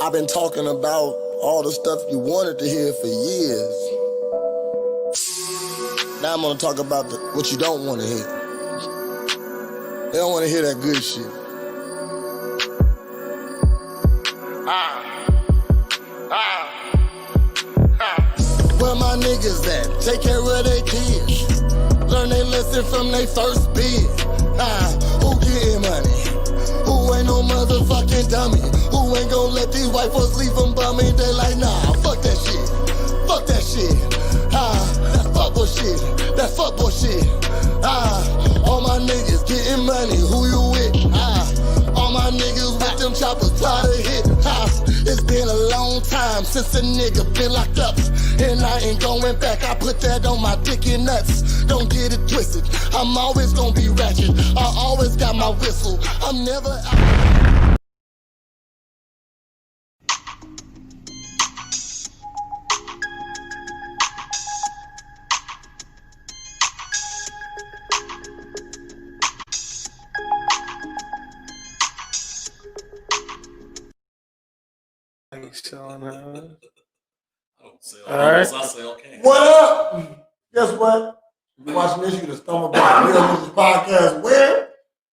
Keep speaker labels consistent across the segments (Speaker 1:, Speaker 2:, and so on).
Speaker 1: I've been talking about all the stuff you wanted to hear for years. Now I'm gonna talk about what you don't want to hear. They don't want to hear that good shit. Where my niggas at? Take care of their kids. Learn they lesson from they first bid. Who getting money? Who ain't no motherfucking dummy? Who ain't gon' let these white folks leave them bumming? They like, nah, fuck that shit. Fuck that shit. That fuckboy shit. That fuckboy shit. All my niggas getting money. Who you with? All my niggas with them choppers try to hit. It's been a long time since a nigga been locked up, and I ain't going back. I put that on my dick and nuts. Don't get it twisted. I'm always gonna be ratchet. I always got my whistle. I'm never out.
Speaker 2: Alright.
Speaker 1: What up? Guess what? You're watching this, you just stumble upon Real Niggas Podcast, where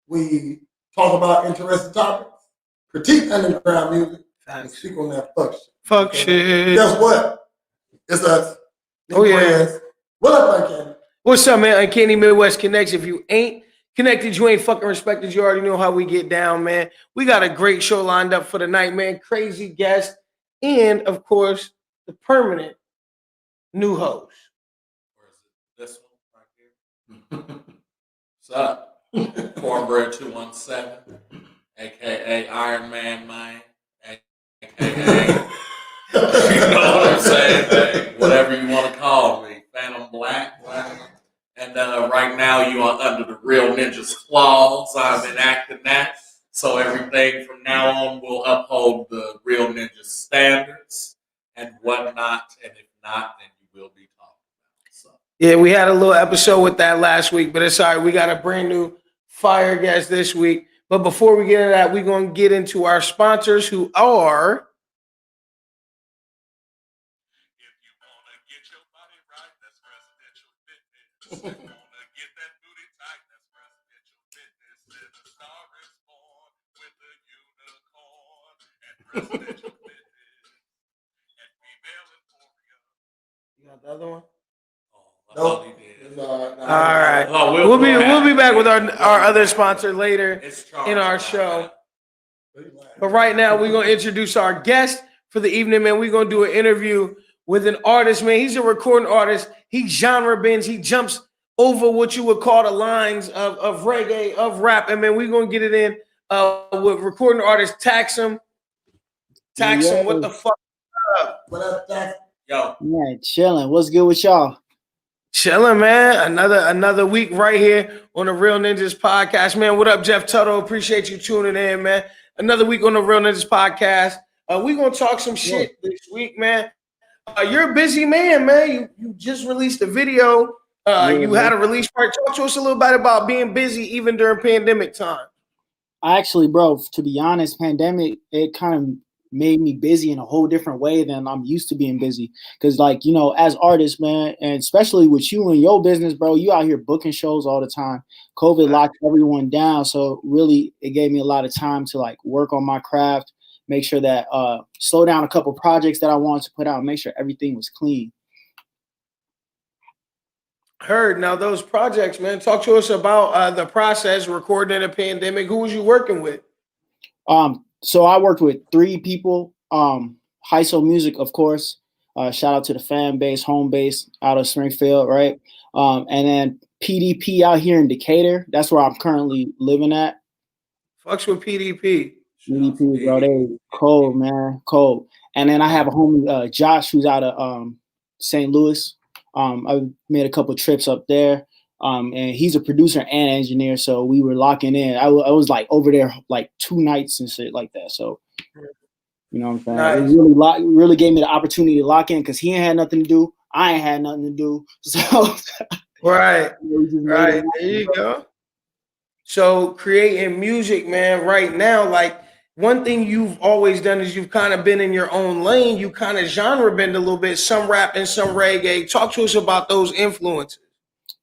Speaker 1: we talk about interesting topics, critique underground music, and speak on that fuck shit. Guess what? It's us.
Speaker 2: Oh, yeah.
Speaker 1: What up, Uncanny?
Speaker 2: What's up, man? Uncanny Midwest Connects. If you ain't connected, you ain't fucking respected. You already know how we get down, man. We got a great show lined up for the night, man. Crazy guest. And, of course, the permanent new host.
Speaker 3: Where is it? This one right here? What's up? Cornbread 217, aka Iron Man, aka you know what I'm saying? Hey, whatever you want to call me, Phantom Black. And right now you are under the Real Ninja's claws. I'm enacting that. So everything from now on will uphold the Real Ninja standards and whatnot. And if not, then you will be talking about. So.
Speaker 2: Yeah, we had a little episode with that last week, but it's all right. We got a brand new fire guest this week. But before we get into that, we're going to get into our sponsors who are...
Speaker 4: If you want to get your body right, that's residential fitness. If you want to get that booty tight, that's residential fitness. And a star is born with a unicorn and residential fitness. And female emporium.
Speaker 2: You got the other one?
Speaker 3: Nope.
Speaker 2: All right. We'll be back with our other sponsor later in our show. But right now, we're going to introduce our guest for the evening, man. We're going to do an interview with an artist, man. He's a recording artist. He genre bends. He jumps over what you would call the lines of reggae, of rap. And, man, we're going to get it in with recording artist Taqsem. Taqsem, what the fuck up?
Speaker 1: What up, Taqsem?
Speaker 3: Yo.
Speaker 5: Man, chilling. What's good with y'all?
Speaker 2: Chilling, man. Another week right here on the Real Ninjas Podcast, man. What up, Jeff Tuttle? Appreciate you tuning in, man. Another week on the Real Ninjas Podcast. We're gonna talk some shit this week, man. You're a busy man, man. You just released a video. You had a release party. Talk to us a little bit about being busy even during pandemic time.
Speaker 5: Actually, bro, to be honest, pandemic, it kind of made me busy in a whole different way than I'm used to being busy. Because, like, you know, as artists, man, and especially with you and your business, bro, you out here booking shows all the time. COVID locked everyone down. So really, it gave me a lot of time to, like, work on my craft, make sure that, slow down a couple projects that I wanted to put out, make sure everything was clean.
Speaker 2: Heard. Now, those projects, man, talk to us about the process recording in a pandemic. Who was you working with?
Speaker 5: So I worked with 3 people. Hyso Music, of course. Shout out to the fan base, home base out of Springfield, right? And then PDP out here in Decatur. That's where I'm currently living at.
Speaker 2: Fucks with PDP.
Speaker 5: PDP, bro, they cold, man, cold. And then I have a homie, Josh, who's out of St. Louis. I made a couple trips up there. And he's a producer and engineer, so we were locking in. I was like over there like 2 nights and shit like that. So, you know what I'm saying?
Speaker 2: Nice.
Speaker 5: It really gave me the opportunity to lock in because he ain't had nothing to do. I ain't had nothing to do. So,
Speaker 2: right. There you go. So creating music, man, right now, like one thing you've always done is you've kind of been in your own lane. You kind of genre bend a little bit, some rap and some reggae. Talk to us about those influences.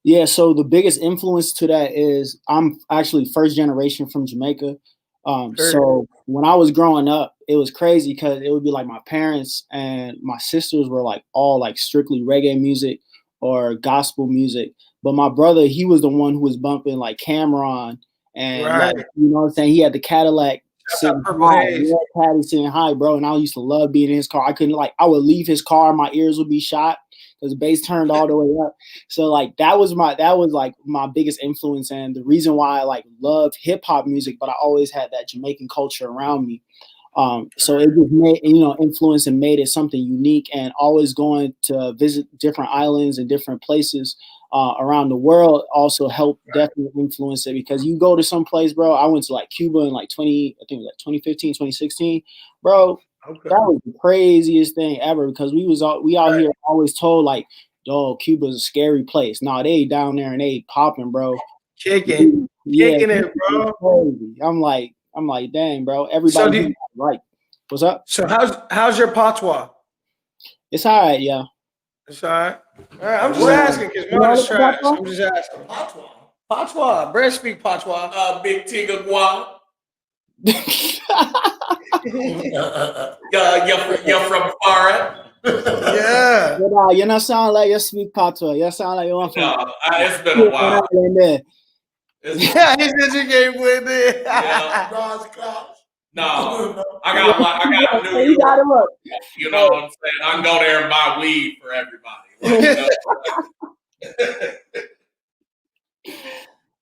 Speaker 5: Yeah, so the biggest influence to that is I'm actually first generation from Jamaica. So when I was growing up, it was crazy because it would be like my parents and my sisters were like all like strictly reggae music or gospel music. But my brother, he was the one who was bumping like Cameron and like,
Speaker 2: Right.
Speaker 5: you know what I'm saying? He had the Cadillac
Speaker 2: That's
Speaker 5: sitting
Speaker 2: that Purple
Speaker 5: high,
Speaker 2: Haze.
Speaker 5: yeah, Caddy sitting high, bro. And I used to love being in his car. I couldn't like, I would leave his car, my ears would be shot because the bass turned all the way up. So like that was like my biggest influence and the reason why I like loved hip hop music, but I always had that Jamaican culture around me. So it just made, influence and made it something unique, and always going to visit different islands and different places around the world also helped definitely influence it, because you go to some place, bro. I went to like Cuba in like 2015, 2016, bro.
Speaker 2: Okay.
Speaker 5: That was the craziest thing ever, because we out here always told like, oh, Cuba's a scary place. Nah, they down there and they popping, bro.
Speaker 2: Kicking it, bro.
Speaker 5: Crazy. I'm like, dang, bro. Everybody right. What's up?
Speaker 2: So how's your patois?
Speaker 5: It's all right, yeah.
Speaker 2: It's all right. All right, I'm just asking because mine is trash. I'm just asking. Patois. Brad speak patois.
Speaker 3: Big Tigger Guan. You're from Florida.
Speaker 2: Yeah.
Speaker 5: But, you not sound like you speak patois. You sound like you want from.
Speaker 3: No, it's been a while.
Speaker 2: Yeah, he said you came with it.
Speaker 3: Yeah. No, I got New York. You know what I'm saying? I can go there and buy weed for everybody.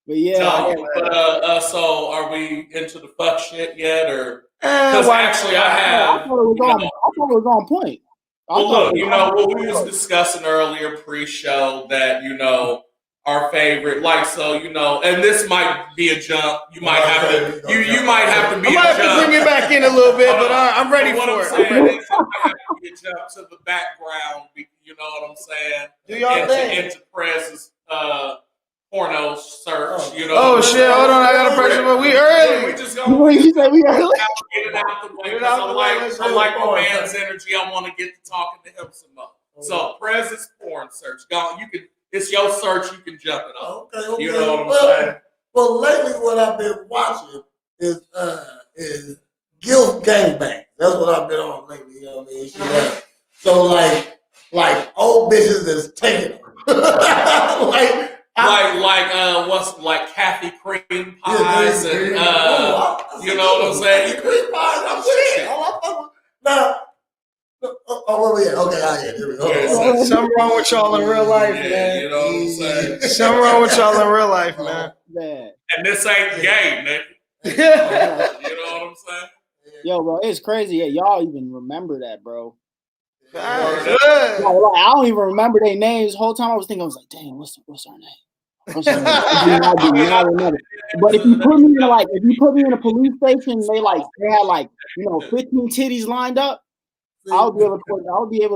Speaker 5: But yeah.
Speaker 3: So are we into the fuck shit yet, or? Because actually, I
Speaker 5: thought it was on point.
Speaker 3: Well, look, what we was discussing earlier pre-show that our favorite, like, so and this might be a jump. You might have to, you might have to be.
Speaker 2: I might have to bring it back in a little bit, but I'm ready for it.
Speaker 3: Saying is I might have to be a jump to the background. You know what I'm saying?
Speaker 2: Do y'all think?
Speaker 3: Into Prez's porno search.
Speaker 2: Oh shit! Hold on, I got a person, but we early.
Speaker 3: We just gonna
Speaker 5: you said we early.
Speaker 3: Get it out the way. I like my man's energy. I want to get to talking to him some more. So Prez's porn search. It's your search. You can jump it on.
Speaker 1: Okay.
Speaker 3: You know what I'm saying?
Speaker 1: Well, lately what I've been watching is guilt gangbang. That's what I've been on lately. You know what I mean? So like old bitches that's taking them. Like
Speaker 3: Kathy cream pies and you know what I'm saying?
Speaker 1: Cream pies, I'm shit. Now, where we at? Okay, here we go.
Speaker 2: Something wrong with y'all in real life, man.
Speaker 3: You know what I'm saying?
Speaker 2: Something wrong with y'all in real life, man.
Speaker 3: And this ain't gay, nigga. You know what I'm saying?
Speaker 5: Yo, bro, it's crazy. Yeah, y'all even remember that, bro.
Speaker 2: Good.
Speaker 5: I don't even remember their names. The whole time I was thinking, I was like, dang, what's her name? But if you put me in a police station, they had 15 titties lined up, I'll be able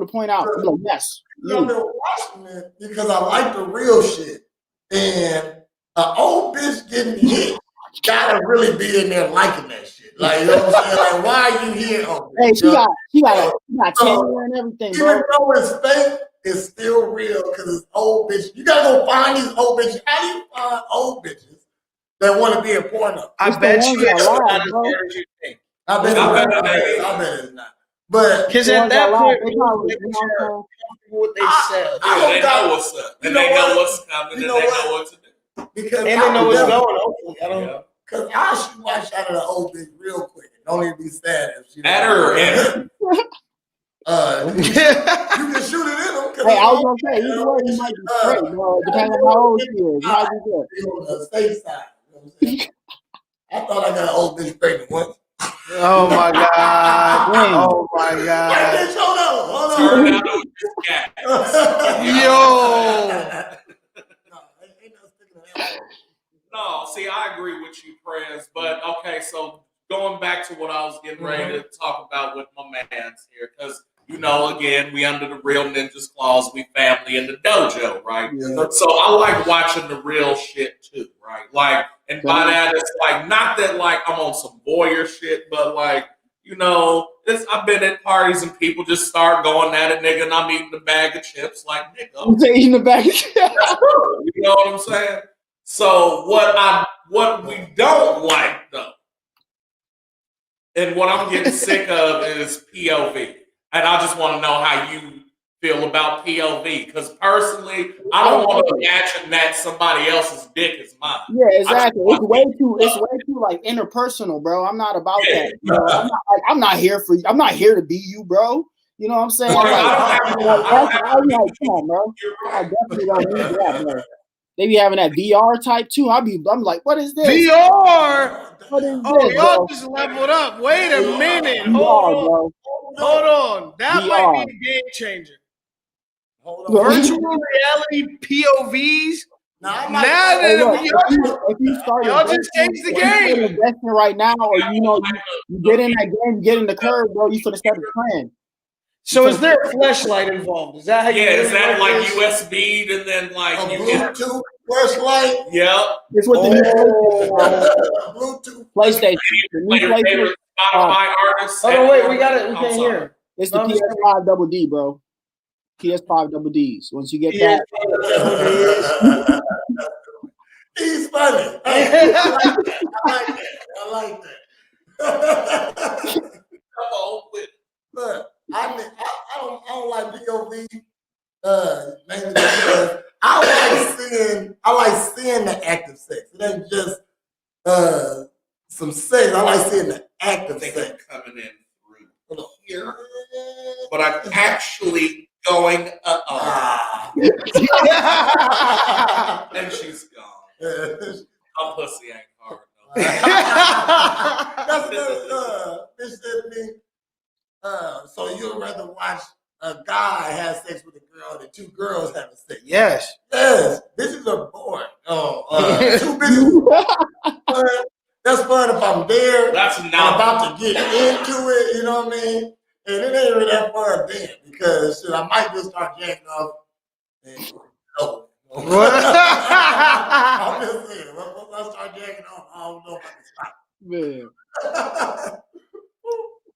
Speaker 5: to point out. Like, yes.
Speaker 1: I've been watching it because I like the real shit. And an old bitch getting hit gotta really be in there liking that shit. Like, you know what I'm saying? Like, why are you here?
Speaker 5: Hey, she got tenure and everything, bro.
Speaker 1: Even though it's fake, it's still real because it's old bitches. You gotta go find these old bitches. How do you find old bitches that want to be in porno?
Speaker 2: I bet you it's not as hard as you think.
Speaker 1: I bet it's not. But
Speaker 2: because at that point,
Speaker 5: they
Speaker 2: what they sell.
Speaker 3: They know what's up. And they know what's coming. And they know what to do.
Speaker 1: Because
Speaker 2: they know what's going on. I don't know.
Speaker 1: Because I'll shoot my shot at an old bitch real quick. Don't even be sad if she
Speaker 3: at her.
Speaker 1: You can shoot it in them.
Speaker 5: Hey, I was gonna say, either way, you might be straight, bro. Depending on how old she is, you might be good.
Speaker 1: On the safe side. You know what I'm saying? I thought I got an old bitch pregnant once.
Speaker 2: Oh my god! Oh my god!
Speaker 1: Hey, bitch, hold on.
Speaker 2: Yo.
Speaker 3: No, see, I agree with you, Prez. But okay, so going back to what I was getting ready to talk about with my mans here, because again, we under the real ninjas clause, we family in the dojo, right? Yeah. So I like watching the real shit too, right? And by that, it's like, not that like I'm on some voyeur shit, but like, you know, I've been at parties and people just start going at it, nigga, and I'm eating a bag of chips like, nigga.
Speaker 5: You eating a bag of chips?
Speaker 3: You know what I'm saying? So what we don't like though, and what I'm getting sick of is POV. And I just want to know how you feel about POV. Because personally, I don't want to imagine that somebody else's dick is mine.
Speaker 5: Yeah, exactly. It's way too like interpersonal, bro. I'm not about that. You know, I'm not here for you. I'm not here to be you, bro. You know what I'm saying? Like, come on, bro. I definitely don't need that, bro. They be having that VR type too. I'm like, what is this?
Speaker 2: VR?
Speaker 5: What is
Speaker 2: Oh,
Speaker 5: this,
Speaker 2: y'all
Speaker 5: bro?
Speaker 2: just leveled up. Wait a minute.
Speaker 5: VR, bro.
Speaker 2: Hold on. That
Speaker 5: VR.
Speaker 2: might be a game changer. Virtual reality POVs.
Speaker 5: If you start
Speaker 2: y'all just changed the game.
Speaker 5: Investing right now, or you get in that game, get in the curve, bro. You finna start the trend.
Speaker 2: So is there a flashlight involved? Is that how you?
Speaker 3: Yeah, is that like USB and then like
Speaker 1: a Bluetooth flashlight?
Speaker 3: Yep.
Speaker 5: It's what the
Speaker 1: Bluetooth
Speaker 5: PlayStation. The new PlayStation.
Speaker 3: Spotify artists.
Speaker 2: Oh no, wait, we got it. We can't hear.
Speaker 5: It's the PS5 Double D, bro. PS5 Double Ds. Once you get that,
Speaker 1: he's funny. I like that.
Speaker 3: Come on with it.
Speaker 1: Look, I don't like POV. Mainly because I like seeing the active sex. It ain't just some sex. I like seeing the active sex
Speaker 3: coming in through here, but I'm actually going. And she's gone. My pussy ain't hard.
Speaker 1: That's bitch said to me. So you'd rather watch a guy have sex with a girl than two girls having sex?
Speaker 2: Yes.
Speaker 1: Yes. Bitches are boring. Two bitches. That's fun if I'm there.
Speaker 3: That's
Speaker 1: I'm
Speaker 3: not
Speaker 1: about to get into it. You know what I mean? And it ain't really that fun then because shit, I might just start jacking off. And no. I'm just saying. Once I start jacking off, I don't know if I can stop.
Speaker 5: man.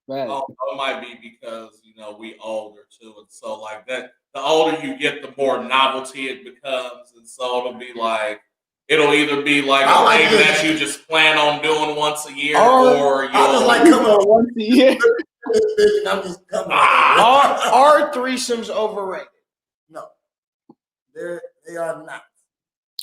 Speaker 5: Right.
Speaker 3: It might be because we older too, and so like that. The older you get, the more novelty it becomes, and so it'll either be like a thing that you just plan on doing once a year, or you
Speaker 1: just like coming on
Speaker 5: once a year.
Speaker 1: I'm just coming.
Speaker 2: Are threesomes overrated?
Speaker 1: No, they are not.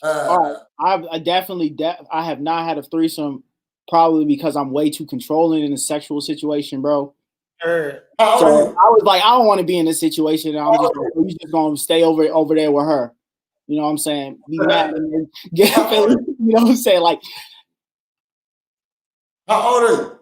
Speaker 5: All right, I definitely I have not had a threesome. Probably because I'm way too controlling in a sexual situation, bro.
Speaker 2: Sure.
Speaker 5: So I was like, I don't want to be in this situation. And you just gonna stay over there with her. You know what I'm saying? Be mad and then get you know what I'm saying? Like,
Speaker 1: how old are you?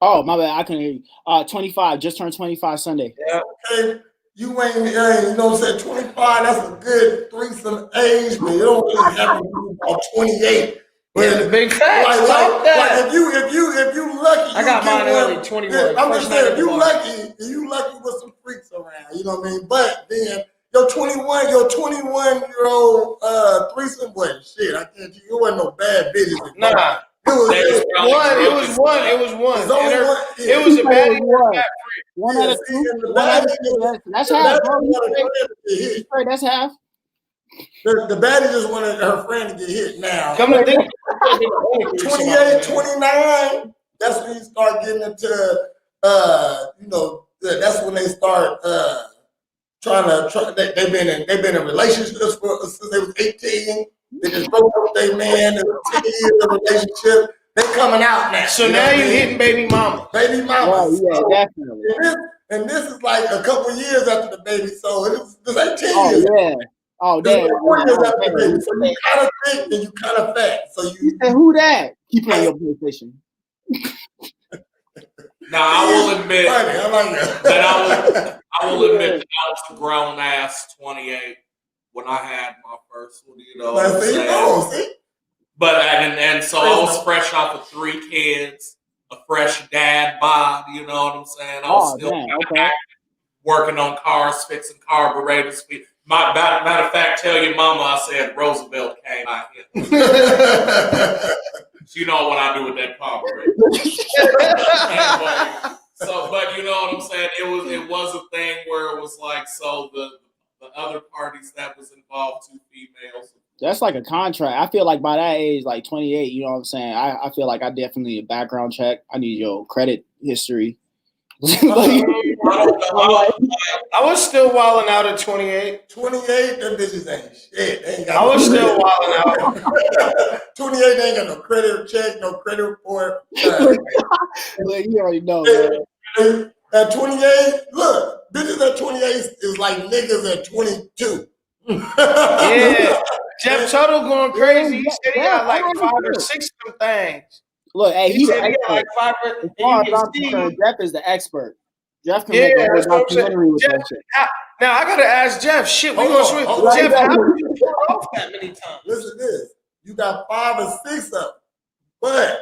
Speaker 5: Oh, my bad. I couldn't hear you. 25. Just turned 25 Sunday.
Speaker 1: Yeah. Okay. You ain't, you know what I'm saying? 25. That's a good threesome age, but you don't really have to be about 28.
Speaker 2: Yeah, big facts.
Speaker 1: Like if you lucky,
Speaker 2: I got mine early, 21.
Speaker 1: Yeah, I'm just saying, if you lucky with some freaks around, you know what I mean? But then your 21-year-old threesome boy, shit, I can't tell you, it wasn't no bad bitches.
Speaker 2: Nah. It was one. It was a baddie one.
Speaker 5: One out of two. That's half, bro. That's half.
Speaker 1: The baddie just wanted her friend to get hit now.
Speaker 2: Come to think
Speaker 1: 28, 29, that's when you start getting into, that's when they start they've been in relationships since they was 18. They just broke up with their man in 10 years of relationship. They coming out now.
Speaker 2: So now you're hitting baby mama.
Speaker 1: Baby mama.
Speaker 5: Oh, yeah, definitely.
Speaker 1: And this is like a couple years after the baby, so this ain't 10
Speaker 5: years.
Speaker 1: Yeah.
Speaker 5: Oh, damn.
Speaker 1: 4 years after the baby. So you kind of thick and you kind of fat. So you
Speaker 5: say, who that? Keep playing your PlayStation.
Speaker 3: Now I will admit
Speaker 1: that
Speaker 3: I will admit that I was a grown ass 28 when I had my first one, But and so I was fresh off of 3 kids, a fresh dad bod, you know what I'm saying? I was still working on cars, fixing carburetors. Matter of fact, tell your mama I said Roosevelt came out here. You know what I do with that palm bread. Anyway, so, but you know what I'm saying? It was a thing where it was like, so the other parties that was involved, 2 females.
Speaker 5: That's like a contract. I feel like by that age, like 28, you know what I'm saying? I feel like I definitely need a background check. I need your credit history.
Speaker 2: I was still wilding out at 28.
Speaker 1: 28, them bitches ain't shit. They ain't got
Speaker 2: I was
Speaker 1: no
Speaker 2: still wilding out.
Speaker 1: 28, they ain't got no credit check, no credit report.
Speaker 5: Like, you already know, man.
Speaker 1: At 28, look, bitches at 28 is like niggas at 22.
Speaker 2: Yeah. Jeff Tuttle going crazy. He said he got like 5 or 6 of them things.
Speaker 5: Look, hey,
Speaker 2: He said he got like 5
Speaker 5: as far as I'm concerned, Jeff is the expert. Jeff can make a whole
Speaker 2: that's what I'm saying.
Speaker 5: documentary with
Speaker 2: Jeff,
Speaker 5: that shit.
Speaker 2: now I gotta ask Jeff. Shit, we
Speaker 1: Hold
Speaker 2: gonna
Speaker 1: on,
Speaker 2: switch.
Speaker 1: hold on.
Speaker 2: Jeff, how did you pull it off that many times?
Speaker 1: Listen to this. You got 5 or 6 of them. But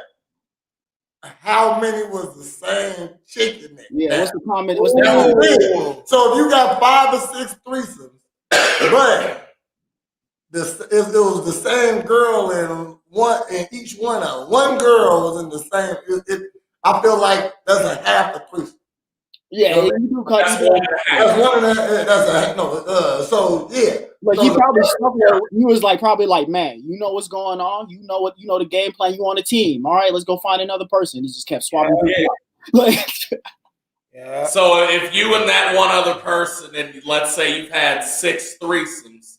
Speaker 1: how many was the same chick in there?
Speaker 5: Yeah, what's the comment?
Speaker 1: So if you got 5 or 6 threesomes, but it was the same girl in each one of them. One girl was in the same. I feel like that's a half a threesome.
Speaker 5: Yeah, you do cut.
Speaker 1: That's one of the. That's a no. So yeah.
Speaker 5: Like
Speaker 1: so
Speaker 5: he probably stuck there. He was like probably like, man, you know what's going on. You know the game plan. You on the team. All right, let's go find another person. He just kept swapping. Like,
Speaker 2: yeah.
Speaker 3: So if you and that one other person, and let's say you've had 6 threesomes,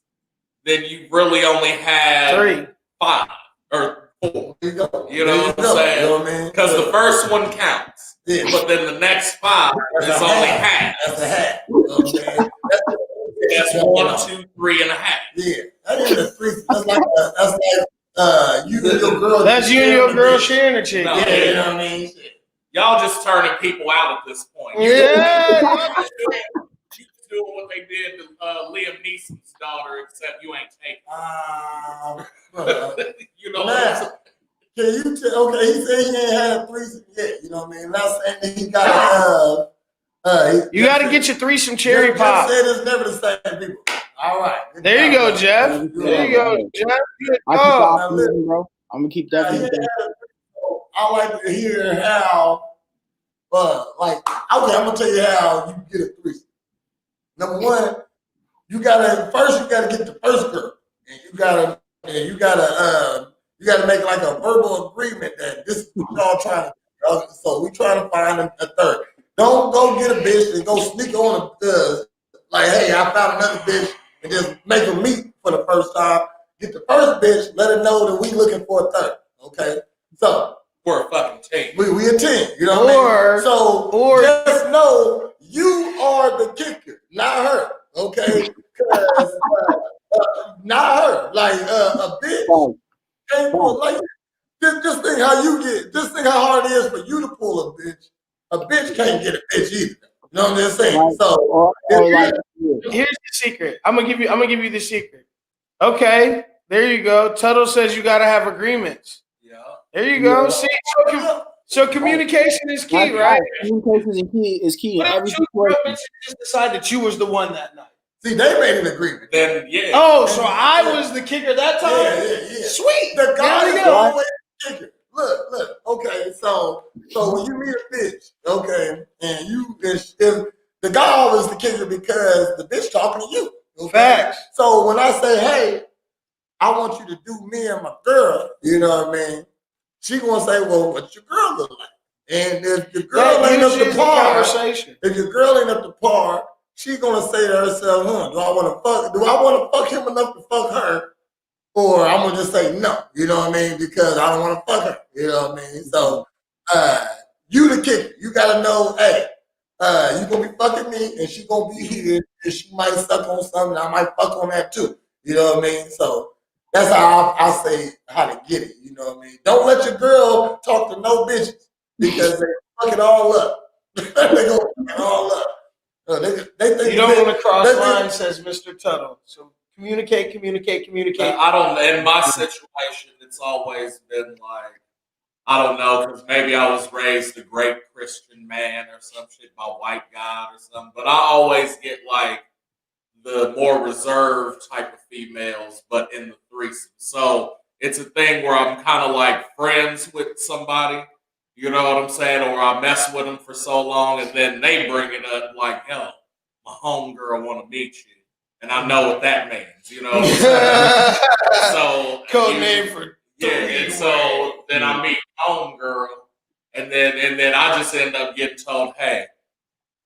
Speaker 3: then you really only had
Speaker 2: 3,
Speaker 3: 5 or 4.
Speaker 1: There you go.
Speaker 3: You know what I'm saying?
Speaker 1: You know what I mean?
Speaker 3: Because the first one counts, but then the next 5 is only half.
Speaker 1: That's a half. You know what I mean?
Speaker 3: That's 1, 2, 3 and a half.
Speaker 1: Yeah, that ain't a threesome. That's like you and your girl.
Speaker 2: That's you and your girl sharing a chick.
Speaker 3: No,
Speaker 1: Yeah, you know what I mean.
Speaker 3: Y'all just turning people out at this point.
Speaker 2: Yeah.
Speaker 3: You just doing what they did to Liam Neeson's daughter, except you ain't taking. You know.
Speaker 1: Man, can you tell? Okay, he said he ain't had a threesome yet. You know what I mean? Not saying that he got
Speaker 2: you got to get your threesome cherry
Speaker 1: Jeff
Speaker 2: pop.
Speaker 1: said it's never the same people. All right.
Speaker 2: There you go, Jeff. There you go, Jeff.
Speaker 5: bro. I'm gonna keep that.
Speaker 1: I like to hear how, okay, I'm gonna tell you how you get a threesome. Number one, you gotta get the first girl, and you gotta make like a verbal agreement that this is what y'all trying to. So we trying to find a third. Don't go get a bitch and go sneak on like, hey, I found another bitch, and just make them meet for the first time. Get the first bitch, let her know that we looking for a third. Okay, so
Speaker 3: we're a fucking team.
Speaker 1: We a team. You know what I mean? So just know you are the kicker, not her. Okay, not her. Like a bitch. Like just think how you get. Just think how hard it is for you to pull a bitch. A bitch can't get a bitch either. You know what I'm saying? So
Speaker 2: here's the secret. I'm gonna give you the secret. Okay, there you go. Tuttle says you gotta have agreements.
Speaker 3: Yeah.
Speaker 2: There you go. See, so communication is key, right?
Speaker 5: Communication is key in every situation.
Speaker 2: Just decide that you was the one that night.
Speaker 1: See, they made an agreement.
Speaker 3: Then yeah.
Speaker 2: Oh, so I was the kicker that time?
Speaker 1: Yeah.
Speaker 2: Sweet.
Speaker 1: The guy is always the kicker. Look. Okay, so when you meet a bitch, okay, and if the guy always the kicker because the bitch talking to you. Okay?
Speaker 2: Facts.
Speaker 1: So when I say, hey, I want you to do me and my girl, you know what I mean? She gonna say, well, what's your girl look like? And if your girl ain't up to par, she gonna say to herself, do I want to fuck him enough to fuck her? Or I'm gonna just say no, you know what I mean? Because I don't want to fuck her, you know what I mean? So you the kicker. You gotta know, hey, you gonna be fucking me and she gonna be here and she might suck on something, I might fuck on that too. You know what I mean? So that's how I say how to get it, you know what I mean? Don't let your girl talk to no bitches because they fuck it all up. They gonna fuck it all up. They think
Speaker 2: you don't want to cross lines, says Mr. Tuttle. So communicate.
Speaker 3: I don't. In my situation, it's always been like, I don't know, because maybe I was raised a great Christian man or some shit by white God or something. But I always get like the more reserved type of females, but in the threesome. So it's a thing where I'm kind of like friends with somebody, you know what I'm saying, or I mess with them for so long, and then they bring it up like, "Yo, my homegirl want to meet you," and I know what that means, you know what I'm saying? So
Speaker 2: Code name for
Speaker 3: and so then I meet homegirl, and then I just end up getting told, "Hey,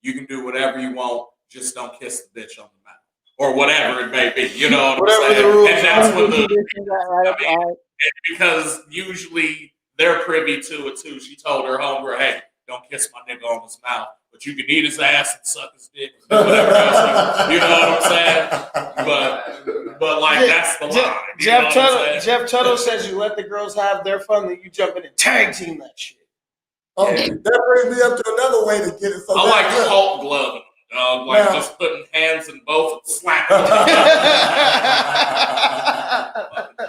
Speaker 3: you can do whatever you want, just don't kiss the bitch on the mouth." Or whatever it may be, you know what I'm saying? And that's when because usually they're privy to it too. She told her homegirl, "Hey, don't kiss my nigga on his mouth, but you can eat his ass and suck his dick, or do whatever else you know what I'm saying?" But like that's the line.
Speaker 2: Jeff Tuttle says you let the girls have their fun, then you jump in and tag team that shit.
Speaker 1: Okay, that brings me up to another way to get it. So
Speaker 3: I like Hulk gloving. Like just putting hands in both and slapping.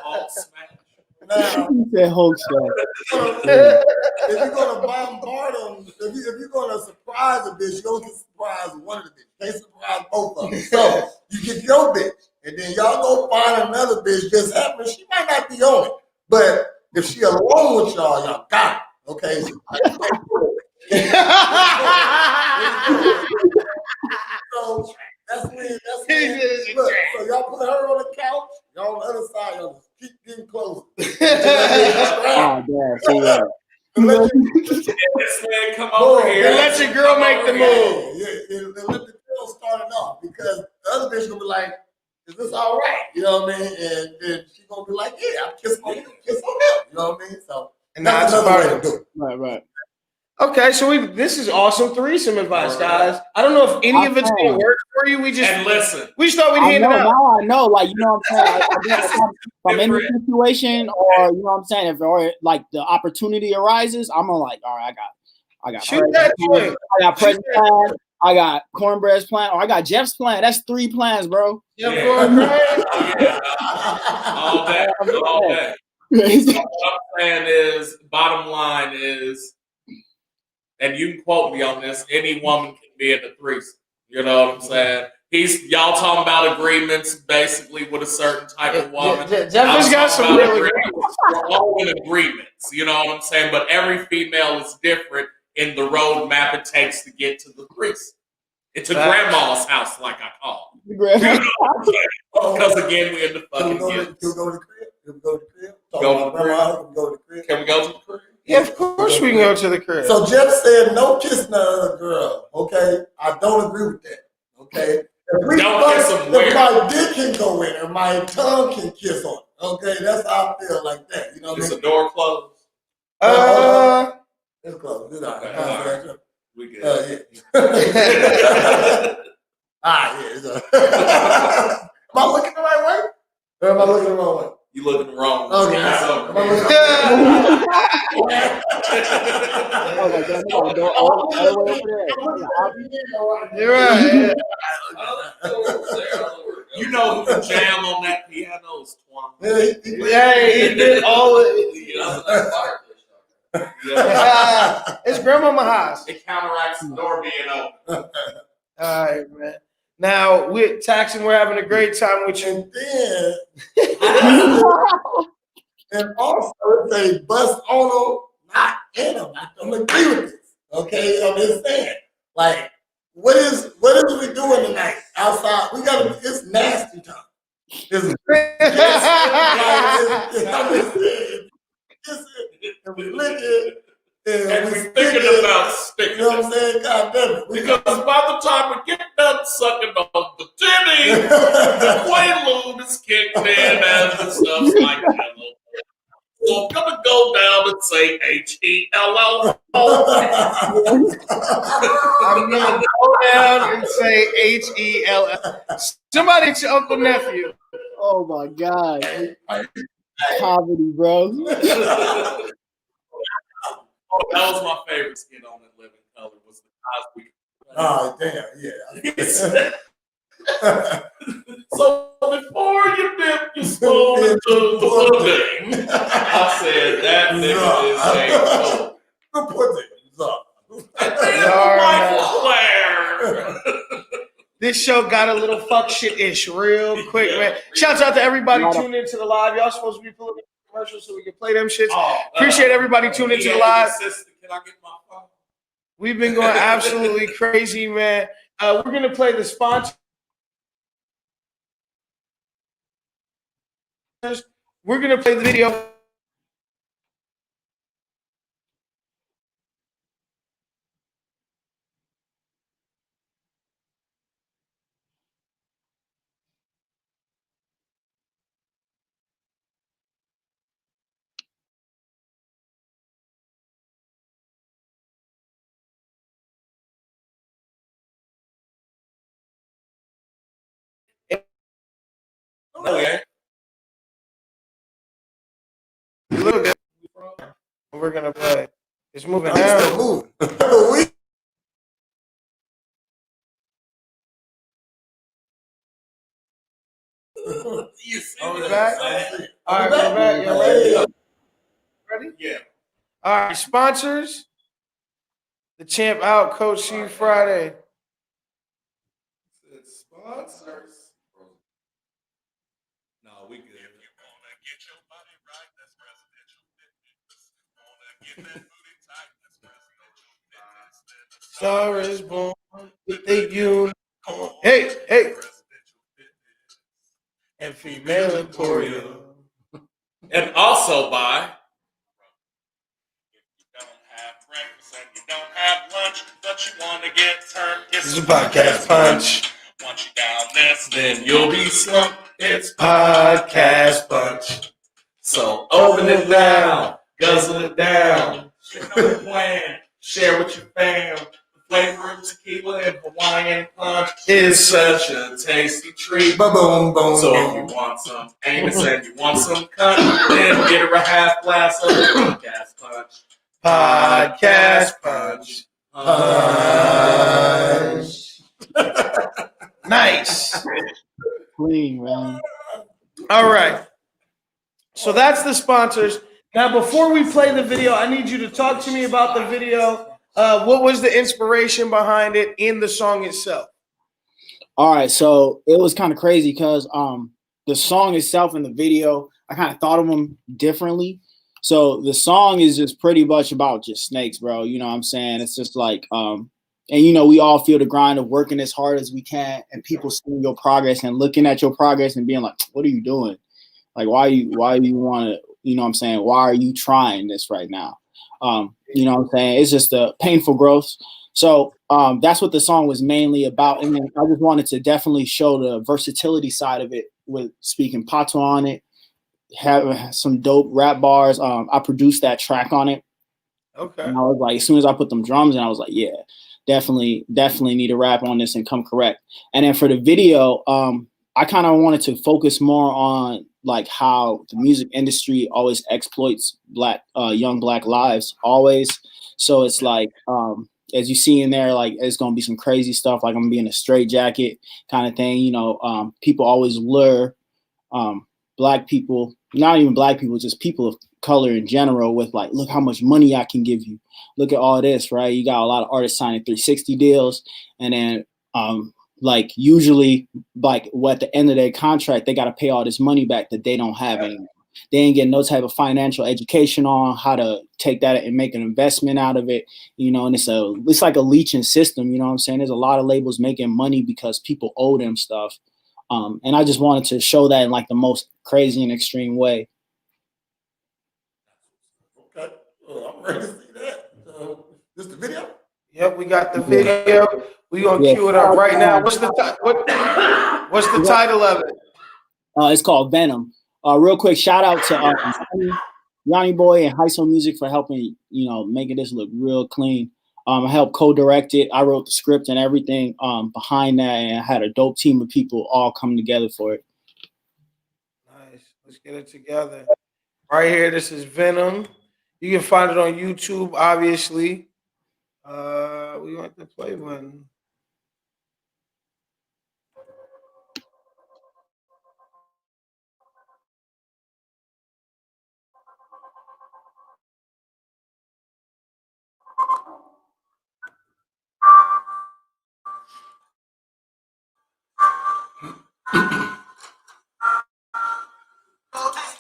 Speaker 3: Hulk smash.
Speaker 1: Now,
Speaker 5: He said Hulk smash.
Speaker 1: if you're gonna bombard them, if you're gonna surprise a bitch, you don't get surprised with one of the bitches. They surprise both of them. So you get your bitch, and then y'all go find another bitch. Just happen, she might not be on it, but if she alone with y'all got it. Okay. So that's when look, so y'all put her on the couch, y'all on the other side, y'all just keep getting closer.
Speaker 5: Oh, damn. So,
Speaker 3: Come over here.
Speaker 2: And let your girl make the move.
Speaker 1: And let the girl start it off because the other bitch gonna be like, "Is this all right?" You know what I mean? And then she gonna be like, "Yeah, I'm kissing on you, kiss on him." You know what I mean? So
Speaker 2: and that's another way to do it.
Speaker 5: Right.
Speaker 2: Okay, so this is awesome threesome advice, guys. I don't know if any of it's gonna work for you. We just thought we'd hand it out.
Speaker 5: Now I know, like, you know what I'm saying. If I'm in the situation, or you know what I'm saying, if like the opportunity arises, I'm gonna like, all right, I got
Speaker 2: shoot that joint.
Speaker 5: I got present plan, I got cornbread's plan, or I got Jeff's plan. That's 3 plans, bro.
Speaker 2: Jeff cornbread.
Speaker 3: All day. What I'm saying is, bottom line is, and you can quote me on this, any woman can be in a threesome. You know what I'm saying? Y'all talking about agreements basically with a certain type of woman.
Speaker 2: Jeff has got some real agreements.
Speaker 3: We're all in agreements, you know what I'm saying? But every female is different in the roadmap it takes to get to the threesome. It's a grandma's house, like I call it. Because again, we're in the fucking
Speaker 1: Can we go to the crib? Can we go to the crib?
Speaker 3: Can we go to the crib?
Speaker 2: Yeah, of course we can go to the crib.
Speaker 1: So Jeff said no kissing the other girl. Okay, I don't agree with that. Okay, if my dick can go in her, my tongue can kiss on it. Okay, that's how I feel like that. You know what I mean?
Speaker 3: Is the door closed?
Speaker 1: It's closed. It's all right.
Speaker 3: Okay. We good.
Speaker 1: Am I looking the right way? Or am I looking the wrong way?
Speaker 3: You looking the wrong way.
Speaker 1: Okay.
Speaker 2: You're right.
Speaker 3: You know who can jam on that piano is Twan.
Speaker 2: Yeah, he did all of it. It's Grandmama house.
Speaker 3: It counteracts the door being open.
Speaker 2: All right, man. Now we're Taqsem. We're having a great time with you.
Speaker 1: And also, it's a bust on them, not in them. I don't agree with this. Okay, I'm just saying. Like, what is we doing tonight outside? It's nasty time. It's and we lick it, and we thinking about sticking. You know what I'm saying? God damn it.
Speaker 3: Because by the time we get done sucking on the titty, the Quaalude is kicked in and the stuff's like hello. So I'm gonna go down and say HELLO.
Speaker 2: I'm gonna go down and say HELL. Somebody, it's your Uncle Nephew.
Speaker 5: Oh my God. Comedy, bro.
Speaker 3: That was my favorite skit on that Living Color was the Cosby.
Speaker 1: Oh damn, yeah.
Speaker 3: So before you dip your spoon into the pudding, I said that nigga is a
Speaker 1: the pudding is up.
Speaker 2: This show got a little fuck shit-ish real quick, man. Shouts out to everybody tuning into the live. Y'all supposed to be pulling. commercials so we can play them shits. Appreciate everybody tuning into the live.
Speaker 3: Can I get my phone?
Speaker 2: We've been going absolutely crazy, man. We're going to play the sponsors. We're going to play the video.
Speaker 3: No, yeah.
Speaker 2: Look, we're going to play. It's moving
Speaker 1: It's
Speaker 2: down.
Speaker 1: still moving.
Speaker 3: You see
Speaker 2: Are we
Speaker 3: that?
Speaker 2: back? All right, we're back. Y'all ready? Ready?
Speaker 3: Yeah.
Speaker 2: All right, sponsors. The champ out, Coach C Friday.
Speaker 3: It's sponsors. No, we good.
Speaker 4: If you wanna get your body right, that's presidential fitness. Wanna get that booty tight, that's presidential fitness. Then the
Speaker 2: Star is born with a unicorn. Hey, hey.
Speaker 4: presidential fitness.
Speaker 2: And female emporium.
Speaker 3: And also by
Speaker 4: If you don't have breakfast and you don't have lunch, but you wanna get turned,
Speaker 2: This
Speaker 4: it's
Speaker 2: is a podcast punch.
Speaker 4: Once you down this,
Speaker 3: then you'll be slumped. It's
Speaker 2: Podcast punch.
Speaker 3: so open it now, guzzle it down. Share the plan, share with your fam. The flavor of tequila and Hawaiian punch is such a tasty treat.
Speaker 1: Boom, boom,
Speaker 3: So if you want some anus and you want some cunt, then get her a half glass of podcast punch.
Speaker 2: Podcast punch. Punch. Nice.
Speaker 5: Clean, man.
Speaker 2: All right. So that's the sponsors. Now, before we play the video, I need you to talk to me about the video. What was the inspiration behind it in the song itself?
Speaker 5: All right, so it was kind of crazy because the song itself and the video, I kind of thought of them differently. So the song is just pretty much about just snakes, bro. You know what I'm saying? It's just like and you know, we all feel the grind of working as hard as we can and people seeing your progress and looking at your progress and being like, what are you doing? Like, why do you want to, you know what I'm saying? Why are you trying this right now? You know what I'm saying? It's just a painful growth. So that's what the song was mainly about. And then I just wanted to definitely show the versatility side of it with speaking patois on it, having some dope rap bars. I produced that track on it.
Speaker 2: Okay.
Speaker 5: And I was like, as soon as I put them drums in, I was like, yeah, definitely need to rap on this and come correct. And then for the video, I kind of wanted to focus more on like how the music industry always exploits young black lives always. So it's like, as you see in there, like it's gonna be some crazy stuff. Like I'm gonna be in a straight jacket kind of thing. You know, people always lure black people, not even black people, just people of color in general with like, look how much money I can give you. Look at all this, right? You got a lot of artists signing 360 deals. And then like usually like at the end of their contract, they got to pay all this money back that they don't have anymore. They ain't getting no type of financial education on how to take that and make an investment out of it, you know, and it's like a leeching system, you know what I'm saying? There's a lot of labels making money because people owe them stuff. And I just wanted to show that in like the most crazy and extreme way.
Speaker 1: Okay. Well, I'm ready to see that. This the video?
Speaker 2: Yep, we got the video. We gonna cue it up right now. What's the title of it?
Speaker 5: It's called Venom. Real quick, shout out to Yanni Boy and Hyso Music for helping, you know, making this look real clean. I helped co-direct it. I wrote the script and everything behind that, and I had a dope team of people all come together for it.
Speaker 2: Nice. Let's get it together. Right here, this is Venom. You can find it on YouTube, obviously. We want the play button.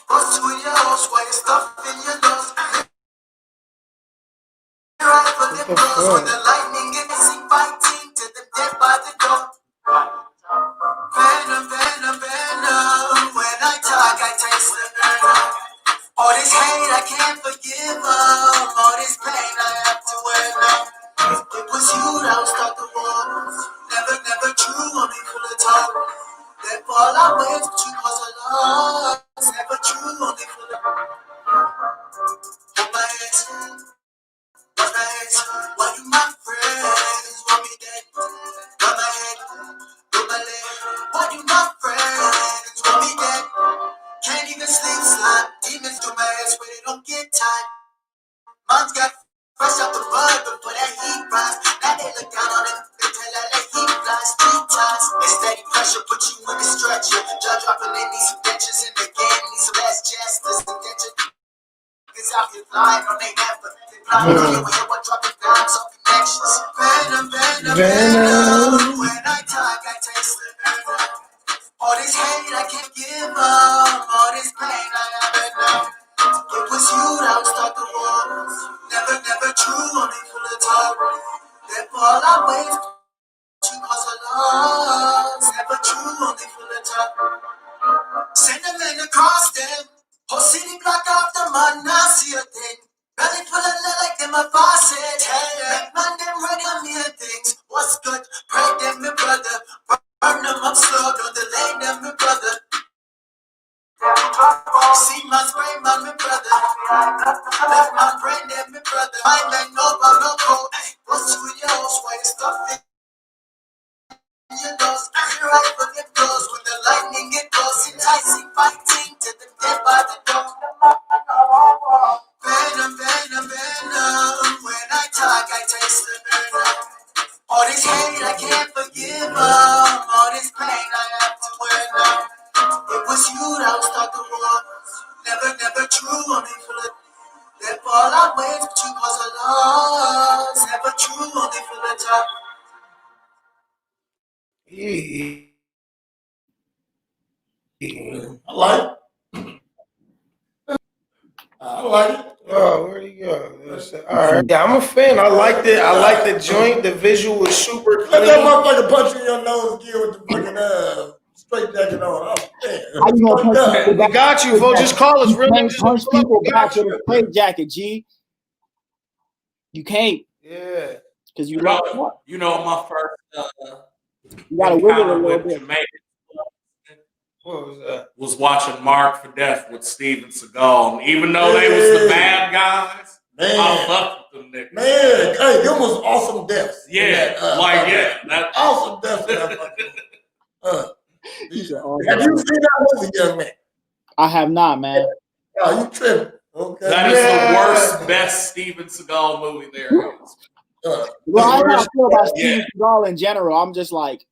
Speaker 1: Bust 2 years, why
Speaker 2: joint.
Speaker 1: The lightning is inviting to the dead by the door. Venom, venom, venom. When I talk, I taste the venom. All this hate, I can't forgive them. All this pain, I have to wear. It was you that would start the war. Never, never true, only full of talk. Therefore, all I went to cause a loss. Never true, only full of my ex, my ex. Why you my friends? Want me dead? Got my head, got my leg. Why you my friends? Want me dead? Can't even sleep, slide. Demons do my ass where they don't get tired. Mom's got fresh out the mud before that heat rise. Now they look down on it, they tell that they heat flies. 3 times, they steady pressure, put you in the stretcher. Judge dropping, they need some dentures in the game, need some less justice. The denture is out here flying from they never. They blind on you when you want dropping dimes on connections. Venom, venom, venom. When I talk, I taste the venom. All this hate I can't give up, all this pain I have enough. It was you that would start the war. Never, never true, only full of talk. Therefore, all I wait to cause a loss. Never true, only full of talk. Send a man across them. Whole city block off the mud, now see a thing. Belly full of lead like them a faucet. Hey, make man them ready on me things. What's good? Pray them, my brother. Burn them up slow, don't delay them, my brother. See my spray, man, my brother. Left my brain, them, my brother. My man, no bug, no cold. What's with your house? Why you stuff in your nose? You're right for the clothes. When the lightning get close, enticing, fighting to the dead by the door. Venom, venom, venom. When I talk, I taste the venom. All this hate, I can't forgive them. All this pain, I have to wear now. It was you that would start the war. Never, never true, only full of. Therefore, all I wait to cause a loss. Never true, only full of talk.
Speaker 2: I like it. I like it. Oh, where'd he go? All right. Yeah, I'm a fan. I liked it. I like the joint. The visual was super clean.
Speaker 6: Let that motherfucker punch you in your nose again with the fucking straight jacket on. Oh,
Speaker 5: How you gonna punch people
Speaker 2: We
Speaker 5: back?
Speaker 2: got you, folks. Just call us.
Speaker 5: You
Speaker 2: Real
Speaker 5: can't
Speaker 2: niggas
Speaker 5: punch
Speaker 2: just pull up.
Speaker 5: people
Speaker 2: We got
Speaker 5: back with a
Speaker 2: you.
Speaker 5: straight jacket, G. You can't,
Speaker 2: Yeah.
Speaker 5: because you
Speaker 3: You
Speaker 5: locked
Speaker 3: know,
Speaker 5: up.
Speaker 3: you know my first
Speaker 5: You gotta wiggle
Speaker 3: encounter
Speaker 5: a little
Speaker 3: with
Speaker 5: bit.
Speaker 3: Jamaican
Speaker 2: What was that?
Speaker 3: was watching Mark for Death with Steven Seagal. And even though they was the bad guys, I fucked with them niggas.
Speaker 6: Man, hey, them was awesome deaths.
Speaker 3: Yeah, that
Speaker 6: awesome deaths. In that fucking,
Speaker 5: He said, oh,
Speaker 6: have you seen that movie, young man?
Speaker 5: I have not, man.
Speaker 6: Oh, you tripping? Okay.
Speaker 3: that is the worst, best Steven Seagal movie there is.
Speaker 5: Well, I don't feel about
Speaker 3: Yeah.
Speaker 5: Steven Seagal in general. I'm just like,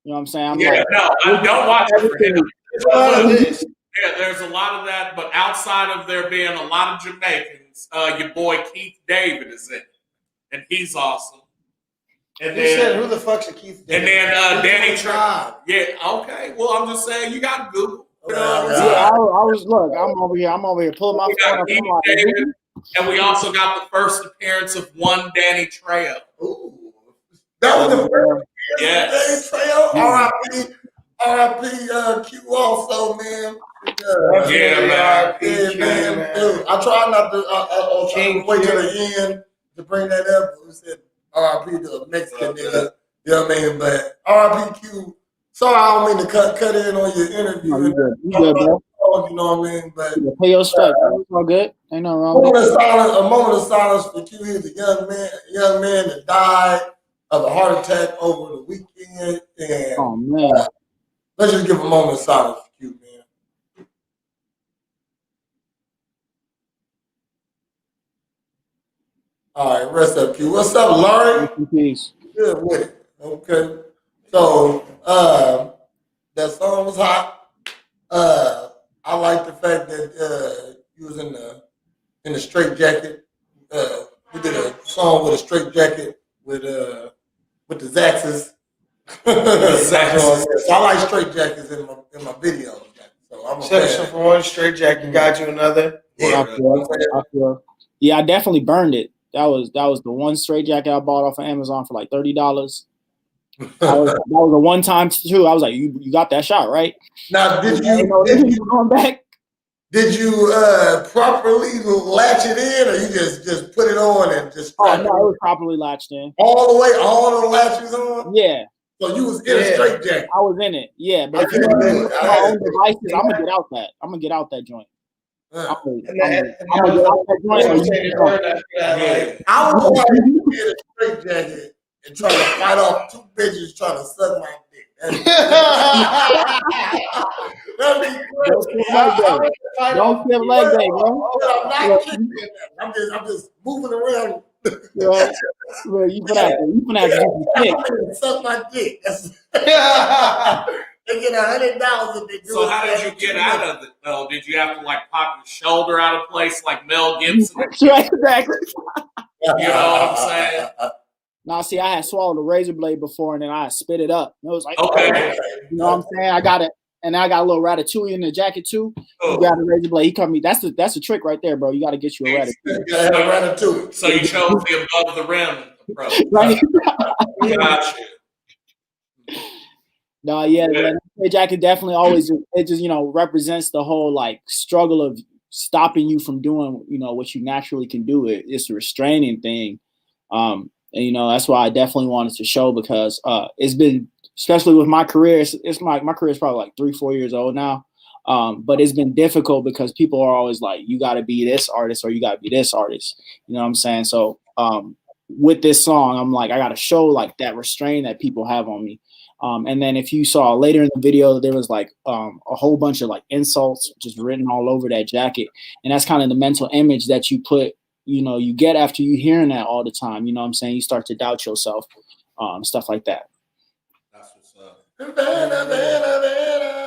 Speaker 5: you know what I'm saying? I'm like,
Speaker 3: No, I don't watch it for him.
Speaker 2: There's a lot of this.
Speaker 3: Yeah, there's a lot of that, but outside of there being a lot of Jamaicans, your boy Keith David is in it, and he's awesome. And
Speaker 2: He said,
Speaker 3: then,
Speaker 2: "Who the fuck's a Keith David?"
Speaker 3: and then Danny
Speaker 6: He's
Speaker 3: Trejo. Yeah, okay. Well, I'm just saying you got to Google. You know what I'm
Speaker 6: Yeah,
Speaker 3: saying?
Speaker 5: yeah, I was look. I'm over here pulling my
Speaker 3: We
Speaker 5: phone
Speaker 3: got
Speaker 5: up.
Speaker 3: Keith
Speaker 5: I'm like,
Speaker 3: David, and we also got the first appearance of one Danny Trejo.
Speaker 6: Ooh. That was the first
Speaker 3: Yes.
Speaker 6: trail. R.I.P. Q also, man.
Speaker 3: Yeah,
Speaker 6: Yeah, man. Dude, I try not to try to wait till the end to bring that up. We said R.I.P. to a Mexican nigga. You know what I mean? But R.I.P. Q. Sorry, I don't mean to cut in on your interview.
Speaker 5: no, you good, bro.
Speaker 6: You know what I mean? But
Speaker 5: You pay your respect. Bro. It's all good. Ain't nothing wrong with
Speaker 6: a moment of silence for Q. He's a young man that died of a heart attack over the weekend. And
Speaker 5: Oh man.
Speaker 6: let's just give a moment of silence for Q, man. All right, rest up, Q. What's up, Larry?
Speaker 5: Peace.
Speaker 6: Good with it. Okay. So that song was hot. I like the fact that you was in the straight jacket. We did a song with a straight jacket with the Zaxxes. So I like straight jackets in my videos. So I'm a
Speaker 2: Section
Speaker 6: fan.
Speaker 2: for one straight jacket, got you another.
Speaker 6: Yeah,
Speaker 5: I feel. Yeah, I definitely burned it. That was the one straight jacket I bought off of Amazon for like $30. That was a one time too. I was like, you got that shot right?
Speaker 6: Now, did you
Speaker 5: going back?
Speaker 6: did you properly latch it in, or you just put it on and just?
Speaker 5: Oh no, it was properly latched in.
Speaker 6: All the way, all the latches on.
Speaker 5: Yeah.
Speaker 6: So you was in a straight jacket.
Speaker 5: I was in it. Yeah, but if you
Speaker 6: Okay,
Speaker 5: use my own devices, I'm gonna get out that. I'm gonna get out that joint. I'm gonna get out that joint.
Speaker 6: I would like to be in a straight jacket and try to fight off two bitches trying to suck my dick. That'd be great.
Speaker 5: Don't skip leg day, bro.
Speaker 6: I'm not kicking it. I'm just moving around.
Speaker 5: Well, you gonna have to do some kick.
Speaker 6: Suck my dick. They get $100 if they do.
Speaker 3: So how did you get out of it though? Did you have to like pop your shoulder out of place like Mel Gibson?
Speaker 5: Right, exactly.
Speaker 3: You know what I'm saying?
Speaker 5: Now, see, I had swallowed a razor blade before, and then I spit it up. It was like,
Speaker 3: Okay.
Speaker 5: You know what I'm saying? I got it, and I got a little ratatouille in the jacket too. You got a razor blade. He come me. That's the trick right there, bro. You got to get you a ratatouille.
Speaker 3: So you chose the above the rim approach.
Speaker 5: Right.
Speaker 3: Gotcha.
Speaker 5: No, yeah, man. The jacket definitely always it just represents the whole like struggle of stopping you from doing what you naturally can do. It's a restraining thing, and that's why I definitely wanted to show because it's been, especially with my career, it's my career is probably like 3-4 years old now, but it's been difficult because people are always like, you got to be this artist or you got to be this artist. You know what I'm saying? So with this song, I'm like, I got to show like that restraint that people have on me. And then if you saw later in the video, there was like a whole bunch of like insults just written all over that jacket. And that's kind of the mental image that you put, you get after you hearing that all the time. You know what I'm saying? You start to doubt yourself, stuff like that.
Speaker 3: That's what's up.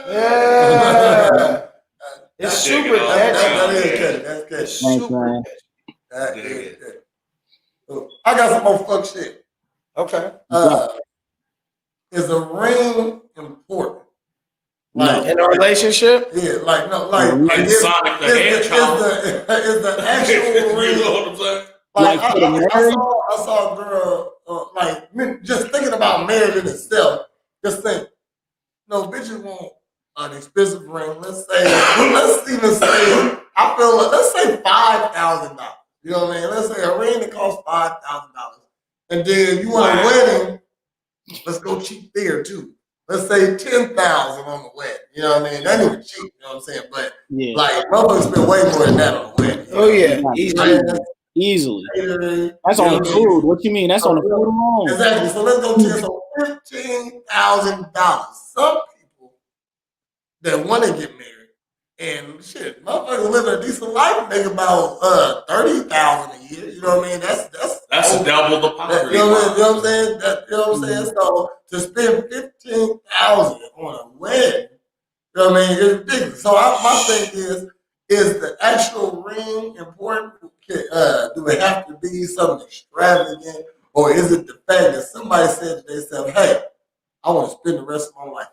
Speaker 2: Yeah. It's super catchy.
Speaker 6: That's good.
Speaker 5: Thanks, man.
Speaker 6: That is good. I got some more fuck shit.
Speaker 2: Okay.
Speaker 6: Is a ring important?
Speaker 2: Like in a relationship?
Speaker 6: Yeah, like
Speaker 3: Sonic the Hedgehog.
Speaker 6: Is the actual ring?
Speaker 3: You know what I'm saying?
Speaker 6: Like I saw a girl just thinking about marriage in itself. Just think, bitches want an expensive ring. Let's even say let's say $5,000. You know what I mean? Let's say a ring that costs $5,000, and then you want a wedding. Let's go cheap there too. Let's say $10,000 on the wedding. You know what I mean? That ain't even cheap. You know what I'm saying? But like, motherfuckers spend way more than that on the wedding.
Speaker 2: Oh yeah,
Speaker 5: easily. That's on the food. What you mean? That's on the food alone.
Speaker 6: Exactly. So let's go to $15,000. Some people that want to get married and shit, motherfuckers living a decent life make about $30,000 a year. You know what I mean? That's
Speaker 3: double the poverty.
Speaker 6: You know what I'm saying? You know what I'm saying? So to spend $15,000 on a wedding, you know what I mean? It's ridiculous. So my thing is the actual ring important? Do it have to be something extravagant, or is it the fact that somebody said to themselves, "Hey, I want to spend the rest of my life"?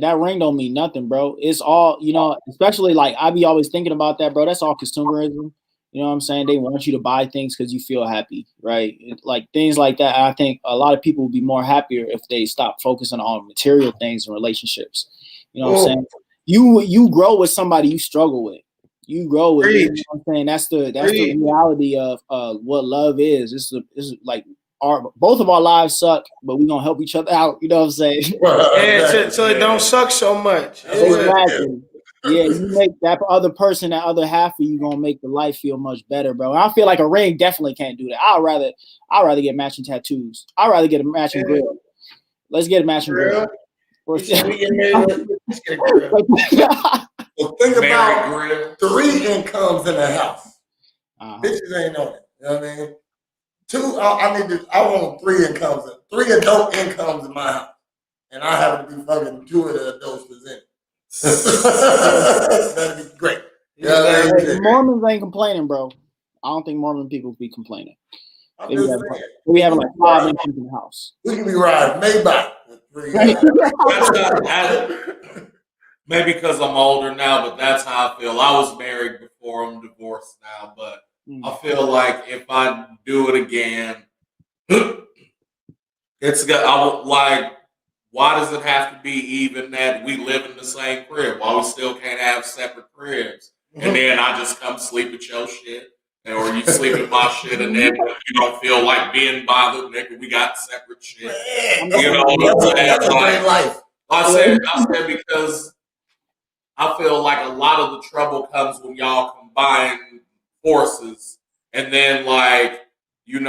Speaker 5: That ring don't mean nothing, bro. It's all, especially like I be always thinking about that, bro. That's all consumerism. You know what I'm saying? They want you to buy things because you feel happy, right? Like things like that. I think a lot of people would be more happier if they stop focusing on material things and relationships. You know what I'm saying? You grow with somebody you struggle with. You grow with. You know what I'm saying? That's the reality of what love is. It's like both of our lives suck, but we're gonna help each other out. You know what I'm saying?
Speaker 2: So it don't suck so much.
Speaker 5: Exactly. Yeah, you make that other person, that other half of you, gonna make the life feel much better, bro. And I feel like a ring definitely can't do that. I'd rather get matching tattoos. I'd rather get a matching grill. Let's get a matching grill.
Speaker 6: Well, think about 3 incomes in the house. Bitches ain't on it. You know what I mean? 2, I want 3 incomes, 3 adult incomes in my house, and I happen to be fucking 2 of the adults presented. That'd be great.
Speaker 5: Mormons ain't complaining, bro. I don't think Mormon people be complaining. We have like 5 incomes in the house.
Speaker 6: We can be riding Maybach with 3.
Speaker 3: Maybe because I'm older now, but that's how I feel. I was married before. I'm divorced now, but I feel like if I do it again, it's got. I would like. Why does it have to be even that we live in the same crib? Why we still can't have separate cribs? And then I just come sleep with your shit, or you sleep with my shit, and then you don't feel like being bothered, nigga. We got separate shit. You know what I'm saying?
Speaker 6: That's a great life.
Speaker 3: I said because I feel like a lot of the trouble comes when y'all combine forces, and then like you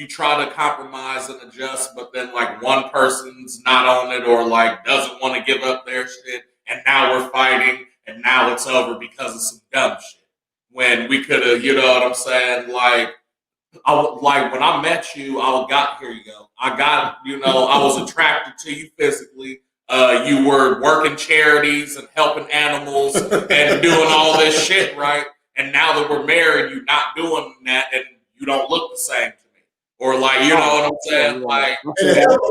Speaker 3: try to compromise and adjust, but then like one person's not on it or like doesn't want to give up their shit, and now we're fighting, and now it's over because of some dumb shit. When we could have, you know what I'm saying? Like when I met you, here you go. I was attracted to you physically. You were working charities and helping animals and doing all this shit, right? And now that we're married, you're not doing that, and you don't look the same to me. Or like, you know what I'm saying? Like,
Speaker 6: we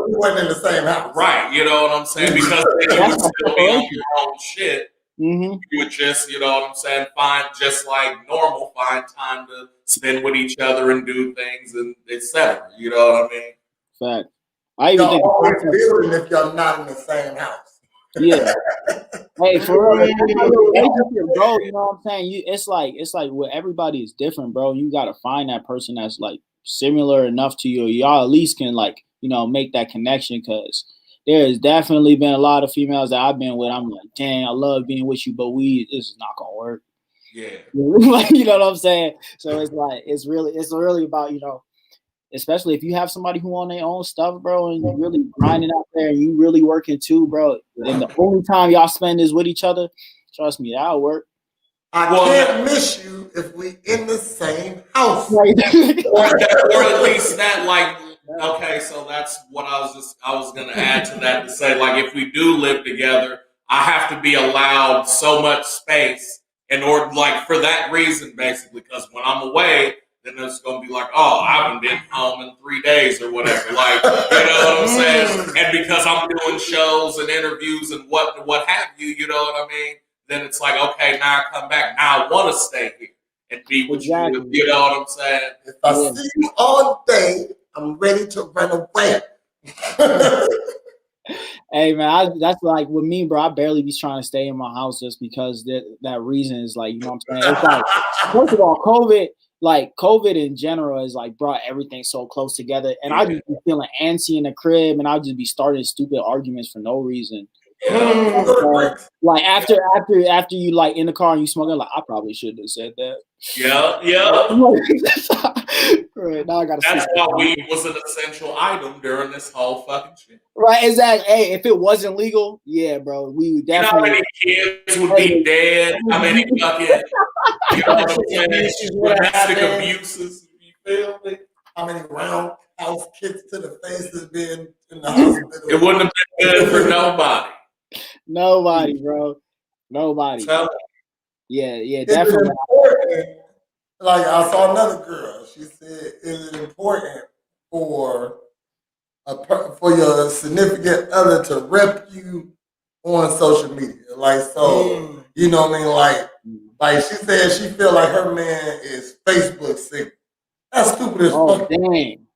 Speaker 6: weren't in the same house,
Speaker 3: right? You know what I'm saying? Because then you would still be on your own shit.
Speaker 5: Mm-hmm.
Speaker 3: You would just, you know what I'm saying, find just like normal, find time to spend with each other and do things and etc. You know what I mean?
Speaker 5: Fact. I even think
Speaker 6: always building if you're not in the same house.
Speaker 5: Yeah. Hey, for real, man, that's how your relationship goes. You know what I'm saying? It's like with everybody is different, bro. You gotta find that person that's like similar enough to you. Y'all at least can like make that connection, because there has definitely been a lot of females that I've been with. I'm like, dang, I love being with you, but this is not gonna work.
Speaker 3: Yeah.
Speaker 5: Like, you know what I'm saying? So it's like it's really about especially if you have somebody who on their own stuff, bro, and you really grinding out there and you really working too, bro. And the only time y'all spend is with each other, trust me, that'll work.
Speaker 6: I can't miss you if we in the same house.
Speaker 3: or at least that, like, okay, so that's what I was gonna add to that to say, like, if we do live together, I have to be allowed so much space in order, like, for that reason, basically, because when I'm away, then it's going to be like, oh, I haven't been home in 3 days or whatever. Like, you know what I'm saying? And because I'm doing shows and interviews and what have you, you know what I mean? Then it's like, okay, now I come back. Now I want to stay here and be with you. You know what I'm saying?
Speaker 6: If I see you all day, I'm ready to run away.
Speaker 5: Hey, man, that's like with me, bro. I barely be trying to stay in my house just because that reason is like, you know what I'm saying? It's like, first of all, COVID in general has like brought everything so close together, and I just be feeling antsy in the crib, and I'll just be starting stupid arguments for no reason. Like after you like in the car and you smoking, like I probably shouldn't have said that.
Speaker 3: Yeah.
Speaker 5: Right, now I gotta.
Speaker 3: That's why weed was an essential item during this whole fucking shit.
Speaker 5: Right, exactly. Hey, if it wasn't legal, yeah, bro, we would definitely.
Speaker 3: You know how many kids would be dead? How many fucking, you know what I'm saying? Domestic abuses. You feel me?
Speaker 6: How many roundhouse kicks to the face has been in the hospital?
Speaker 3: It wouldn't have been good for nobody.
Speaker 5: Nobody, bro. Nobody. Yeah, definitely.
Speaker 6: Like I saw another girl. She said, "Is it important for your significant other to rep you on social media?" Like, so you know what I mean? Like she said, she feel like her man is Facebook sick. That's stupid as fuck.
Speaker 5: Dang.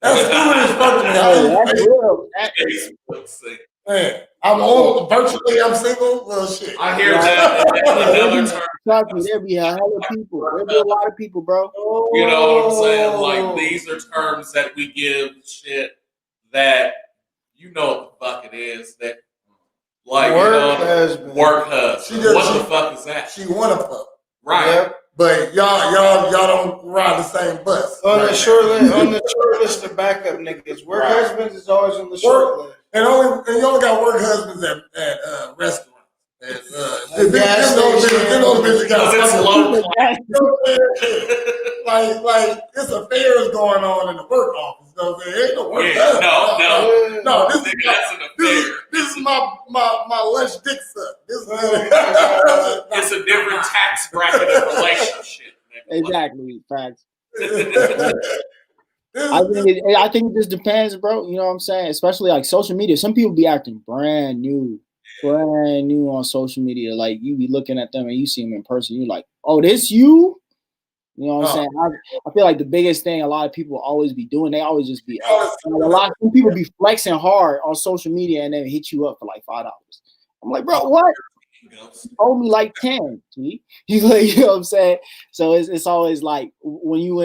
Speaker 6: That's stupid as fuck.
Speaker 5: That's real.
Speaker 3: Facebook sick.
Speaker 6: Man, I'm on virtually. I'm single. Well, shit.
Speaker 3: I hear that. Another term.
Speaker 5: Trust me, there be a hell of people. There be a lot of people, bro.
Speaker 3: You know what I'm saying? Like, these are terms that we give shit that you know what the fuck it is. That like
Speaker 2: work husband.
Speaker 3: Work husband. What the fuck is that?
Speaker 6: She wanna fuck.
Speaker 3: Right.
Speaker 2: Yep.
Speaker 6: But y'all don't ride the same bus.
Speaker 2: On the short list of backup niggas. Work husbands is always on the short list.
Speaker 6: And you only got work husbands at restaurants. Like it's affairs going on in the work office. So there ain't no work husband. No. This is my lunch dick suck.
Speaker 3: It's a different tax bracket of relationship.
Speaker 5: Exactly, facts. I think it just depends, bro. You know what I'm saying? Especially like social media. Some people be acting brand new on social media. Like you be looking at them and you see them in person. You're like, oh, this you? You know what I'm saying? I feel like the biggest thing a lot of people always be doing, they always just be some people be flexing hard on social media and then hit you up for like $5. I'm like, bro, what? You owe me like 10. He's like, you know what I'm saying? So it's always like when you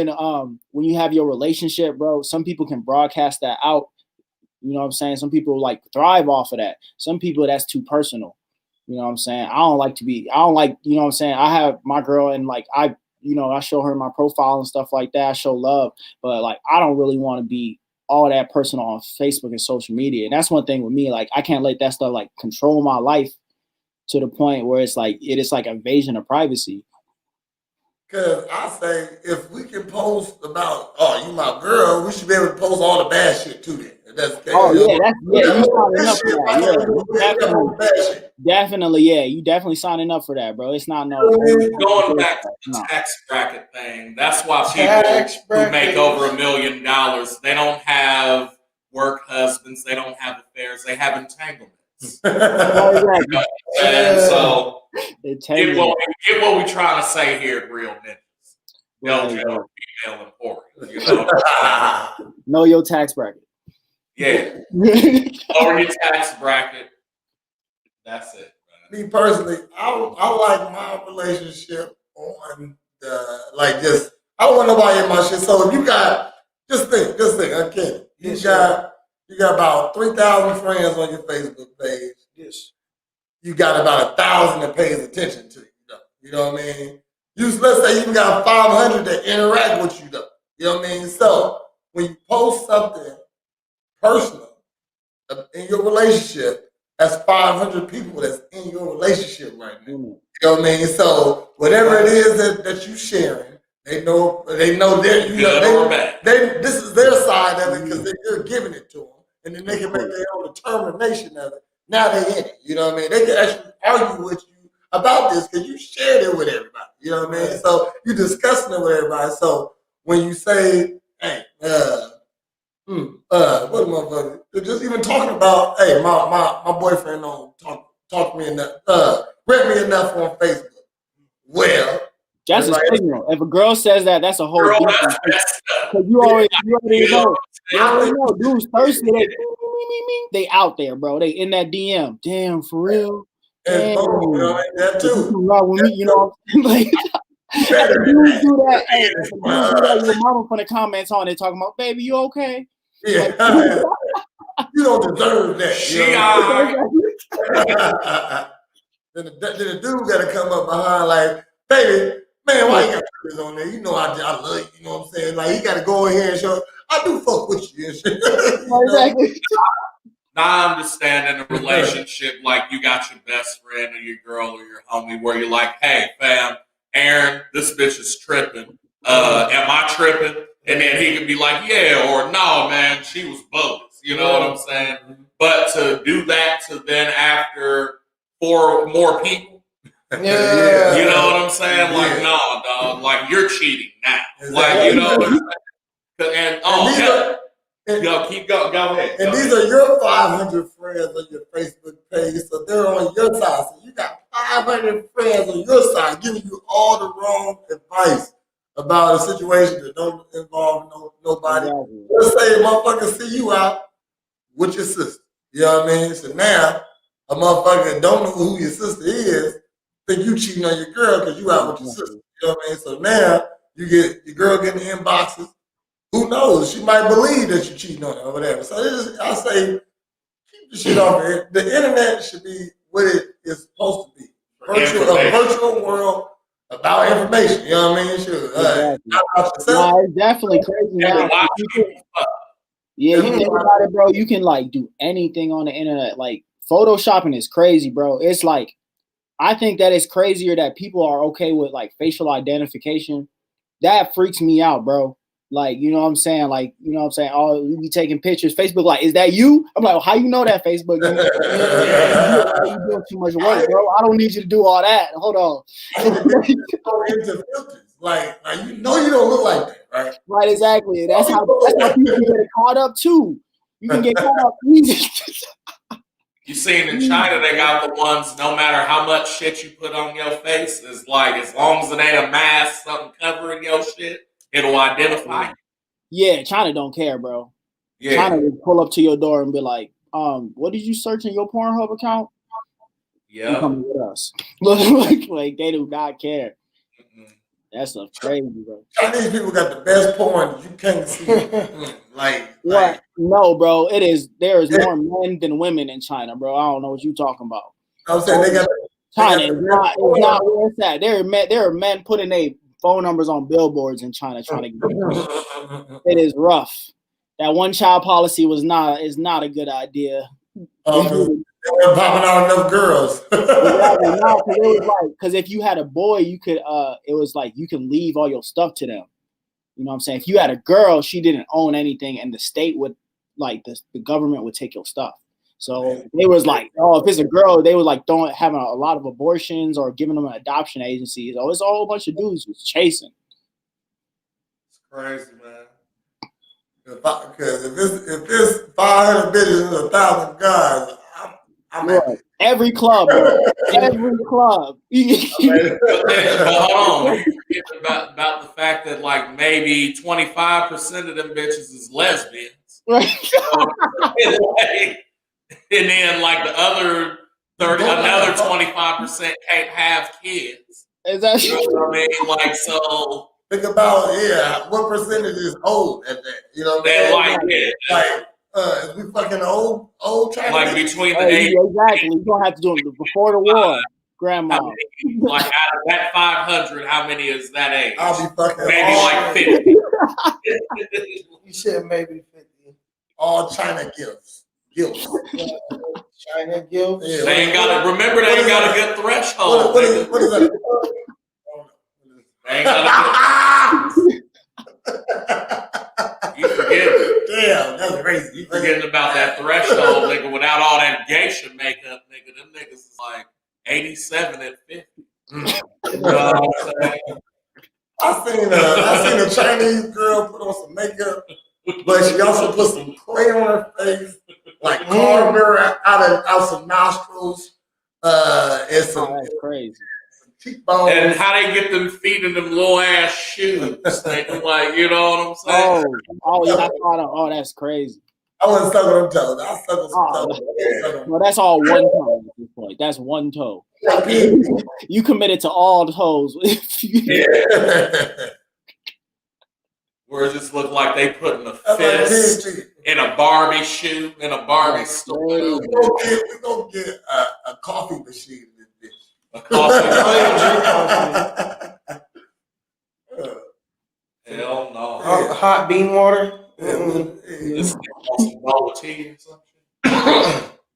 Speaker 5: have your relationship, bro, some people can broadcast that out. You know what I'm saying? Some people like thrive off of that. Some people that's too personal. You know what I'm saying? I don't like, you know what I'm saying? I have my girl and like I show her my profile and stuff like that. I show love, but like I don't really want to be all that personal on Facebook and social media. And that's one thing with me. Like I can't let that stuff like control my life to the point where it's like it is like invasion of privacy.
Speaker 6: Cause I say if we can post about you my girl, we should be able to post all the bad shit too. Then that's you
Speaker 5: signing up for that. Definitely, yeah, you definitely signing up for that, bro. It's not
Speaker 3: going back to the tax bracket thing. That's why people who make over $1 million, they don't have work husbands, they don't have affairs, they have entanglements. And so get what we trying to say here, real niggas. Female important. You know?
Speaker 5: Know your tax bracket.
Speaker 3: Yeah. Lower your tax bracket. That's it.
Speaker 6: Me personally, I like my relationship on the just I don't want nobody in my shit. So if you got just think, I'm kidding. You got about 3,000 friends on your Facebook page. Yes. You got about 1,000 that pays attention to you. You know what I mean? Let's say you got 500 that interact with you though. You know what I mean? So when you post something personal in your relationship, that's 500 people that's in your relationship right now. You know what I mean? So whatever it is that you sharing, they know that this is their side of it because you're giving it to them, and then they can make their own determination of it. Now they in it. You know what I mean? They can actually argue with you about this because you shared it with everybody. You know what I mean? So you're discussing it with everybody. So when you say, hey, what motherfucker? Just even talking about, hey, my boyfriend don't talk to me enough, read me enough on Facebook. Well,
Speaker 5: that's a signal. If a girl says that, that's a whole different. Because you already know. You already know. Dudes thirsty. They out there, bro. They in that DM. Damn, for real.
Speaker 6: Damn. You know, that too.
Speaker 5: With me, you know, like. Dudes do that. Hey, your mama from the comments on it talking about, baby, you okay?
Speaker 6: Yeah. You don't deserve that. Then the dude got to come up behind like, baby, man, why you got this on there? You know I love you. You know what I'm saying? Like, he got to go in here and show, I do fuck with you and shit.
Speaker 5: Exactly.
Speaker 3: Now I understand in a relationship, like you got your best friend or your girl or your homie where you're like, hey, fam, Aaron, this bitch is tripping. Am I tripping? And then he could be like, yeah, or no, man, she was bogus. You know what I'm saying? But to do that to then after 4 more people, you know what I'm saying? Like, no, dog, like you're cheating now. Like, you know what I'm saying? And keep going. Go ahead.
Speaker 6: And these are your 500 friends on your Facebook page, so they're on your side. So you got 500 friends on your side giving you all the wrong advice about a situation that don't involve nobody. Let's say a motherfucker see you out with your sister. You know what I mean? So now a motherfucker don't know who your sister is, think you cheating on your girl because you out with your sister. You know what I mean? So now you get your girl getting inboxes. Who knows? She might believe that you're cheating on her or whatever. So I say, keep the shit off here. The internet should be what it is supposed to be. A virtual world about information. You know what I mean? Sure.
Speaker 5: It's definitely crazy now. You think about it, bro. You can like do anything on the internet. Like photoshopping is crazy, bro. It's like, I think that it's crazier that people are okay with like facial identification. That freaks me out, bro. Like, you know what I'm saying? Like, you know what I'm saying? Oh, we be taking pictures. Facebook, like, is that you? I'm like, well, how you know that, Facebook? You doing too much work, bro. I don't need you to do all that. Hold on.
Speaker 6: Like you know you don't look like that, right?
Speaker 5: Right, exactly. That's how people get caught up too. You can get caught up easy.
Speaker 3: You seen in China, they got the ones, no matter how much shit you put on your face, it's like, as long as it ain't a mask, something covering your shit, it'll identify you.
Speaker 5: Yeah, China don't care, bro.
Speaker 3: Yeah.
Speaker 5: China will pull up to your door and be like, what did you search in your Pornhub account? You
Speaker 3: Yeah.
Speaker 5: coming with us. like they do not care. That stuff crazy, bro.
Speaker 6: Chinese people got the best porn you can't see.
Speaker 5: What? No, bro. There is more men than women in China, bro. I don't know what you talking about.
Speaker 6: I'm saying they got
Speaker 5: China is not where it's at. There are men putting their phone numbers on billboards in China trying to get it is rough. That one child policy is not a good idea.
Speaker 6: They weren't popping out enough girls.
Speaker 5: Because if you had a boy, you could it was like you can leave all your stuff to them. You know what I'm saying? If you had a girl, she didn't own anything, and the state would the government would take your stuff. So they was like, oh, if it's a girl, they was like having a lot of abortions or giving them an adoption agency. So it's a whole bunch of dudes who's chasing.
Speaker 3: It's crazy, man.
Speaker 6: Because if it's 500 bitches and 1,000 guys, I'm happy.
Speaker 5: Every club, bro. Every club.
Speaker 3: But hold on, you forget about the fact that like maybe 25% of them bitches is lesbians,
Speaker 5: Right.
Speaker 3: and then like the other another 25% can't have kids.
Speaker 5: Exactly.
Speaker 3: You know what I mean? Like so.
Speaker 6: Think about what percentage is old at that? You know what I'm saying? Is we fucking old Chinese?
Speaker 3: Like between the age.
Speaker 5: Exactly. You don't have to do it before the war, grandma.
Speaker 3: Like out of that 500, how many is that age?
Speaker 6: I'll be fucking
Speaker 3: maybe like 50.
Speaker 2: You said maybe 50.
Speaker 6: All China gifts.
Speaker 2: China gifts.
Speaker 6: Yeah,
Speaker 3: They ain't got to remember. They ain't got a good threshold.
Speaker 6: What is that?
Speaker 3: They ain't got a good. You forgetting?
Speaker 6: Damn, that's crazy.
Speaker 3: You forgetting about that threshold, nigga? Without all that geisha makeup, nigga, them niggas is like 87 at 50. You know what I'm saying?
Speaker 6: I seen a Chinese girl put on some makeup, but she also put some clay on her face, like carved her out some nostrils, and some
Speaker 5: That's crazy.
Speaker 6: cheekbones.
Speaker 3: And how they get them feet in them little ass shoes, nigga? Like, you know what I'm saying?
Speaker 5: Oh, that's crazy.
Speaker 6: I wasn't sucking them toes. I was sucking some toes.
Speaker 5: Well, that's all one toe at this point. That's one toe. You committed to all the toes.
Speaker 3: Where it just looked like they putting a fist in a Barbie shoe in a Barbie store.
Speaker 6: We gonna get a coffee machine in this bitch.
Speaker 3: A coffee
Speaker 2: Drink
Speaker 3: Hell no.
Speaker 2: Hot bean water.
Speaker 3: This nigga wants some bowl of tea or something.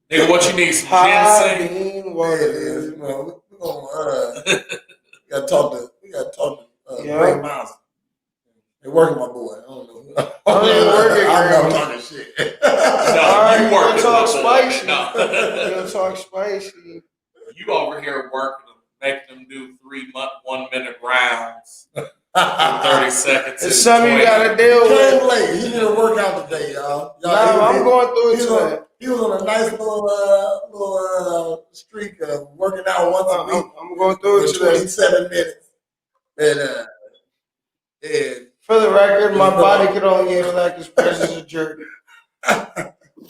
Speaker 3: Nigga, what you need? Some
Speaker 2: Hot
Speaker 3: ginseng?
Speaker 2: bean water.
Speaker 6: We gotta talk to Ray Miles. They working my boy. I don't know. I'm talking shit.
Speaker 3: No, you working.
Speaker 2: Talk spicy.
Speaker 3: No.
Speaker 2: You gonna talk spicy.
Speaker 3: You over here working them, making them do 3 1 minute rounds. 30 seconds.
Speaker 2: It's something you gotta deal with.
Speaker 6: Came late. He did a workout today, y'all.
Speaker 2: I'm going through it today.
Speaker 6: He was on a nice little streak of working out once a week.
Speaker 2: I'm going through it today.
Speaker 6: 27 minutes. And
Speaker 2: for the record, my body could only handle that because Press is a jerk.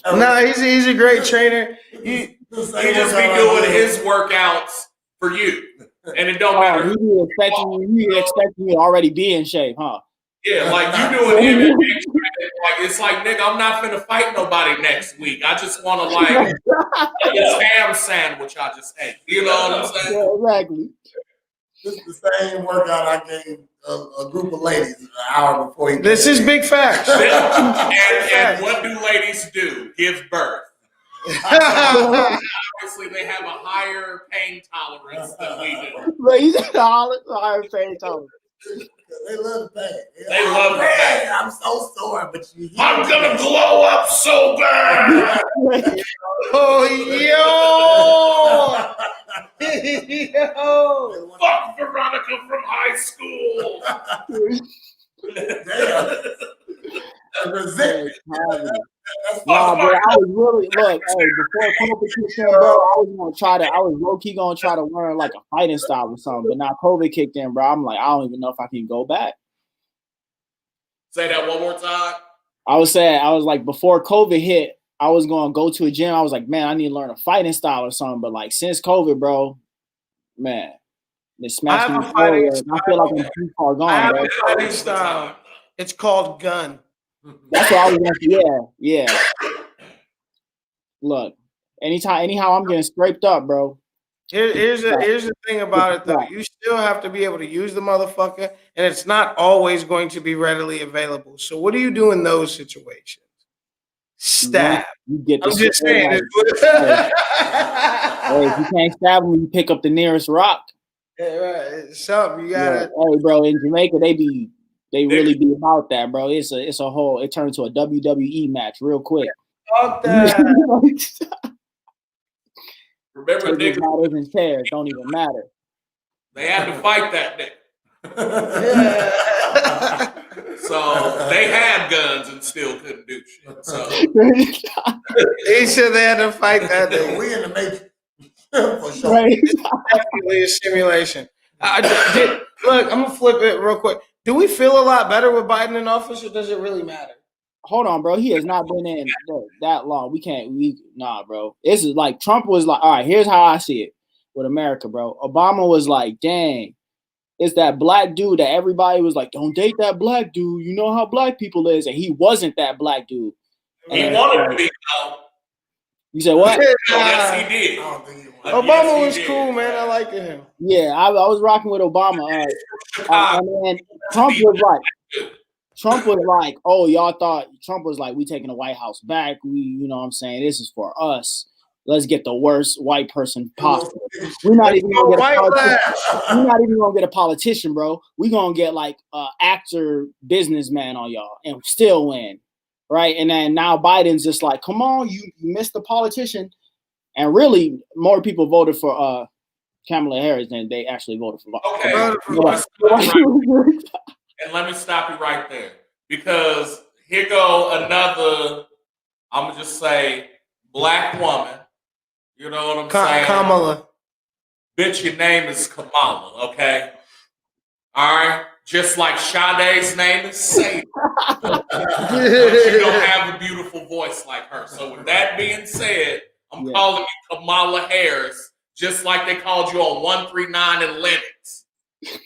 Speaker 2: No, he's a great trainer.
Speaker 3: He just be doing his workouts for you. And it don't matter.
Speaker 5: He expecting you to already be in shape, huh?
Speaker 3: Yeah, like you doing him. Like it's like, nigga, I'm not finna fight nobody next week. I just want to like this ham sandwich I just ate. You know what I'm saying?
Speaker 5: Yeah, exactly.
Speaker 6: This is the same workout I gave a group of ladies an hour before he.
Speaker 2: This is big facts.
Speaker 3: And what do ladies do? Give birth. Obviously, they have a higher pain tolerance than we do.
Speaker 5: Ladies have a higher pain tolerance.
Speaker 6: They love the pain.
Speaker 3: They love the pain.
Speaker 6: I'm so sore, but
Speaker 3: I'm gonna glow up so bad.
Speaker 2: Oh, yo!
Speaker 3: Fuck Veronica from high school.
Speaker 6: Damn. Resentment.
Speaker 5: Nah, bro, I was really look. Hey, before COVID kicked in, bro, I was low key gonna try to learn like a fighting style or something. But now COVID kicked in, bro. I'm like, I don't even know if I can go back.
Speaker 3: Say that one more time.
Speaker 5: I was saying, I was like, before COVID hit, I was gonna go to a gym. I was like, man, I need to learn a fighting style or something. But like since COVID, bro, man, it smashed me. I feel like I'm too far
Speaker 2: I
Speaker 5: gone,
Speaker 2: have
Speaker 5: bro.
Speaker 2: a fighting style. It's called gun.
Speaker 5: That's what I was gonna. Yeah. Look, anyhow, I'm getting scraped up, bro.
Speaker 2: Here's the thing about it though. You still have to be able to use the motherfucker, and it's not always going to be readily available. So what do you do in those situations? Stab.
Speaker 5: You get the
Speaker 2: I'm just saying.
Speaker 5: hey, if you can't stab them, you pick up the nearest rock.
Speaker 2: Yeah, right. It's something you gotta.
Speaker 5: Hey, bro, in Jamaica, they really be about that, bro. It's a whole. It turns to a WWE match real quick.
Speaker 2: Fuck that.
Speaker 3: Remember, niggas
Speaker 5: and chairs don't even matter.
Speaker 3: They had to fight that day. So they had guns and still couldn't do shit. So
Speaker 2: he said they had to fight that day.
Speaker 6: We in the Matrix. For sure.
Speaker 5: Right.
Speaker 2: It's definitely a simulation. Look, I'm gonna flip it real quick. Do we feel a lot better with Biden in office, or does it really matter?
Speaker 5: Hold on, bro. He has not been in that long. Nah, bro. This is like Trump was like, all right, here's how I see it with America, bro. Obama was like, dang, it's that black dude that everybody was like, don't date that black dude. You know how black people is. And he wasn't that black dude.
Speaker 3: He wanted to be.
Speaker 5: You said what?
Speaker 3: Yes, he did.
Speaker 2: Obama was cool, man. I liked him.
Speaker 5: Yeah, I was rocking with Obama. And Trump was like, oh, y'all thought Trump was like, we taking the White House back. You know what I'm saying? This is for us. Let's get the worst white person possible. We're not even gonna get a politician, bro. We're gonna get like an actor businessman on y'all and still win. Right. And then now Biden's just like, come on, you missed the politician. And really more people voted for Kamala Harris than they actually voted for Biden.
Speaker 3: Okay. And let me stop you right there. Because here go another, I'm going to just say, black woman. You know what I'm saying?
Speaker 2: Kamala.
Speaker 3: Bitch, your name is Kamala, okay? All right? Just like Sade's name is Sadie. But you don't have a beautiful voice like her. So with that being said, I'm calling you Kamala Harris, just like they called you on 139 and Lennox.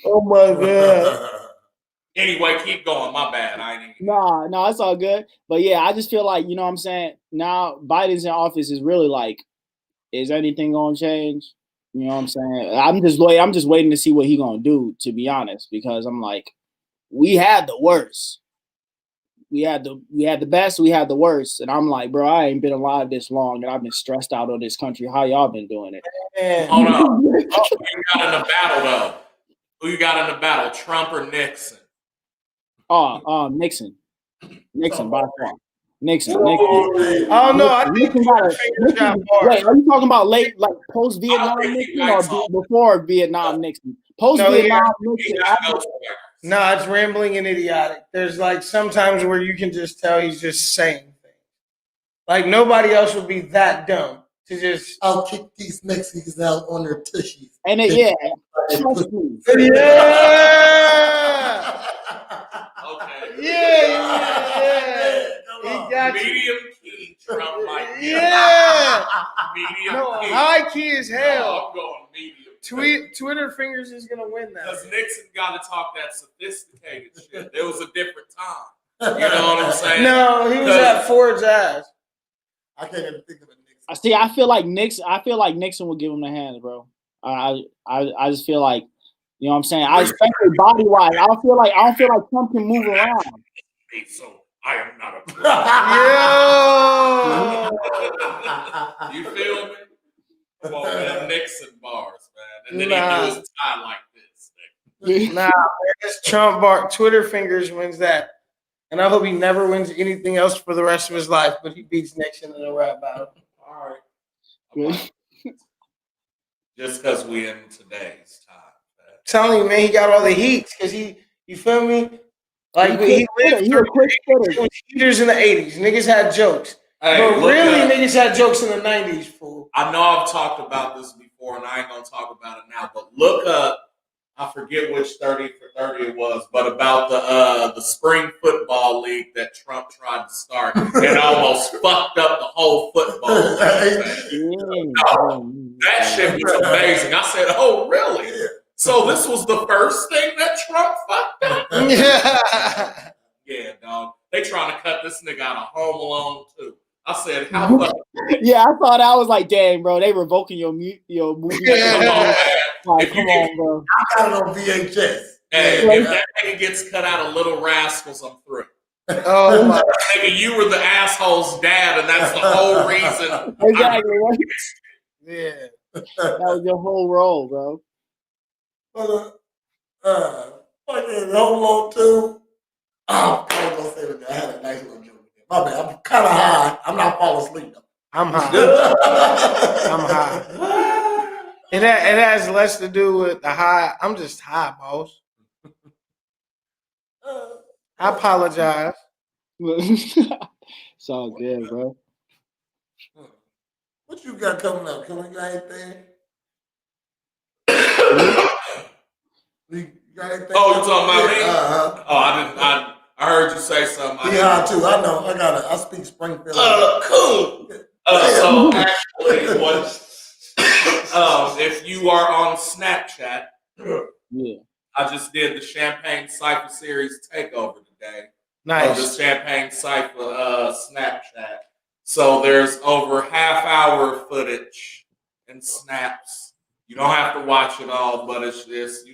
Speaker 2: Oh, my God.
Speaker 3: Anyway, keep going. My bad.
Speaker 5: No, it's all good. But yeah, I just feel like, you know what I'm saying? Now Biden's in office is really like, is anything gonna change? You know what I'm saying? I'm just waiting to see what he gonna do, to be honest, because I'm like, we had the worst. We had the best, we had the worst. And I'm like, bro, I ain't been alive this long and I've been stressed out on this country. How y'all been doing it?
Speaker 3: Hold on. Who you got in the battle though? Who you got in the battle? Trump or Nixon?
Speaker 5: Nixon. Nixon by far. Nixon.
Speaker 2: Oh no, I think
Speaker 5: Nixon wait, are you talking about late, like post Vietnam Nixon or before Vietnam Nixon? Post Vietnam Nixon.
Speaker 2: No, it's rambling and idiotic. There's like sometimes where you can just tell he's just saying things. Like nobody else would be that dumb to just.
Speaker 6: I'll kick these Mexicans out on their tushies.
Speaker 5: And trust me.
Speaker 2: Yeah. Okay. Yeah. He got
Speaker 3: medium key Trump like
Speaker 2: yeah.
Speaker 3: Medium key.
Speaker 2: High key as hell.
Speaker 3: No, I'm going medium.
Speaker 2: Twitter fingers is gonna win that.
Speaker 3: Because Nixon got to talk that sophisticated shit. There was a different time. You know what I'm saying?
Speaker 2: No, he was at Ford's ass.
Speaker 6: I can't even think of a Nixon.
Speaker 5: See, I feel like Nixon would give him the hands, bro. I just feel like, you know what I'm saying? I especially body wise. I don't feel like Trump can move around.
Speaker 3: So I am not a
Speaker 2: Yo.
Speaker 3: You feel me? Come on, man. Nixon bars, man. And then he do his tie like this.
Speaker 2: Nah, it's Trump bar. Twitter fingers wins that. And I hope he never wins anything else for the rest of his life, but he beats Nixon in a rap battle.
Speaker 3: All right. Just because we in today's time.
Speaker 2: Telling you, man, he got all the heat because you feel me? Like he lived
Speaker 5: He
Speaker 2: through
Speaker 5: a quick spitter.
Speaker 2: heaters in the 80s. Niggas had jokes.
Speaker 3: Hey,
Speaker 2: But
Speaker 3: look
Speaker 2: really,
Speaker 3: up.
Speaker 2: niggas had jokes in the 90s, fool.
Speaker 3: I know I've talked about this before, and I ain't gonna talk about it now. But look up. I forget which 30 for 30 it was, but about the spring football league that Trump tried to start and almost fucked up the whole football league. That shit was amazing. I said, "Oh, really? So this was the first thing that Trump fucked up?"
Speaker 2: Yeah.
Speaker 3: Yeah, dog. They trying to cut this nigga out of Home Alone too. I said, "How fucking
Speaker 5: Yeah, I thought I was like, dang, bro, they revoking your movie.
Speaker 3: come on, man.
Speaker 5: Like,
Speaker 3: If
Speaker 5: come
Speaker 3: you-
Speaker 5: on, bro.
Speaker 6: I got it on VHS.
Speaker 3: Hey,
Speaker 6: Yeah.
Speaker 3: if that nigga gets cut out of Little Rascals, I'm through."
Speaker 2: Oh my.
Speaker 3: Nigga, you were the asshole's dad, and that's the whole reason.
Speaker 5: Exactly. Right?
Speaker 2: Yeah.
Speaker 5: That was your whole role, bro.
Speaker 6: Fucking Home Alone 2. Oh, I was gonna say that I had a nice little joke. My bad. I'm kind of high. I'm not falling asleep though.
Speaker 2: I'm high. I'm high. And that it has less to do with the high. I'm just high, boss. I apologize.
Speaker 5: It's all good, bro.
Speaker 6: What you got coming up? Can we got anything? You got anything?
Speaker 3: Oh, you talking about me?
Speaker 6: Uh-huh.
Speaker 3: Oh, I didn't. I heard you say something.
Speaker 6: He high too. I know. I speak Springfield.
Speaker 3: Cool. So actually, if you are on Snapchat,
Speaker 5: Yeah.
Speaker 3: I just did the Champagne Cypher Series takeover today.
Speaker 2: Nice.
Speaker 3: The Champagne Cypher Snapchat. So there's over half hour footage and snaps. You don't have to watch it all, but it's just,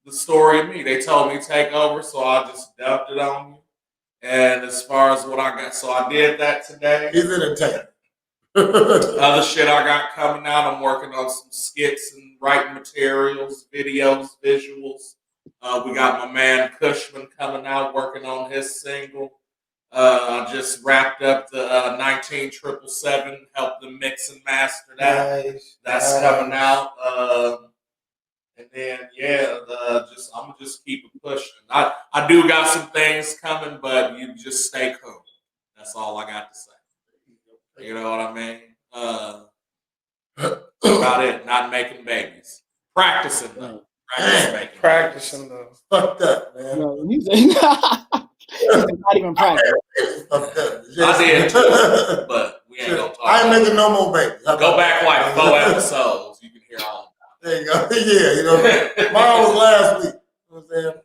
Speaker 3: the story of me. They told me to take over, so I just dumped it on you. And as far as what I got, so I did that today.
Speaker 6: He's entertaining.
Speaker 3: Other shit I got coming out, I'm working on some skits and writing materials, videos, visuals. We got my man Cushman coming out, working on his single. I just wrapped up the 19777, helped them mix and master that.
Speaker 2: Nice.
Speaker 3: That's coming out. And then I'm gonna just keep it pushing. I do got some things coming, but you just stay cool. That's all I got to say. You know what I mean? About it. Not making babies. Practicing though.
Speaker 2: Practicing though.
Speaker 6: Fucked up, man.
Speaker 5: No, he's not even practice.
Speaker 6: Fucked up.
Speaker 3: I did, but we ain't gonna talk.
Speaker 6: I ain't making no more babies.
Speaker 3: Go back like 4 episodes. You can hear all.
Speaker 6: There you go. Yeah, mine was last week. You know what I'm saying?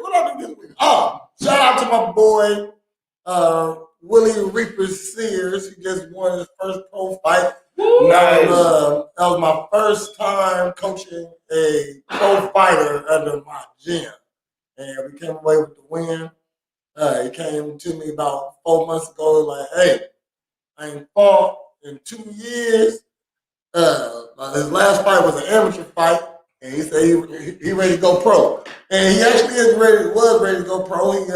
Speaker 6: What I do this week? Oh, shout out to my boy, Willie Reaper Sears. He just won his first pro fight.
Speaker 2: Nice.
Speaker 6: That was my first time coaching a pro fighter under my gym. And we came away with the win. He came to me about 4 months ago, like, hey, I ain't fought in 2 years. His last fight was an amateur fight, and he said he ready to go pro. And he actually was ready to go pro. He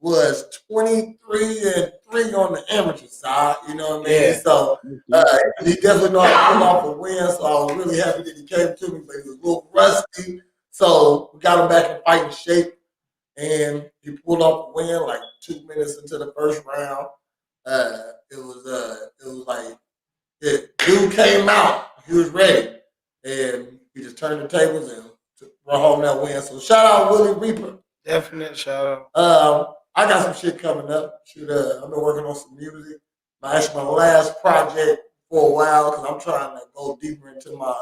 Speaker 6: was 23-3 on the amateur side, you know what I mean?
Speaker 2: Yeah.
Speaker 6: So he definitely know how to pull off a win, so I was really happy that he came to me, but he was a little rusty. So we got him back in fighting shape, and he pulled off a win like 2 minutes into the first round. It was like dude came out, he was ready, and he just turned the tables and brought home that win. So shout out Willie Reaper.
Speaker 2: Definite shout out.
Speaker 6: I got some shit coming up. I've been working on some music. Actually, my last project for a while because I'm trying to go deeper into my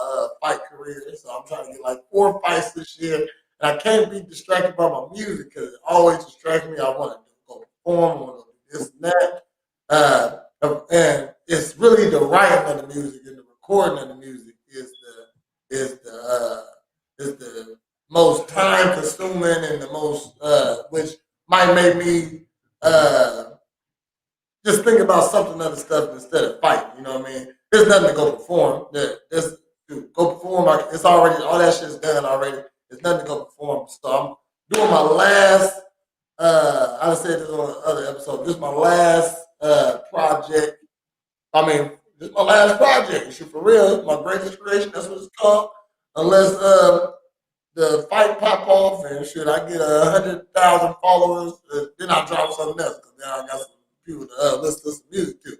Speaker 6: fight career. So I'm trying to get like 4 fights this year. And I can't be distracted by my music because it always distracts me. I want to go perform, I want to do this and that. And it's really the writing of the music and the recording of the music is the most time consuming and the most which might make me just think about something other stuff instead of fighting. You know what I mean? There's nothing to go perform. Go perform. It's already all that shit's done already. There's nothing to go perform. So I'm doing my last. I said this on other episode. This is my last project. I mean, this is my last project. Shit, for real, my greatest creation. That's what it's called. Unless the fight pop off and shit, I get 100,000 followers. Then I drop something else because now I got some people to listen to some music too.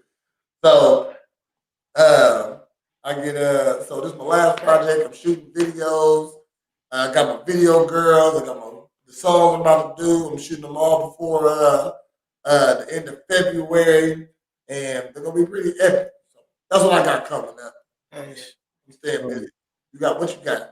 Speaker 6: So I get so this is my last project. I'm shooting videos. I got my video girls. I got the songs I'm about to do. I'm shooting them all before the end of February, and they're gonna be pretty epic. So that's what I got coming up.
Speaker 2: Nice.
Speaker 6: I'm staying busy. You got what you got?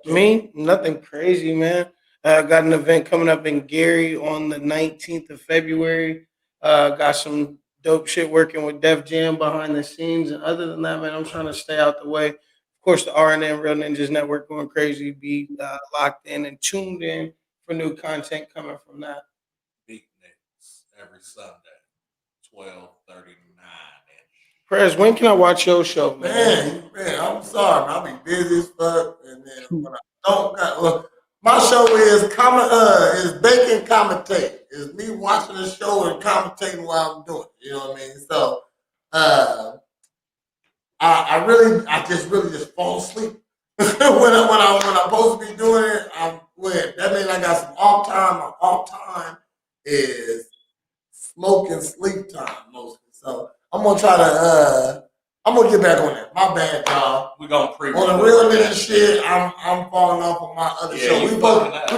Speaker 2: Me, nothing crazy, man. I got an event coming up in Gary on the 19th of February. Got some dope shit working with Def Jam behind the scenes. And other than that, man, I'm trying to stay out the way. Of course, the RNN Real Ninjas Network going crazy. Be locked in and tuned in for new content coming from that.
Speaker 3: Big Nicks every Sunday, 12:39.
Speaker 2: Prez, when can I watch your show,
Speaker 6: Man, I'm sorry, man. I be busy as fuck, and then when I don't got my show is is baking commentate. It's me watching the show and commentating while I'm doing it. You know what I mean? So I just fall asleep when I'm supposed to be doing it. That means I got some off time. My off time is smoking sleep time mostly. So I'm gonna try to I'm gonna get back on that. My bad, y'all.
Speaker 3: We're gonna pre
Speaker 6: on the real nigga shit. I'm falling off on my other show. We supposed to have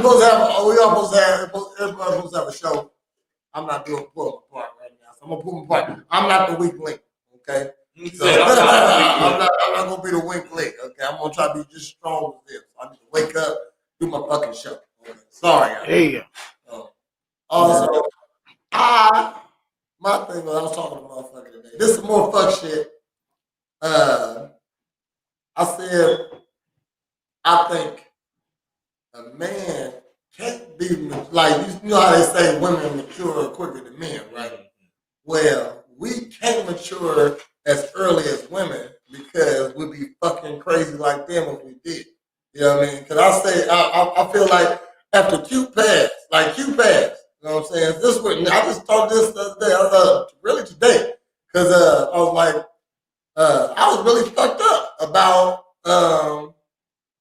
Speaker 6: everybody's supposed to have a show. I'm not doing pull apart right now. So I'm gonna pull apart. I'm not the weak link. Okay. So, I'm not gonna be the weak link. Okay. I'm gonna try to be just strong as this. I need to wake up, do my fucking show. Okay? Sorry.
Speaker 2: Hey.
Speaker 6: Also, my thing was I was talking to a motherfucker today. This is more fuck shit. I said, I think a man can't be like, you know how they say women mature quicker than men, right? Well, we can't mature as early as women because we'd be fucking crazy like them if we did. You know what I mean? Because I feel like after Q passed, you know what I'm saying? This was, I just thought this the other day, really today, because I was like, I was really fucked up about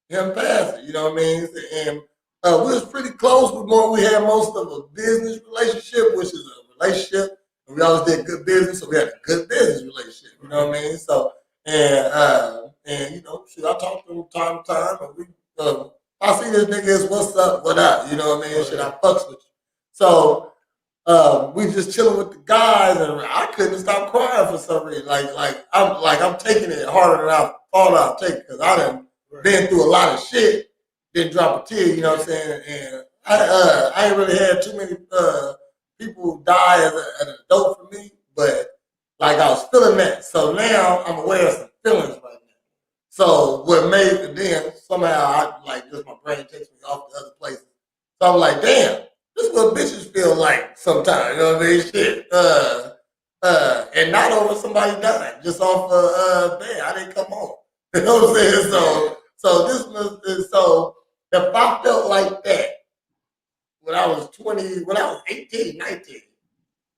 Speaker 6: him passing, you know what I mean? And we was pretty close. We had most of a business relationship, which is a relationship. And we always did good business, so we had a good business relationship, you know what I mean? So, and you know, shit, I talk to him time to time, and we, I see this nigga as what's up, what up, you know what I mean? Shit, I fucks with you. So, we just chilling with the guys, and I couldn't stop crying for some reason. I'm taking it harder than I thought I'd take it because I done been through a lot of shit, didn't drop a tear, you know what I'm saying? And I ain't really had too many people die as an adult for me, but like I was feeling that. So now I'm aware of some feelings right now. So what made then somehow just my brain takes me off to other places. So I'm like, damn. This is what bitches feel like sometimes, you know what I mean? Shit. And not over somebody dying, just off man, I didn't come home. You know what I'm saying? So if I felt like that when I was 20, when I was 18, 19,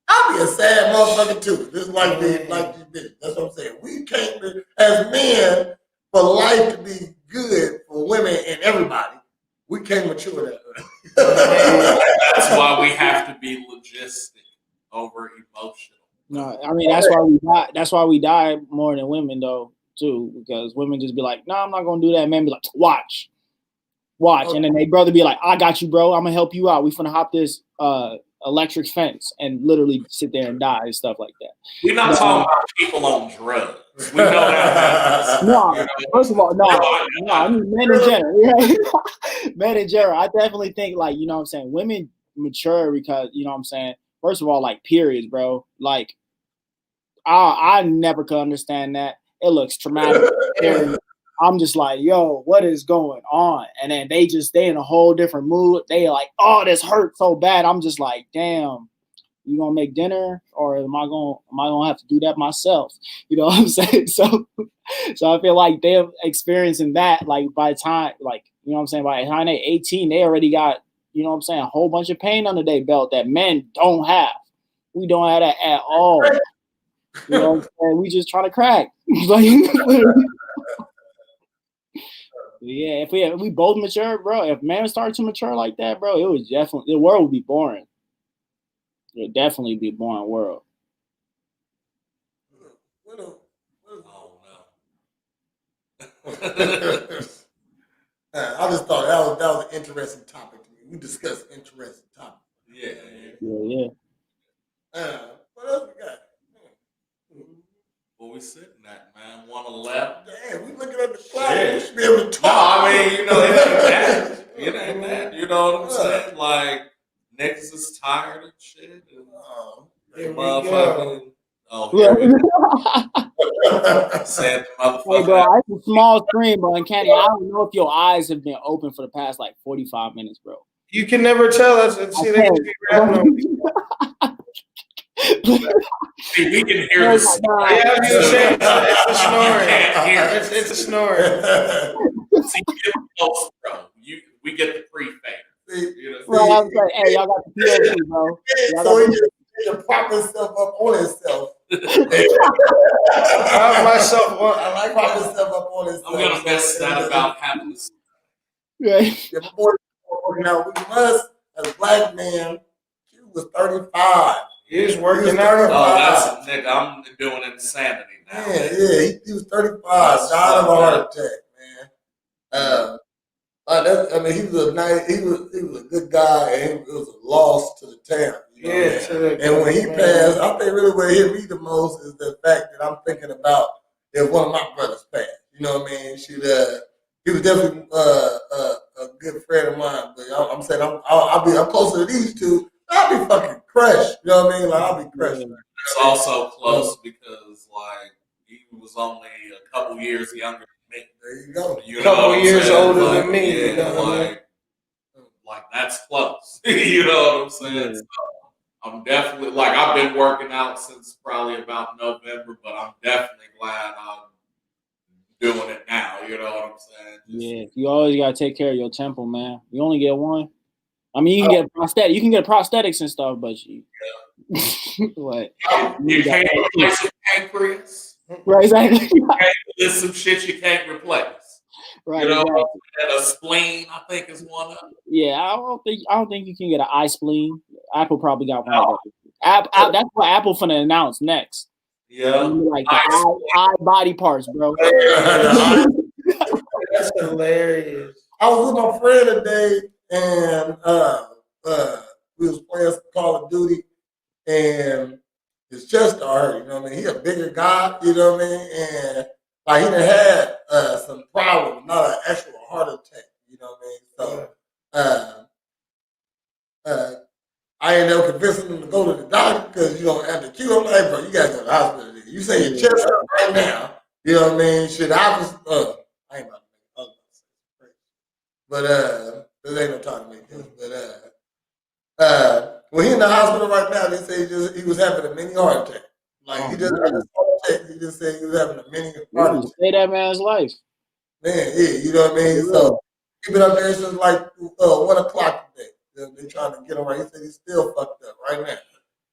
Speaker 6: I'd be a sad motherfucker too. Just like these bitches. That's what I'm saying. We can't be, as men, for life to be good for women and everybody, we can't mature that early.
Speaker 3: That's why we have to be logistic over emotional.
Speaker 5: No, I mean that's why we die. That's why we die more than women though too, because women just be like, "No, I'm not gonna do that." Men be like, "Watch," and then they brother be like, "I got you, bro. I'm gonna help you out. We finna hop this electric fence and literally sit there and die and stuff like that."
Speaker 3: We're not talking about people on drugs. We know that.
Speaker 5: No, first of all, no. I mean, men in general. Yeah. Men in general. I definitely think, like, you know what I'm saying, women mature because, you know what I'm saying, first of all, like, periods, bro. Like, I never could understand that. It looks traumatic. I'm just like, yo, what is going on? And then they in a whole different mood. They like, oh, this hurt so bad. I'm just like, damn. You gonna make dinner, or am I gonna have to do that myself? You know what I'm saying? So I feel like they're experiencing that. Like by the time, like you know what I'm saying, by the time they're 18, they already got, you know what I'm saying, a whole bunch of pain under their belt that men don't have. We don't have that at all. You know what I'm saying? We just trying to crack. Yeah, if we both mature, bro, if man started to mature like that, bro, it was definitely the world would be boring. It would definitely be a boring world.
Speaker 6: What a- I just thought that was an interesting topic to me. We discussed interesting topics.
Speaker 5: Yeah.
Speaker 6: What else we got?
Speaker 3: Where we sitting at, man? 111.
Speaker 6: Damn, we looking at the clock. We should be able to
Speaker 3: No,
Speaker 6: talk.
Speaker 3: I mean, it ain't that. It ain't that. You know what I'm saying? Like, niggas is tired and shit. And
Speaker 2: Here we
Speaker 3: motherfucking. Oh,
Speaker 5: Yeah.
Speaker 3: here we go. Said the
Speaker 5: Hey,
Speaker 3: motherfucker.
Speaker 5: bro, it's a small screen, bro. And Kenny, I don't know if your eyes have been open for the past like 45 minutes, bro.
Speaker 2: You can never tell us. See, they just be rapping on.
Speaker 3: See, we can hear the snore.
Speaker 2: Yeah, I was gonna say it's a
Speaker 3: You
Speaker 2: snoring.
Speaker 3: can't hear it.
Speaker 2: It's a snoring.
Speaker 3: See, you get the post, bro. We get the pre-fade. You know?
Speaker 5: Right, I was like, hey, y'all got the POV, bro. Y'all
Speaker 6: So
Speaker 5: got
Speaker 6: he can prop himself up on himself.
Speaker 2: I myself want.
Speaker 6: I like prop himself up on himself.
Speaker 3: I'm gonna miss that about having this.
Speaker 5: Right.
Speaker 6: Yeah, my boy working out with us as a black man. He was 35.
Speaker 2: He was working
Speaker 6: He was
Speaker 2: out.
Speaker 3: Oh, that's nigga. I'm doing insanity now.
Speaker 6: Yeah, he was 35. Died of a heart attack, man. I mean, he was a good guy, and it was a loss to the town. You know? And when he passed, I think really what hit me the most is the fact that I'm thinking about if one of my brothers passed. You know what I mean? He was definitely a good friend of mine. But I'm saying I'm closer to these two. I'll be fucking crushed. You know what I mean? Like I'll be crushed.
Speaker 3: It's also close because like he was only a couple years younger than me.
Speaker 6: There you go.
Speaker 3: You
Speaker 2: Couple
Speaker 3: know
Speaker 2: years older
Speaker 3: like,
Speaker 2: than me.
Speaker 3: Yeah,
Speaker 2: You know what I mean?
Speaker 3: like that's close. You know what I'm saying?
Speaker 5: Yeah.
Speaker 3: So I'm definitely like I've been working out since probably about November, but I'm definitely glad I'm doing it now. You know what I'm saying?
Speaker 5: Yeah, you always gotta take care of your temple, man. You only get one. I mean, you can get prosthetic. You can get prosthetics and stuff, but you, what?
Speaker 3: You can't replace a pancreas.
Speaker 5: Right, exactly.
Speaker 3: There's some shit you can't replace.
Speaker 5: Right,
Speaker 3: You know,
Speaker 5: exactly.
Speaker 3: and a spleen, I think, is one of them.
Speaker 5: Yeah, I don't think you can get an eye spleen. Apple probably got one of those. That's what Apple finna announce next.
Speaker 3: Yeah,
Speaker 5: Like the eye body parts, bro.
Speaker 2: That's hilarious.
Speaker 6: I was with my friend today, and we was playing some Call of Duty, and his chest started hurt. You know what I mean? He a bigger guy. You know what I mean? And like he done had some problems, not an actual heart attack. You know what I mean? So I ended up convincing him to go to the doctor because after Q, I'm like, bro, you gotta go to the hospital. You say your chest hurt right now. You know what I mean? Shit, I was I ain't about to make but there ain't no time to make this. But when he in the hospital right now, they say he was having a mini heart attack. Like he just had a heart attack. He just said he was having a mini heart attack.
Speaker 5: Save that man's life.
Speaker 6: Man, yeah, you know what I mean? So he been up there since like 1 o'clock today. They trying to get him right. He said he's still fucked up right now.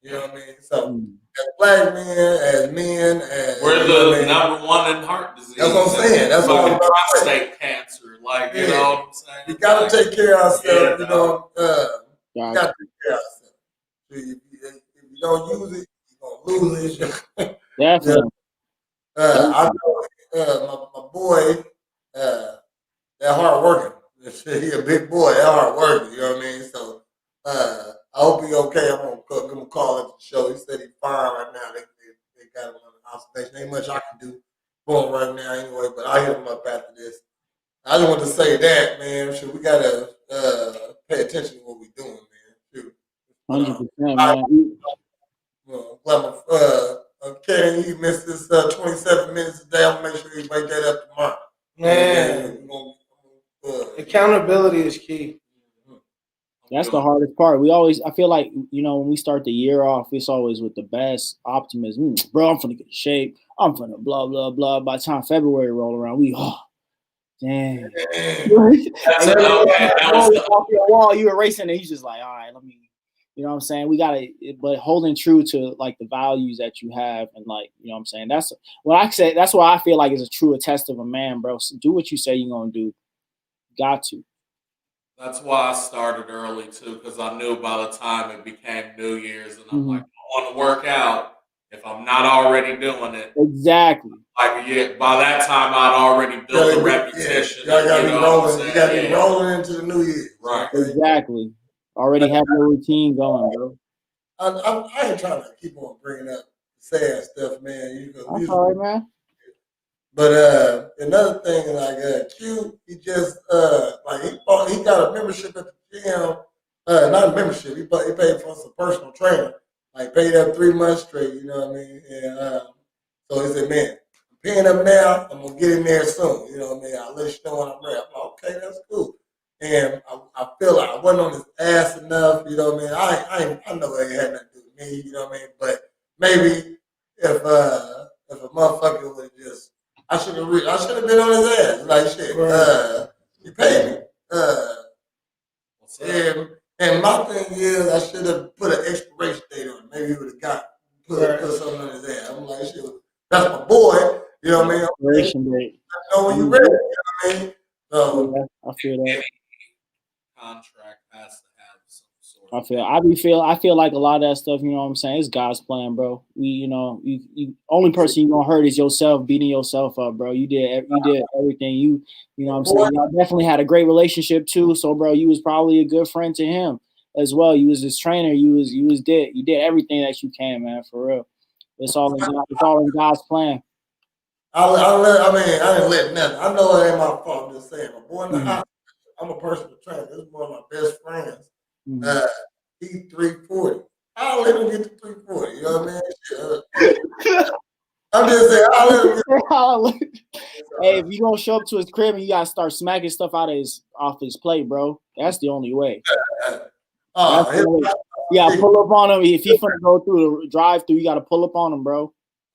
Speaker 6: You know what I mean? So as black men, as men, as
Speaker 3: we're the number one in heart disease.
Speaker 6: That's what I'm saying. That's what I'm about to say.
Speaker 3: Prostate cancer, like you know what I'm saying.
Speaker 6: We gotta take care of ourselves.
Speaker 3: Yeah,
Speaker 6: you know, we
Speaker 5: Yeah.
Speaker 6: gotta take care of ourselves. If you don't use it, you're gonna lose it.
Speaker 5: Definitely.
Speaker 6: I know my boy, that hard working. He a big boy, that hard working. You know what I mean? So I hope he okay. I'm gonna give him a call at the show. He said he's fine right now. They got him on the observation. Ain't much I can do for him right now anyway. But I'll hit him up after this. I just want to say that, man. Shoot, we gotta pay attention to what we're doing, man. Shoot.
Speaker 5: 100%, man.
Speaker 6: Kenny, he missed this 27 minutes a day. I'm gonna make sure he wake that up tomorrow.
Speaker 2: Man, accountability is key.
Speaker 5: That's the hardest part. I feel like, when we start the year off, it's always with the best optimism. Bro, I'm finna get in shape. I'm finna blah, blah, blah. By the time February roll around, damn. Off your wall, you erasing it. He's just like, all right, let me, you know what I'm saying? We gotta, but holding true to like the values that you have, and like, you know what I'm saying? That's what I say. That's what I feel like is a true test of a man, bro. So do what you say you're gonna do. Got to.
Speaker 3: That's why I started early too, because I knew by the time it became New Year's, and I'm like, I want to work out. If I'm not already doing it,
Speaker 5: Exactly.
Speaker 3: like by that time I'd already built a repetition.
Speaker 6: You gotta be rolling. You gotta be rolling into the New Year.
Speaker 3: Right.
Speaker 5: Exactly. Already have your routine going, bro.
Speaker 6: I ain't trying to keep on bringing up sad stuff, man.
Speaker 5: I'm sorry, man.
Speaker 6: But another thing, like Q, he just he got a membership at the gym. Not a membership. He paid for some personal trainer. Like paid up 3 months straight. You know what I mean? And so he said, "Man, I'm paying up now. I'm gonna get in there soon. You know what I mean? I'll let you know when I'm ready." I'm like, "Okay, that's cool." And I feel like I wasn't on his ass enough. You know what I mean? I know it had nothing to do with me. You know what I mean? But maybe if a motherfucker would just I should have been on his ass. Like shit. You paid me. And my thing is I should have put an expiration date on it. Maybe he would have put something on his ass. I'm like, shit, that's my boy. You know what I mean?
Speaker 5: Expiration date.
Speaker 6: I know when you're ready. You know what I mean? So
Speaker 5: I feel that.
Speaker 3: Contract has to have some sort of.
Speaker 5: I feel like a lot of that stuff, you know what I'm saying, it's God's plan, bro. You only person you gonna hurt is yourself, beating yourself up, bro. You did everything. You know what I'm saying? Y'all definitely had a great relationship too. So, bro, you was probably a good friend to him as well. You was his trainer. You did everything that you can, man, for real. It's all in God's plan.
Speaker 6: I didn't let nothing. I know it ain't my fault. I'm just saying, my boy in the house. I'm a personal trainer. This is one of my best friends. He's 340. I'll let him get to 340. You know what I mean? I'm just saying, I'll let him get.
Speaker 5: Hey, if you gonna show up to his crib and you gotta start smacking stuff off his plate, bro, that's the only way. You gotta pull up on him. If he's gonna go through the drive-through, you gotta pull up on him, bro.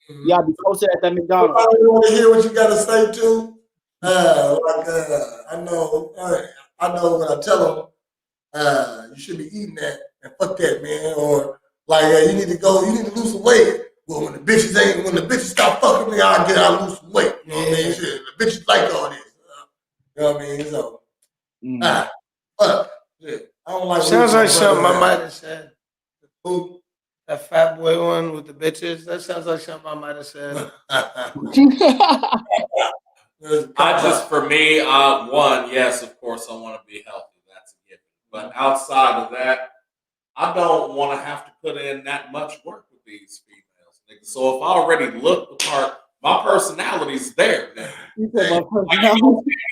Speaker 5: You gotta be posted at that McDonald's.
Speaker 6: I want to hear what you gotta say too. I know when I tell them you should be eating that and fuck that, man, or like you need to lose some weight. Well, when the bitches stop fucking me, I'll lose some weight. You know what I mean? Shit, the bitches like all this. You know what I mean? So, fuck. Shit. I don't like.
Speaker 2: Sounds like something I might have said. Who? That fat boy one with the bitches. That sounds like something I might have said.
Speaker 3: For me, one, yes, of course, I want to be healthy. That's a given. But outside of that, I don't want to have to put in that much work with these females. Nigga. So if I already look the part, my personality's there. You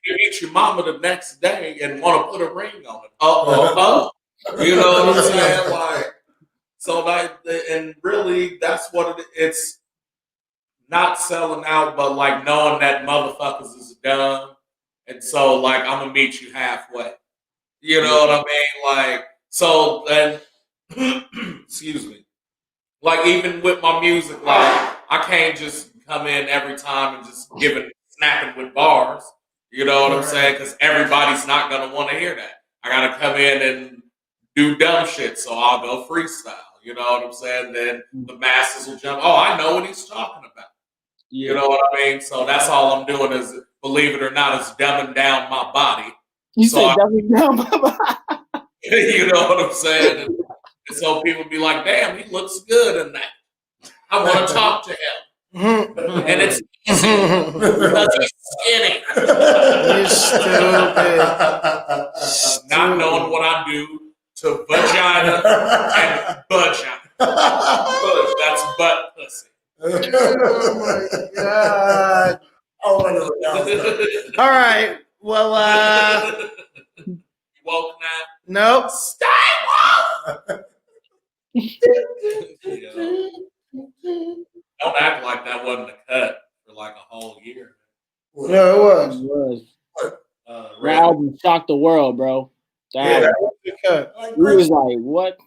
Speaker 3: meet your mama the next day and want to put a ring on it. You know what I'm saying? Like, so and really, that's what it's. Not selling out, but like knowing that motherfuckers is dumb. And so like I'm gonna meet you halfway. You know what I mean? Like so then excuse me. Like even with my music, like I can't just come in every time and just snapping with bars. You know what I'm saying? Because everybody's not gonna want to hear that. I gotta come in and do dumb shit, so I'll go freestyle. You know what I'm saying? Then the masses will jump. Oh, I know what he's talking about. You know what I mean? So that's all I'm doing is, believe it or not, is dumbing down my body.
Speaker 5: You say dumbing down my body?
Speaker 3: You know what I'm saying? And so people be like, damn, he looks good in that. I want to talk to him. And it's easy because he's skinny.
Speaker 2: You're stupid.
Speaker 3: Not knowing what I do to vagina and vagina. That's butt pussy.
Speaker 2: Oh my God. All right. Well,
Speaker 3: you woke now?
Speaker 2: Nope.
Speaker 3: Stay woke. Don't act like that wasn't a cut for like a whole year.
Speaker 2: No, it was.
Speaker 5: The album shocked the world, bro.
Speaker 2: That was the cut.
Speaker 5: We was like, what?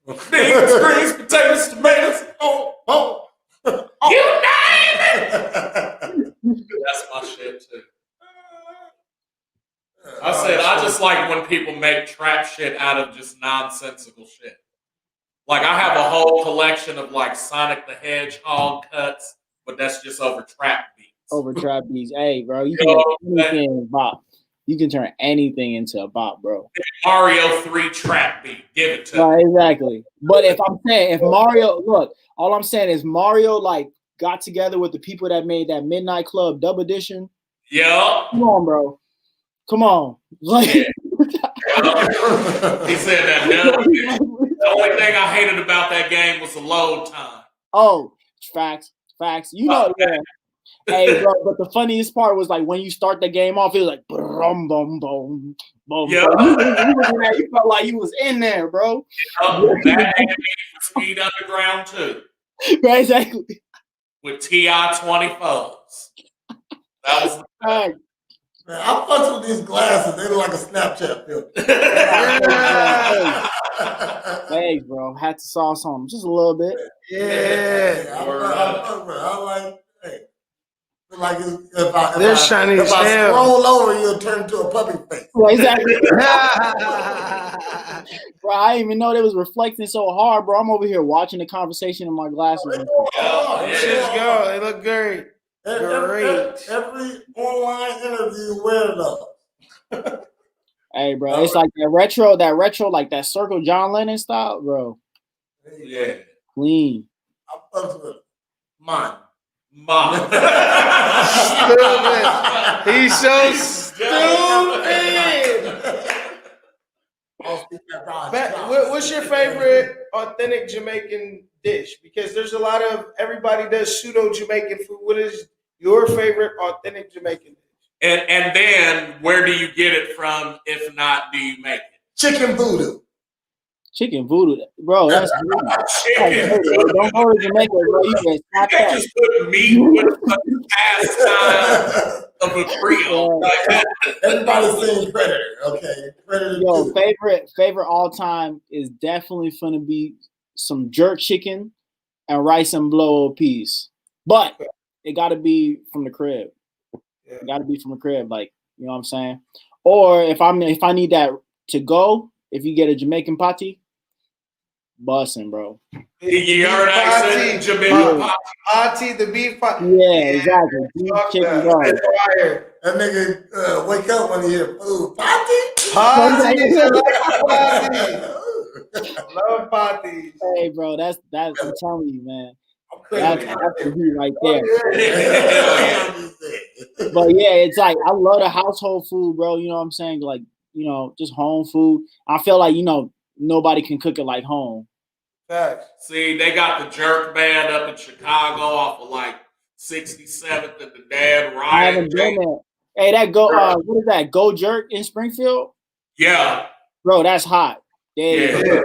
Speaker 3: Beans, greens, potatoes, tomatoes. You name it. That's my shit too. I said I just like when people make trap shit out of just nonsensical shit. Like I have a whole collection of like Sonic the Hedgehog cuts, but that's just over trap beats.
Speaker 5: Over trap beats. Hey, bro, you can make anything, Bob. You can turn anything into a bop, bro.
Speaker 3: Mario 3 trap beat. Give it to me.
Speaker 5: Right, exactly. But if Mario, look, all I'm saying is Mario like got together with the people that made that Midnight Club Dub Edition.
Speaker 3: Yup.
Speaker 5: Come on, bro. Come on. Like,
Speaker 3: He said that. The only thing I hated about that game was the load time.
Speaker 5: Oh, facts. You know, yeah. Hey, bro, but the funniest part was like when you start the game off, it was like boom, boom, boom, boom.
Speaker 3: Yeah.
Speaker 5: You felt like you was in there, bro.
Speaker 3: That and Speed Underground too.
Speaker 5: Right, exactly.
Speaker 3: With TI-24s. That was
Speaker 5: Right.
Speaker 6: Man, I fucked with these glasses. They look like a Snapchat filter.
Speaker 5: Thanks, bro. Had to sauce on them just a little bit.
Speaker 2: Yeah.
Speaker 6: I like. Hey, like
Speaker 2: They're shiny as
Speaker 6: if I
Speaker 2: hell.
Speaker 6: scroll over, you'll turn into a puppy face.
Speaker 5: Right, exactly. Bro, I didn't even know they was reflecting so hard, bro. I'm over here watching the conversation in my glasses.
Speaker 2: Let's just go. They look great.
Speaker 6: Every online interview wear those.
Speaker 5: Hey, bro, it's like that retro, like that circle John Lennon style, bro.
Speaker 3: yeah.
Speaker 5: Clean.
Speaker 6: I fucked with mine.
Speaker 2: Stupid. He's so stupid. What's your favorite authentic Jamaican dish? Because there's a lot of everybody does pseudo Jamaican food. What is your favorite authentic Jamaican dish?
Speaker 3: And then where do you get it from? If not, do you make it?
Speaker 6: Chicken voodoo.
Speaker 5: Chicken voodoo, bro. That's
Speaker 3: Chicken.
Speaker 5: Don't go to Jamaica, bro. You get
Speaker 3: You can't just put meat with the pastime of a Creole.
Speaker 6: Everybody's saying Predator. Okay, Predator.
Speaker 5: Yo, favorite all time is definitely gonna be some jerk chicken and rice and blow peas. But it gotta be from the crib. It gotta be from the crib, like, you know what I'm saying? Or if I need that to go, if you get a Jamaican patty, bussin', bro.
Speaker 3: You heard I said Jamaican
Speaker 2: Auntie, the beef patty.
Speaker 5: Yeah, exactly. Beef chicken, bro.
Speaker 6: That nigga wake up when he hear food. Patty?
Speaker 2: Love patties.
Speaker 5: Hey, bro, that's I'm telling you, man. That's the heat right there. But yeah, it's like I love the household food, bro. You know what I'm saying? Like, you know, just home food. I feel like, you know, nobody can cook it like home.
Speaker 2: Facts.
Speaker 3: See, they got the jerk band up in Chicago off of like 67th and the Dad Riot.
Speaker 5: I haven't been there. Hey, that what is that? Go Jerk in Springfield?
Speaker 3: Yeah.
Speaker 5: Bro, that's hot. It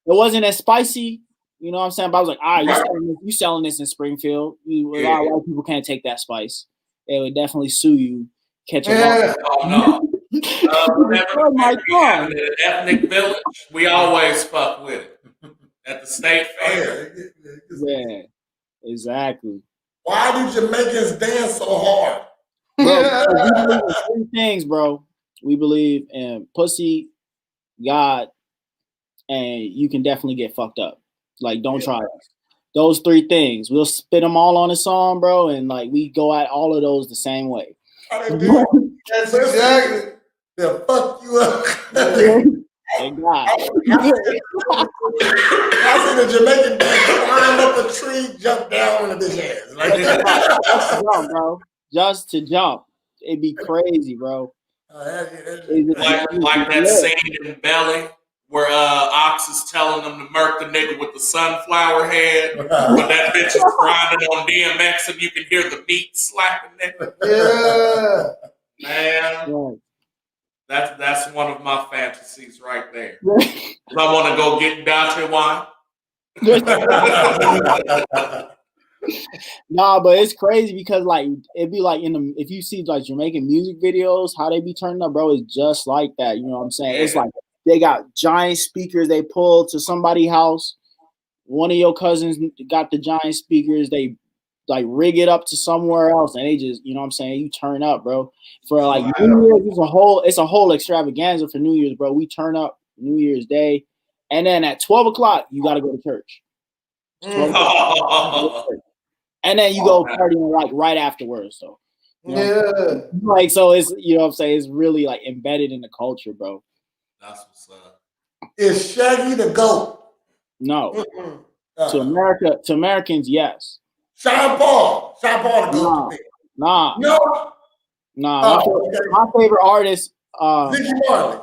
Speaker 5: wasn't as spicy. You know what I'm saying? But I was like, all right, you selling this in Springfield. A lot of people can't take that spice. They would definitely sue you. Catch a law.
Speaker 3: Oh, no. Oh my God. Ethnic village, we always fuck with it. At the state fair.
Speaker 5: Yeah, exactly.
Speaker 6: Why do Jamaicans dance so hard?
Speaker 5: Bro, we believe in three things, bro. We believe in pussy, God, and you can definitely get fucked up. Like, don't try us. Those three things. We'll spit them all on a song, bro, and like we go at all of those the same way.
Speaker 6: That's exactly. They'll fuck you up.
Speaker 5: Thank God.
Speaker 6: I seen a Jamaican dude climb up a tree, jump down on the bitch ass. Like
Speaker 5: just to jump, bro. Just to jump. It'd be crazy, bro.
Speaker 3: Like that scene in Belly where Ox is telling them to murk the nigga with the sunflower head, but that bitch is grinding on DMX and you can hear the beat slapping nigga.
Speaker 2: Yeah.
Speaker 3: Man. That's one of my fantasies right there. I want to go get Dante wine.
Speaker 5: Nah, but it's crazy because like it'd be like if you see like Jamaican music videos, how they be turning up, bro, it's just like that. You know what I'm saying? Yeah. It's like they got giant speakers they pull to somebody's house. One of your cousins got the giant speakers, they like rig it up to somewhere else, and they just, you know what I'm saying, you turn up, bro. For like New Year's, it's a whole extravaganza for New Year's, bro. We turn up New Year's Day, and then at 12 o'clock, you got to go to church. And then you go partying like right afterwards. So
Speaker 2: Yeah.
Speaker 5: Like, so it's, you know what I'm saying, it's really like embedded in the culture, bro.
Speaker 3: That's what's up.
Speaker 6: Is Shaggy the GOAT?
Speaker 5: No. To Americans, yes.
Speaker 6: Sean Paul the GOAT
Speaker 5: Nah.
Speaker 6: to me.
Speaker 5: Nah.
Speaker 6: No.
Speaker 5: My favorite artist,
Speaker 6: Ricky Marley.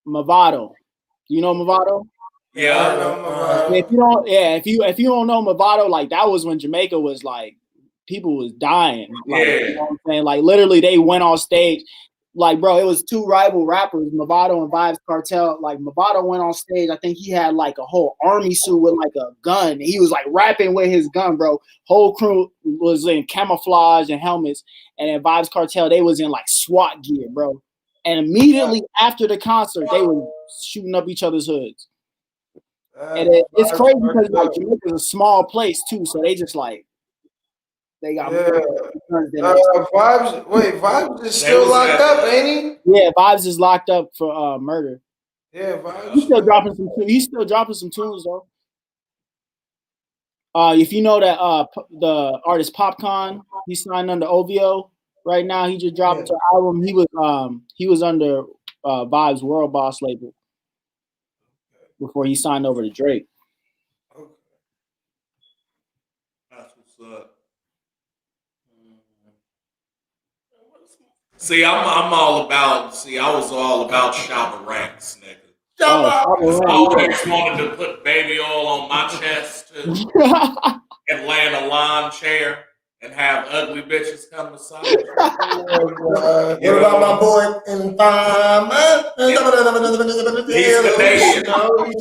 Speaker 5: Movado. You know Movado?
Speaker 3: Yeah, I know.
Speaker 5: If you don't know Movado, like that was when Jamaica was like people was dying. Like,
Speaker 3: Yeah.
Speaker 5: you know what I'm saying? Like literally they went on stage. Like, bro, it was two rival rappers, Movado and Vibes Cartel. Like Movado went on stage. I think he had like a whole army suit with like a gun. He was like rapping with his gun, bro. Whole crew was in camouflage and helmets. And then Vibes Cartel, they was in like SWAT gear, bro. And immediately after the concert, they were shooting up each other's hoods. And it's crazy because like Jamaica's a small place too, so they just like they got
Speaker 2: Vibes is still locked up, ain't
Speaker 5: he? Yeah, Vibes is locked up for murder.
Speaker 2: Yeah, Vibes.
Speaker 5: He's still dropping some. He's still dropping some tunes though. If you know that the artist Popcorn, he's signed under OVO right now. He just dropped an album. He was under Vibes World Boss label before he signed over to Drake.
Speaker 3: That's what's up. See, I'm all about. See, I was all about Shabba Ranks, nigga. I always wanted to put baby oil on my chest too, and lay in a lawn chair and have ugly bitches come beside me.
Speaker 6: What about my boy in
Speaker 3: He's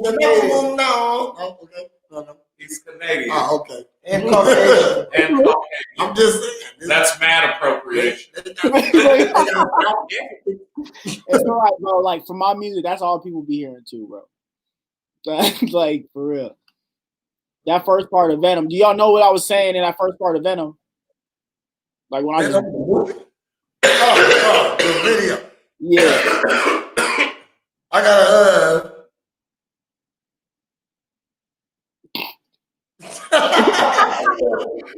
Speaker 3: Canadian.
Speaker 6: No. Okay. No.
Speaker 3: He's Canadian.
Speaker 6: Oh, okay.
Speaker 2: And Caucasian.
Speaker 3: And Caucasian.
Speaker 6: I'm just saying.
Speaker 3: That's mad appropriation.
Speaker 5: It's all right, bro. Like for my music, that's all people be hearing too, bro. Like for real. That first part of Venom. Do y'all know what I was saying in that first part of Venom? Like when I just
Speaker 6: the video.
Speaker 5: Yeah.
Speaker 6: I gotta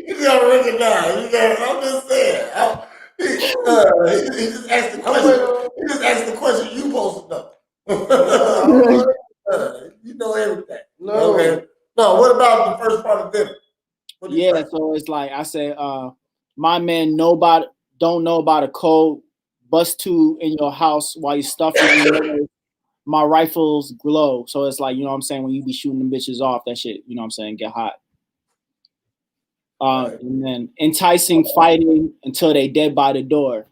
Speaker 6: you gotta recognize. I'm just saying. He just asked the question. He just asked the question you supposed to know. You know everything.
Speaker 2: No.
Speaker 6: Okay. No, what about the first part of Venom?
Speaker 5: Yeah, so it's like I said, my man don't know about a code, bust two in your house while you stuffing in my rifles glow. So it's like, you know what I'm saying, when you be shooting them bitches off, that shit, you know what I'm saying, get hot. And then enticing fighting until they dead by the door.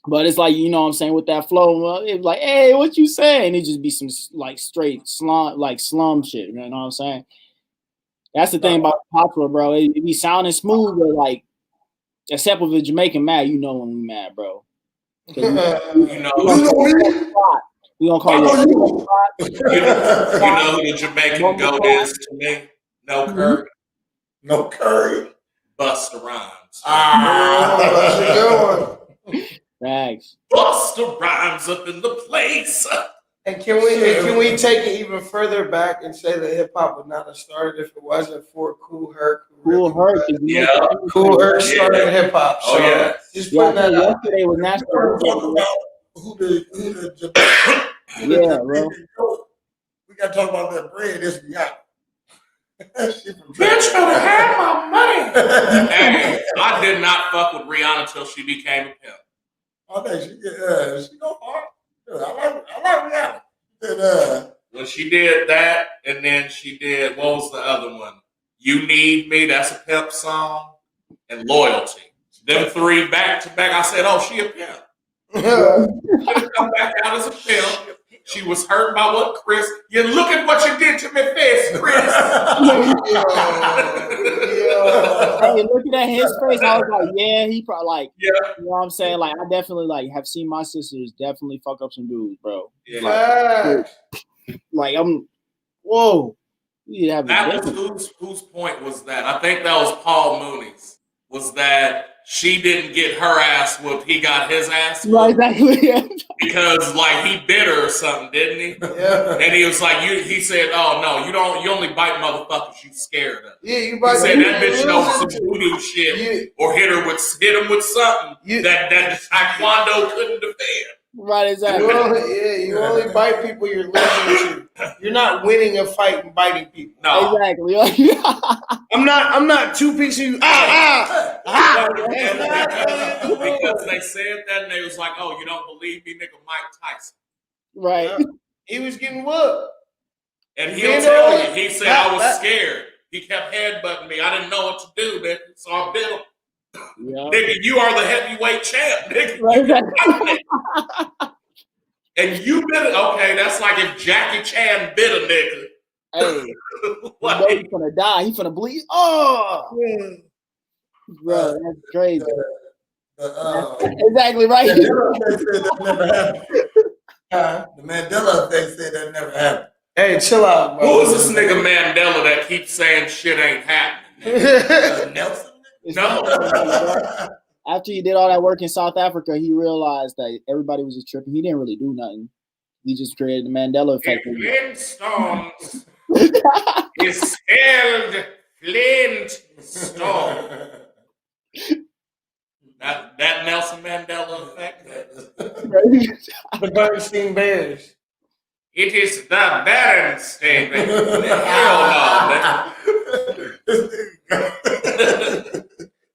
Speaker 5: But it's like, you know what I'm saying, with that flow, it's like, hey, what you saying? It just be some like straight slum shit, you know what I'm saying? That's the thing about popular, bro. It be sounding smooth, but like, except with a Jamaican mad, you know when we mad, bro.
Speaker 3: You know
Speaker 5: we gonna call
Speaker 3: you. You know who the Jamaican goat is to me? No Curry.
Speaker 6: No Curry.
Speaker 3: Busta Rhymes.
Speaker 2: That's a good one.
Speaker 5: Thanks.
Speaker 3: Busta Rhymes up in the place.
Speaker 2: And can we take it even further back and say that hip hop would not have started if it wasn't for Kool Herc?
Speaker 5: Kool Herc,
Speaker 3: yeah.
Speaker 2: Kool Herc started hip hop. So
Speaker 3: yeah.
Speaker 2: Just putting that out.
Speaker 5: Yesterday was national.
Speaker 6: Who the
Speaker 5: yeah, bro.
Speaker 6: We gotta talk about that bread. This Rihanna.
Speaker 3: Bitch, better have my money. Hey, I did not fuck with Rihanna until she became a pimp.
Speaker 6: I think she go hard. I like Rihanna. And,
Speaker 3: when she did that, and then she did, what was the other one? You Need Me, that's a pimp song, and Loyalty. Them three back to back, I said, oh, she a pimp. She didn't come back out as a pimp. She was hurt by what Chris, you look at what you did to me face, Chris.
Speaker 5: Hey, looking at his face, I was like, yeah, he probably like,
Speaker 3: yeah.
Speaker 5: You know what I'm saying? Like, I definitely like have seen my sisters definitely fuck up some dudes, bro.
Speaker 3: Yeah.
Speaker 5: Like I'm, whoa.
Speaker 3: That was whose point was that? I think that was Paul Mooney's. Was that she didn't get her ass whooped, he got his ass whooped.
Speaker 5: Right, exactly. Yeah.
Speaker 3: Because like he bit her or something, didn't he?
Speaker 2: Yeah.
Speaker 3: And he was like, he said, "Oh no, you only bite motherfuckers you scared of."
Speaker 2: Yeah, you
Speaker 3: He
Speaker 2: bite
Speaker 3: said that bitch knows some
Speaker 2: Yeah.
Speaker 3: voodoo shit, or hit him with something that the taekwondo couldn't defend.
Speaker 5: Right, exactly.
Speaker 2: You only bite people you're losing to. You're not winning a fight and biting people.
Speaker 3: No,
Speaker 5: Exactly.
Speaker 2: I'm not two pieces of you.
Speaker 3: because they said that and they was like, "Oh, you don't believe me, nigga, Mike Tyson."
Speaker 5: Right.
Speaker 2: He was getting whooped.
Speaker 3: And he'll tell you, he said, "I was scared. He kept headbutting me. I didn't know what to do, nigga, so I bit him."
Speaker 5: Yeah.
Speaker 3: Nigga, you are the heavyweight champ, nigga.
Speaker 5: Right.
Speaker 3: And you bit it. Okay, that's like if Jackie Chan bit a nigga.
Speaker 5: Hey,
Speaker 3: Like,
Speaker 5: he's gonna die. He's gonna bleed. Oh, bro, that's crazy. Exactly right.
Speaker 6: The Mandela effect said that never happened.
Speaker 2: Hey, chill out, bro.
Speaker 3: who is this nigga Mandela that keeps saying shit ain't happening?
Speaker 6: Nelson?
Speaker 3: No.
Speaker 5: After he did all that work in South Africa, he realized that everybody was just tripping. He didn't really do nothing. He just created the Mandela effect.
Speaker 3: Flintstones is held Flintstone. That Nelson Mandela effect.
Speaker 2: The Bernstein Bears.
Speaker 3: It is the Berenstain. Hell no, man.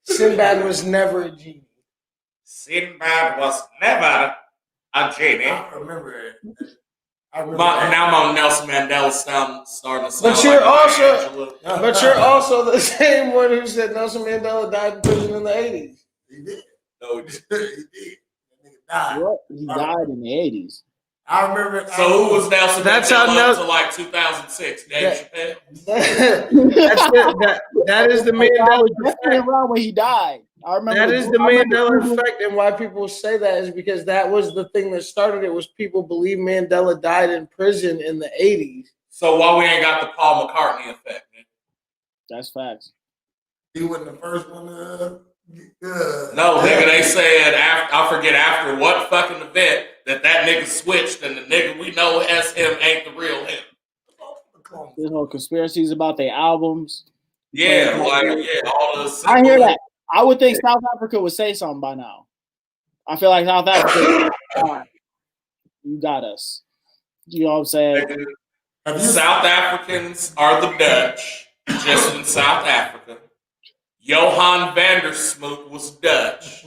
Speaker 2: Sinbad was never a genie.
Speaker 3: Sinbad was never a genie.
Speaker 6: I remember it.
Speaker 3: Now I'm on Nelson Mandela starting to sound
Speaker 2: But you're
Speaker 3: like
Speaker 2: also also the same one who said Nelson Mandela died in prison in the 80s.
Speaker 6: He did.
Speaker 3: No,
Speaker 6: He did. That nigga died.
Speaker 5: What? He died in the 80s.
Speaker 6: I remember.
Speaker 3: so who was Nelson
Speaker 2: That's
Speaker 3: Mandela
Speaker 2: how
Speaker 3: up to like 2006? Dave Chappelle?
Speaker 2: That is the
Speaker 5: I
Speaker 2: Mandela
Speaker 5: was definitely
Speaker 2: effect.
Speaker 5: around when he died. I remember
Speaker 2: That is the Mandela effect, and why people say that is because that was the thing that started it. Was people believe Mandela died in prison in the 80s.
Speaker 3: So why we ain't got the Paul McCartney effect, man?
Speaker 5: That's facts.
Speaker 6: He wasn't the first one to.
Speaker 3: No, nigga, they said I forget after what fucking event that nigga switched and the nigga we know as him ain't the real him.
Speaker 5: This whole conspiracies about their albums.
Speaker 3: Yeah, all the.
Speaker 5: I hear that. I would think South Africa would say something by now. I feel like South Africa, you got us. You know what I'm saying?
Speaker 3: South Africans are the Dutch, just in South Africa. Johan Vandersmoot was Dutch.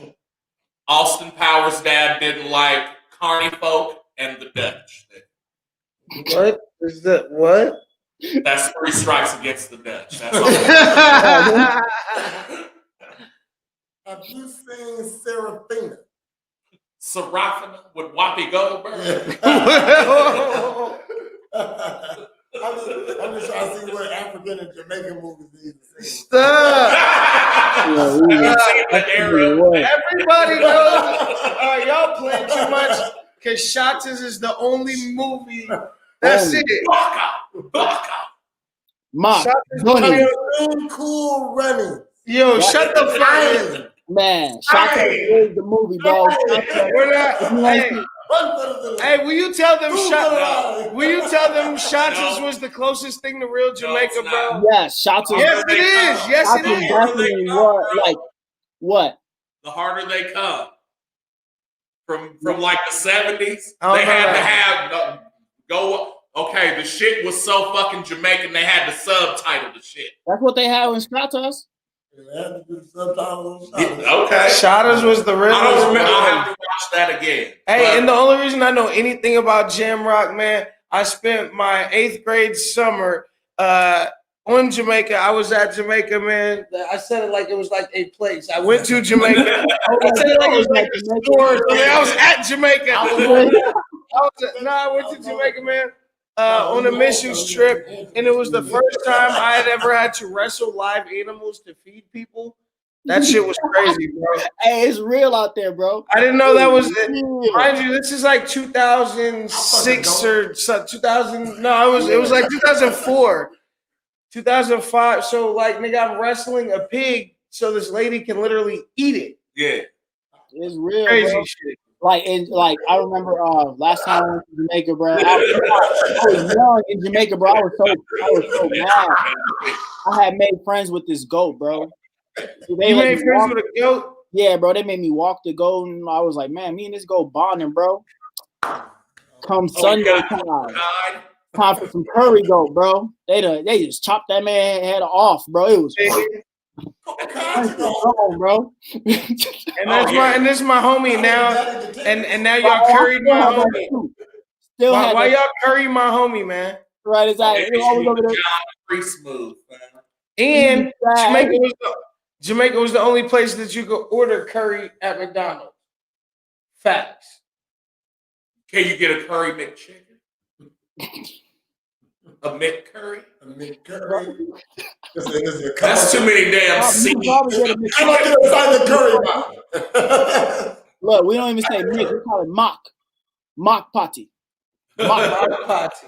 Speaker 3: Austin Powers' dad didn't like Carney folk and the Dutch.
Speaker 2: What is that? What?
Speaker 3: That's 3 strikes against the Dutch. That's all.
Speaker 6: Have you seen Serafina?
Speaker 3: Serafina with Whoopi Goldberg. I'm just trying to see what African and Jamaican movies need to see.
Speaker 2: Stop.
Speaker 3: Everybody
Speaker 2: knows. Y'all playing too much because Shotters is the only movie. That's it.
Speaker 3: Baka.
Speaker 5: Ma,
Speaker 6: Cool Running.
Speaker 2: Yo, shut the fuck up.
Speaker 5: Man, Shotters is the movie, bro.
Speaker 2: We're not. Hey, will you tell them Shotters was the closest thing to real Jamaica, bro?
Speaker 5: Yes, Shotters.
Speaker 2: Yes, it is. Yes, it is.
Speaker 5: Definitely like what?
Speaker 3: The harder they come. From like the 70s,
Speaker 2: Oh,
Speaker 3: they had
Speaker 2: no.
Speaker 3: to have go. Okay, the shit was so fucking Jamaican. They had to subtitle the shit.
Speaker 5: That's what they have in Stratos.
Speaker 3: Okay,
Speaker 2: Shotters was the real.
Speaker 3: I don't remember. I'll have to watch that again.
Speaker 2: Hey, and the only reason I know anything about Jam Rock, man, I spent my 8th grade summer on Jamaica. I was at Jamaica, man. I said it like it was like a place. I went to Jamaica. I said it like it was like a store. I was at Jamaica. I went to Jamaica, man, on a missions trip, and it was the first time I had ever had to wrestle live animals to feed people. That shit was crazy, bro.
Speaker 5: Hey, it's real out there, bro.
Speaker 2: I didn't know that was it. Mind you, this is like 2006 or 2000. No, it was like 2004, 2005. So like, nigga, I'm wrestling a pig so this lady can literally eat it.
Speaker 3: Yeah.
Speaker 5: It's real,
Speaker 2: Crazy
Speaker 5: bro.
Speaker 2: shit.
Speaker 5: Like I remember last time I went to Jamaica, bro. I was young in Jamaica, bro. I was so mad. I had made friends with this goat, bro.
Speaker 2: You made friends with a goat?
Speaker 5: Yeah, bro. They made me walk the goat, and I was like, man, me and this goat bonding, bro. Come Sunday time for some curry goat, bro. They just chopped that man head off, bro. It was bro.
Speaker 2: And this is my homie now. And now y'all curried my homie. Why y'all curry my homie, man?
Speaker 5: Right, exactly.
Speaker 3: Pretty smooth, man.
Speaker 2: And Jamaica was the only place that you could order curry at McDonald's. Facts.
Speaker 3: Can you get a curry McChicken? A McCurry?
Speaker 6: A McCurry.
Speaker 3: That's too many damn C's.
Speaker 6: Come on, get inside the curry box.
Speaker 5: Look, we don't even say Mick. We call it mock. Mock potty.
Speaker 2: Mock potty.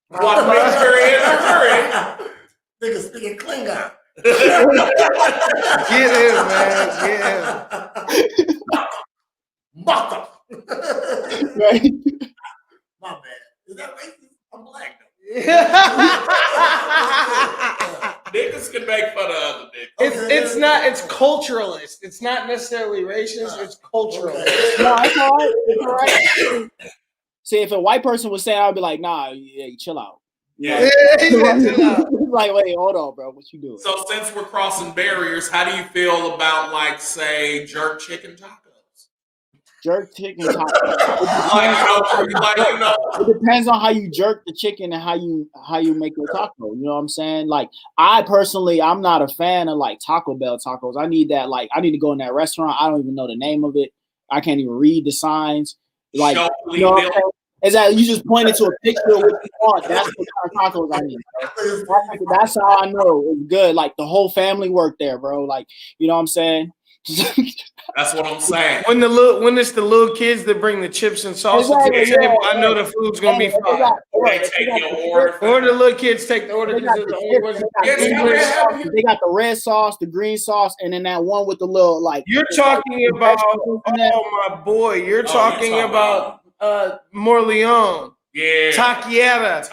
Speaker 3: What McCurry is a curry?
Speaker 6: Nigga speaking Klingon.
Speaker 2: Get him, man. Get him.
Speaker 6: Maka.
Speaker 5: Right.
Speaker 6: My bad. Is that racist? I'm black though.
Speaker 3: Niggas can make fun of other niggas.
Speaker 2: It's not. It's culturalist. It's not necessarily racist. It's culturalist.
Speaker 5: No, it's all right. It's all right. See, if a white person was saying, I'd be like, nah, yeah, chill out.
Speaker 3: Yeah.
Speaker 5: Like, wait, hold on, bro. What you doing?
Speaker 3: So since we're crossing barriers, how do you feel about, like, say, jerk chicken tacos?
Speaker 5: Jerk chicken tacos.
Speaker 3: It
Speaker 5: depends on how you jerk the chicken and how you make your taco. You know what I'm saying? Like, I personally, I'm not a fan of like Taco Bell tacos. I need to go in that restaurant. I don't even know the name of it. I can't even read the signs. Like, you know what I'm saying? Is that you just pointed to a picture of what you want? That's what kind of tacos I need. That's how I know it's good. Like the whole family worked there, bro. Like, you know what I'm saying?
Speaker 3: That's what I'm saying.
Speaker 2: When it's the little kids that bring the chips and salsa to the table, I know the food's gonna be fine.
Speaker 3: They take your order.
Speaker 2: Or the little kids take the order because they're the only ones.
Speaker 5: They got the red sauce, the green sauce, and then that one with the little like.
Speaker 2: You're talking about my boy. You're talking about Morleone.
Speaker 3: Yeah.
Speaker 2: Taquiera.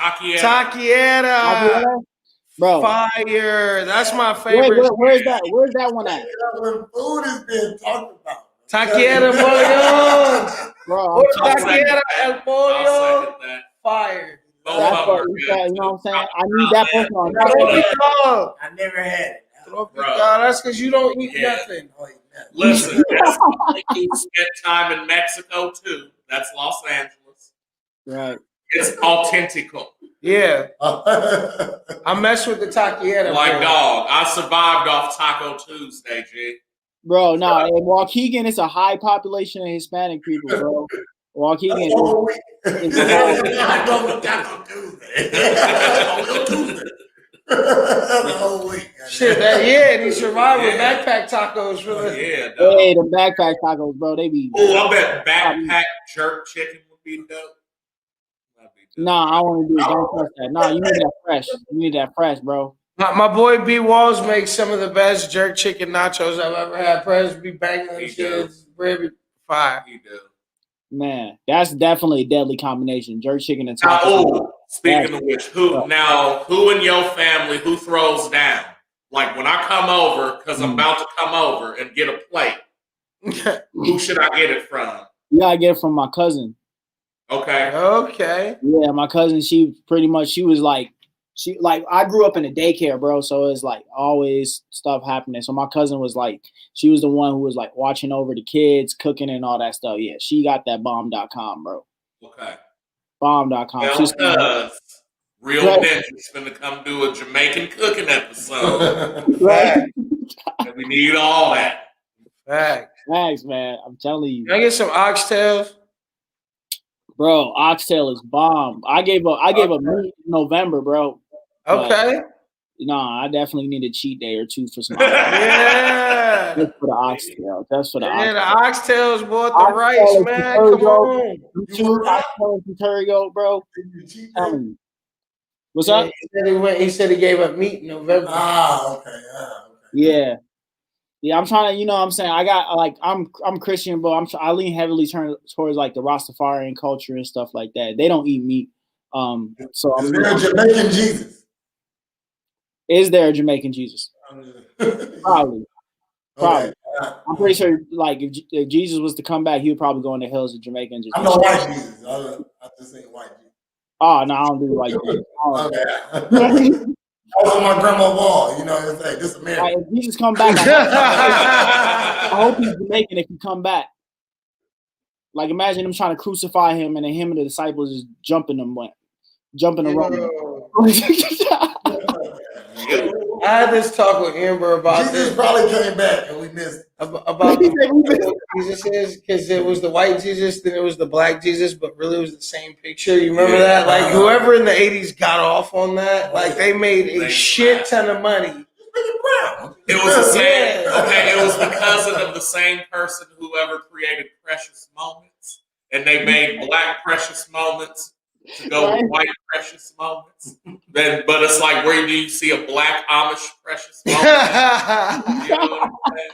Speaker 2: Bro, fire! That's my favorite.
Speaker 5: Where's that one at?
Speaker 6: When food is being talked about.
Speaker 2: Taquiera Pollo.
Speaker 5: Bro,
Speaker 2: Taquiera El Pollo. Fire.
Speaker 5: You know what I'm saying? I need that person on.
Speaker 6: I never had it.
Speaker 2: That's because you don't eat nothing.
Speaker 3: Listen, you spent time in Mexico too. That's Los Angeles.
Speaker 5: Right.
Speaker 3: It's authentical.
Speaker 2: Yeah. I mess with the taquiera.
Speaker 3: Like, dog, I survived off Taco Tuesday, G.
Speaker 5: Bro, no, in Waukegan, it's a high population of Hispanic people, bro. Waukegan.
Speaker 6: I go to Taco Tuesday. The whole week.
Speaker 2: Shit, and he survived with backpack tacos for the.
Speaker 5: Hey, the backpack tacos, bro, they be.
Speaker 3: Oh, I bet backpack jerk chicken would be dope.
Speaker 5: Nah, I want to do it. Don't touch that. Nah, you need that fresh. You need that fresh, bro.
Speaker 2: My boy B Walls makes some of the best jerk chicken nachos I've ever had. Prez be banging them shit. Fire.
Speaker 3: He do.
Speaker 5: Man, that's definitely a deadly combination. Jerk chicken and tacos.
Speaker 3: Speaking of which, who in your family, who throws down? Like when I come over, because I'm about to come over and get a plate, who should I get it from?
Speaker 5: You gotta get it from my cousin.
Speaker 2: Okay.
Speaker 5: Yeah, my cousin, she was like, I grew up in a daycare, bro. So it's like always stuff happening. So my cousin was like, she was the one who was like watching over the kids, cooking and all that stuff. Yeah, she got that bomb.com, bro.
Speaker 3: Okay.
Speaker 5: Bomb.com.
Speaker 3: Real ninjas finna come do a Jamaican cooking episode.
Speaker 5: Right.
Speaker 3: And we need all that.
Speaker 5: Thanks, man. I'm telling you.
Speaker 2: Can I get some oxtails?
Speaker 5: Bro, oxtail is bomb. I gave a meat in November, bro.
Speaker 2: Okay.
Speaker 5: I definitely need a cheat day or two for some.
Speaker 2: Yeah.
Speaker 5: Just for the oxtail. That's for the oxtail.
Speaker 2: Yeah, the oxtails, boy, the rice, man. Come on.
Speaker 5: Oxtail and Terrio, bro. Tell me. What's up?
Speaker 2: He said he gave up meat in November.
Speaker 6: Ah, okay.
Speaker 5: Yeah. Yeah, I'm trying to, you know what I'm saying? I got like I'm Christian, but I lean heavily towards like the Rastafarian culture and stuff like that. They don't eat meat. So
Speaker 6: Is there a Jamaican Jesus?
Speaker 5: Is there a Jamaican Jesus? Probably.
Speaker 6: Okay.
Speaker 5: I'm pretty sure like if Jesus was to come back, he would probably go in the hills of Jamaica and just
Speaker 6: I know white Jesus. I just saying white Jesus.
Speaker 5: Oh no, I don't do like that.
Speaker 6: Okay. I was on my grandma wall, you know what I'm saying? This America.
Speaker 5: Like, if Jesus come back, I hope he's Jamaican if he come back. Like imagine them trying to crucify him and then him and the disciples just jumping around.
Speaker 2: I had this talk with Amber about
Speaker 6: Jesus
Speaker 2: this.
Speaker 6: probably came back and we missed
Speaker 2: about the Jesus is because it was the white Jesus, then it was the black Jesus, but really it was the same picture. You remember that? Like whoever in the 80s got off on that, like they made a shit ton of money.
Speaker 3: It was the same. Okay, it was the cousin of the same person whoever created Precious Moments, and they made Black Precious Moments to go with White Precious Moments. Then, but it's like, where do you see a Black Amish Precious Moment? You know what I'm saying?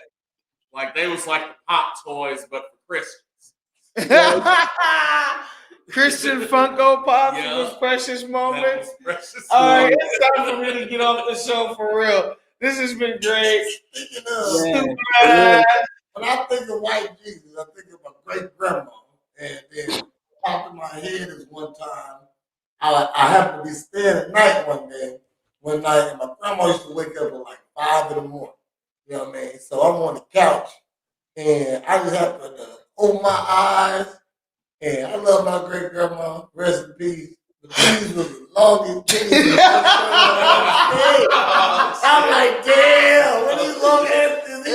Speaker 3: Like they was like the pop toys, but for Christians.
Speaker 2: Christian Funko Pops was Precious Moments. All right, it's time for me to get off the show for real. This has been great.
Speaker 6: Speaking of, when I think of white Jesus, I think of my great grandma. And then popped in my head is one time I happened to be staying at night one night, and my grandma used to wake up at like 5 in the morning. You know what I mean? So I'm on the couch, and I just happened to open my eyes, and I love my great grandma. Rest in peace. The titties was the longest titties. I'm like, damn, what these long ass titties?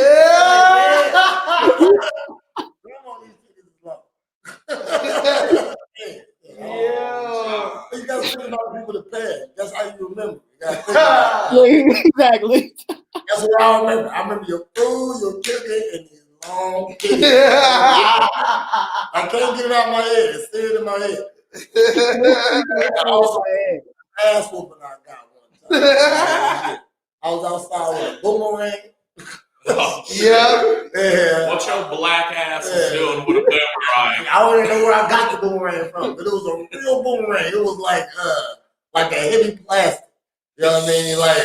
Speaker 6: Grandma, these titties is long. Yeah. You gotta think about people to pay. That's how you remember. You gotta think about it.
Speaker 5: Exactly.
Speaker 6: That's what I remember. I remember your food, your chicken, and these long titties. I can't get it out of my head. It's still in my head. Also, ass whooping I got one time. I was outside with a boomerang. Yeah.
Speaker 3: What your black ass is doing with a boomerang?
Speaker 6: I don't even know where I got the boomerang from, but it was a real boomerang. It was like a heavy plastic. You know what I mean? Like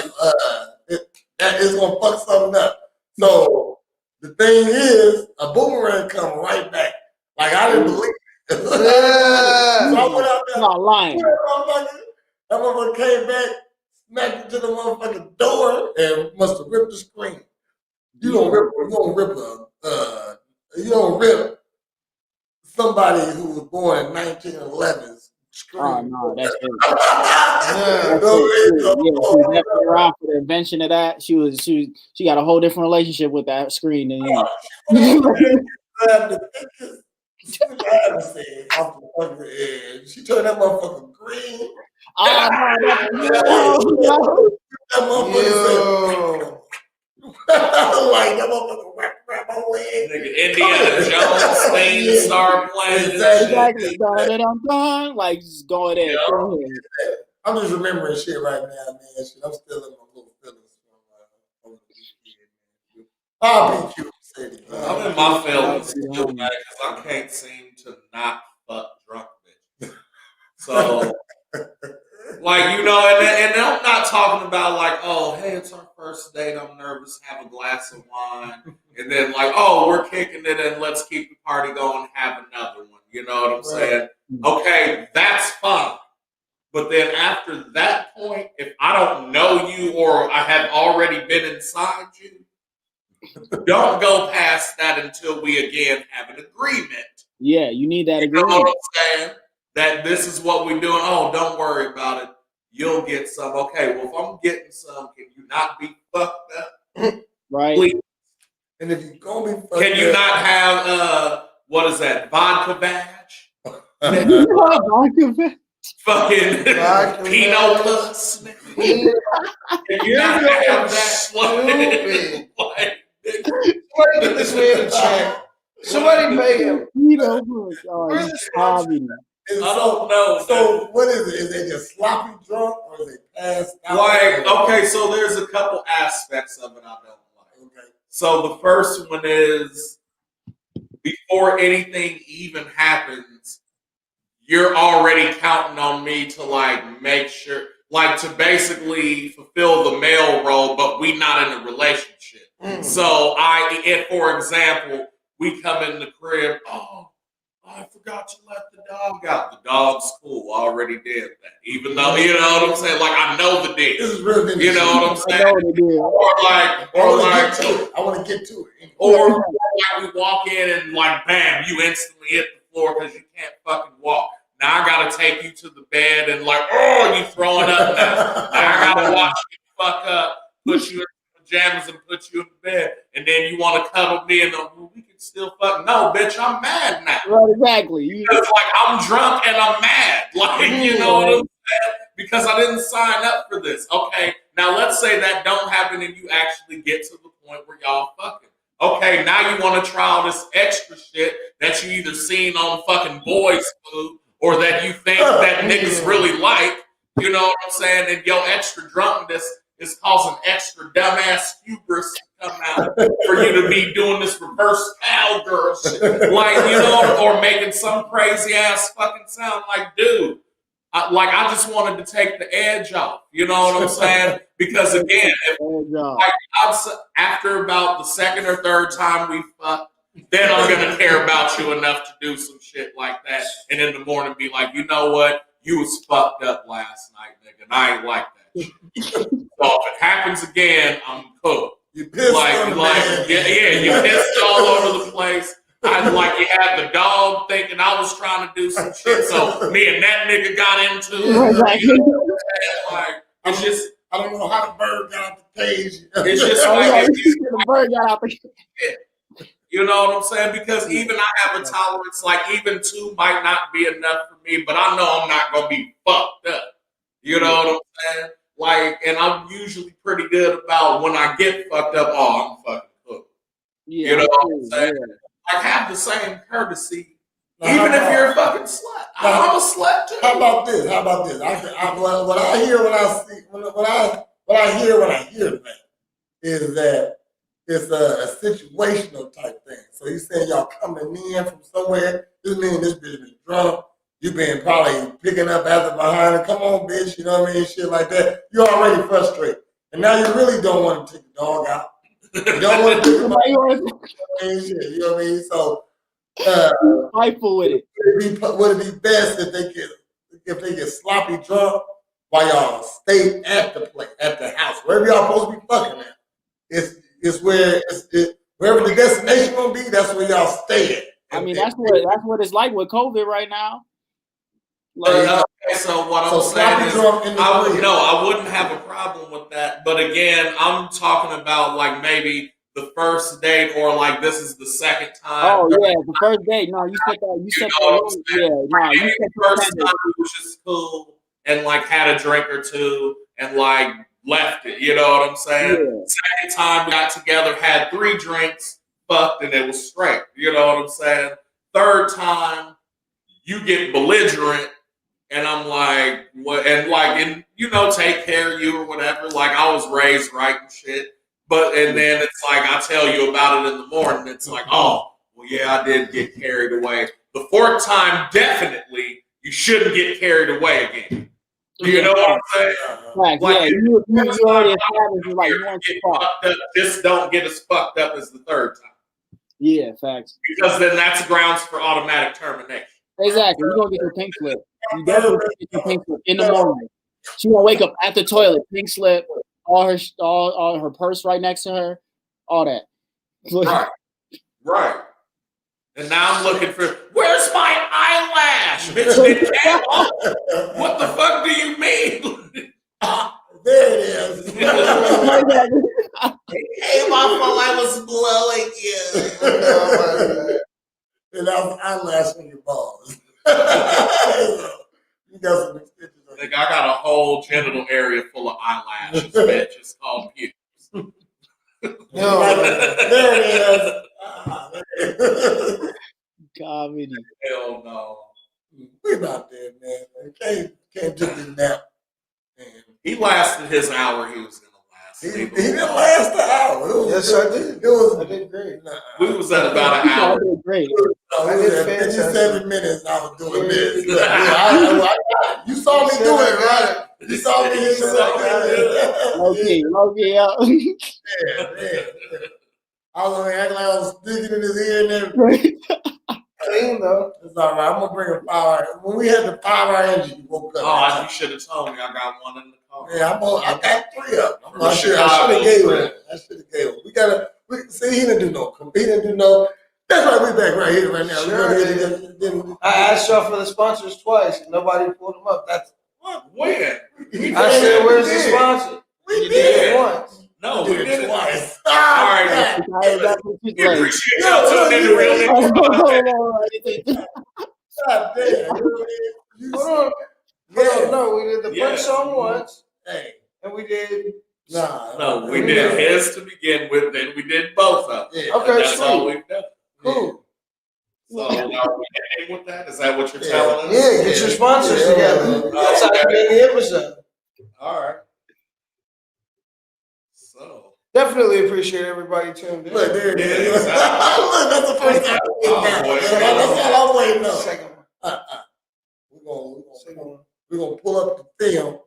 Speaker 6: it's gonna fuck something up. So the thing is, a boomerang come right back. Like I didn't believe it. So I went out there.
Speaker 5: Not lying.
Speaker 6: That motherfucker came back, smacked into the motherfucking door, and must have ripped the screen. You don't rip somebody who was born in 1911's screen.
Speaker 5: Oh no, that's it. She was definitely around for the invention of that. She got a whole different relationship with that screen than you.
Speaker 6: She turned that motherfucker green. That motherfucker like that motherfucker wrap my leg.
Speaker 3: Indiana Jones theme started playing.
Speaker 6: Exactly.
Speaker 5: Like just going in.
Speaker 6: I'm just remembering shit right now, man. Shit, I'm still in my little feelings from over the weekend. I'll be cute.
Speaker 3: I'm in my feelings too, man, because I can't seem to not fuck drunk bitches. So, like, you know, and I'm not talking about like, oh, hey, it's our first date. I'm nervous. Have a glass of wine, and then like, oh, we're kicking it, and let's keep the party going. Have another one. You know what I'm saying? Okay, that's fine. But then after that point, if I don't know you or I have already been inside you, don't go past that until we again have an agreement.
Speaker 5: Yeah, you need that
Speaker 3: agreement.
Speaker 5: agreement.
Speaker 3: You know what I'm saying? That this is what we're doing. Oh, don't worry about it. You'll get some. Okay, well, if I'm getting some, can you not be fucked up?
Speaker 5: Right.
Speaker 3: Please.
Speaker 6: And if you're gonna be fucked up,
Speaker 3: can you not have what is that? Vodka badge?
Speaker 5: Vodka badge.
Speaker 3: Fucking Pinot Plus. Can you not have that?
Speaker 2: Stupid. Somebody get this man a check. Somebody pay him.
Speaker 3: I don't know.
Speaker 6: So what is it? Is it just sloppy drunk or is it passed out?
Speaker 3: Like, okay, so there's a couple aspects of it I don't So the first one is before anything even happens, you're already counting on me to like make sure, like to basically fulfill the male role, but we not in a relationship. So if for example, we come in the crib, oh, I forgot you left the dog out. The dog's cool. I already did that. Even though, you know what I'm saying? Like, I know the deal.
Speaker 6: This is real.
Speaker 3: You know what I'm saying?
Speaker 5: I know the deal.
Speaker 6: I want to get to it.
Speaker 3: Or like we walk in and like, bam, you instantly hit the floor because you can't fucking walk. Now I gotta take you to the bed and like, oh, you throwing up now. Now I gotta watch you fuck up, put you in pajamas and put you in bed, and then you want to cuddle me and we can still fuck. No, bitch, I'm mad now.
Speaker 5: Right, exactly.
Speaker 3: Because like I'm drunk and I'm mad. Like, you know what I'm saying? Because I didn't sign up for this. Okay, now let's say that don't happen and you actually get to the point where y'all fucking. Okay, now you want to try all this extra shit that you either seen on fucking Boys Food or that you think that niggas really like. You know what I'm saying? And your extra drunkenness is causing extra dumbass hubris to come out for you to be doing this reverse cowgirl shit. Like, you know, or making some crazy ass fucking sound like, dude, I just wanted to take the edge off. You know what I'm saying? Because again, after about the second or third time we fuck, then I'm going to care about you enough to do some shit like that. And in the morning be like, you know what? You was fucked up last night, nigga. And I ain't like that shit. So if it happens again, I'm cooked.
Speaker 6: You pissed
Speaker 3: you pissed all over the place. You had the dog thinking I was trying to do some shit. So me and that nigga got into it. You know, like, it's just,
Speaker 6: I don't know how the bird got out the cage.
Speaker 3: It's just like
Speaker 5: the bird got out the cage.
Speaker 3: You know what I'm saying? Because even I have a tolerance, like even 2 might not be enough for me, but I know I'm not gonna be fucked up. You know what I'm saying? Like, and I'm usually pretty good about when I get fucked up, oh, I'm fucking cooked.
Speaker 5: Yeah,
Speaker 3: you know what I'm saying? Like, have the same courtesy, even if you're a fucking slut. I'm a slut too.
Speaker 6: How about this? What I hear when I see, what I hear when I hear that is that it's a situational type thing. So you saying y'all coming in from somewhere? This means this bitch is drunk. You been probably picking up after behind her. Come on, bitch. You know what I mean? Shit like that. You're already frustrated, and now you really don't want to take the dog out. You don't want to take the dog shit. You know what I mean? So,
Speaker 5: spiteful with it.
Speaker 6: Would it be best if they get sloppy drunk while y'all stay at the house, wherever y'all supposed to be fucking at? It's wherever the destination gonna be. That's where y'all stay at.
Speaker 5: I mean, that's what it's like with COVID right now.
Speaker 3: Like, so what I'm saying is, I wouldn't have a problem with that. But again, I'm talking about like maybe the first date or like this is the second time.
Speaker 5: Oh yeah, the first date. No, you said that. You said that. Yeah, no, you said
Speaker 3: the first time was just cool and like had a drink or two and like left it. You know what I'm saying? Yeah. Second time we got together, had 3 drinks, fucked, and it was straight. You know what I'm saying? Third time, you get belligerent. And I'm like, what? And like, and you know, take care of you or whatever. Like, I was raised right and shit. And then it's like, I tell you about it in the morning. It's like, oh, well, yeah, I did get carried away. The 4th time, definitely, you shouldn't get carried away again. You know what I'm saying?
Speaker 5: Right.
Speaker 3: Like,
Speaker 5: yeah, you already established like you want to
Speaker 3: fucked up. Just don't get as fucked up as the 3rd time.
Speaker 5: Yeah, facts.
Speaker 3: Because then that's grounds for automatic termination.
Speaker 5: Exactly. You're gonna get your pink slip. You definitely get your pink slip in the morning. She gonna wake up at the toilet, pink slip, all her purse right next to her, all that.
Speaker 3: Right. And now I'm looking for, where's my eyelash? Bitch, it came off. What the fuck do you mean?
Speaker 6: There it is.
Speaker 3: It came off while I was blowing you.
Speaker 6: And I was eyelashing your balls. You got some extensions.
Speaker 3: I got a whole genital area full of eyelashes, bitch. It's called pubes.
Speaker 6: There it is.
Speaker 5: Comedy.
Speaker 3: Hell no.
Speaker 6: We about there, man. Can't take a nap. Man.
Speaker 3: He lasted his hour he was gonna
Speaker 6: He didn't last the hour.
Speaker 2: Yes, I did.
Speaker 6: It was.
Speaker 2: I did great.
Speaker 3: We was at about an
Speaker 5: I
Speaker 3: hour.
Speaker 5: did great.
Speaker 6: I
Speaker 2: I
Speaker 6: was
Speaker 2: did
Speaker 6: at
Speaker 2: fantastic.
Speaker 6: 57 minutes. I was doing
Speaker 2: Yeah.
Speaker 6: this. But, I you saw me
Speaker 2: You
Speaker 6: do
Speaker 2: said
Speaker 6: it,
Speaker 2: I
Speaker 6: right? You saw me hit
Speaker 2: said I got it.
Speaker 5: Low key, yeah.
Speaker 6: Yeah. I was gonna act like I was sticking in his ear and everything.
Speaker 2: Clean though.
Speaker 6: It's all right. I'm gonna bring a 5 hour. When we had the 5 hour engine, you woke up.
Speaker 3: Oh, you should have told me. I got one in the car.
Speaker 6: Yeah, I got 3 of them. I should
Speaker 3: Chicago
Speaker 6: have gave
Speaker 3: trip.
Speaker 6: him. I should have gave him. See, he didn't do no. He didn't do no. That's why we back right here right now.
Speaker 2: Sure, I asked y'all for the sponsors twice and nobody pulled them up. That's
Speaker 3: When?
Speaker 2: I said, where's the sponsor?
Speaker 6: We
Speaker 2: You
Speaker 6: did
Speaker 2: did it once.
Speaker 3: No,
Speaker 6: We
Speaker 3: we
Speaker 6: did
Speaker 3: did
Speaker 6: it
Speaker 3: it.
Speaker 6: twice.
Speaker 3: All right.
Speaker 5: Exactly.
Speaker 3: We appreciate y'all tuning in to Real Niggas Podcast.
Speaker 6: God damn.
Speaker 2: Hold on. No, we did the
Speaker 3: Yeah.
Speaker 2: punch song once
Speaker 6: Hey,
Speaker 2: and we did.
Speaker 3: No, we did his to begin with, then we did both of them.
Speaker 6: Yeah.
Speaker 2: Okay,
Speaker 3: That's all
Speaker 2: sweet.
Speaker 3: we've done.
Speaker 2: Cool.
Speaker 3: So are we ending with that? Is that what you're
Speaker 6: Yeah.
Speaker 3: telling us?
Speaker 2: Yeah, get your sponsors
Speaker 6: Yeah.
Speaker 2: together. That's how you end the episode.
Speaker 3: All right. So.
Speaker 2: Definitely appreciate everybody tuned in.
Speaker 6: Look, there it is.
Speaker 3: Yeah, exactly.
Speaker 6: Look, that's the first time.
Speaker 3: Oh, boy.
Speaker 6: That's all I'm waiting on.
Speaker 2: Second one.
Speaker 6: We're gonna pull up the film.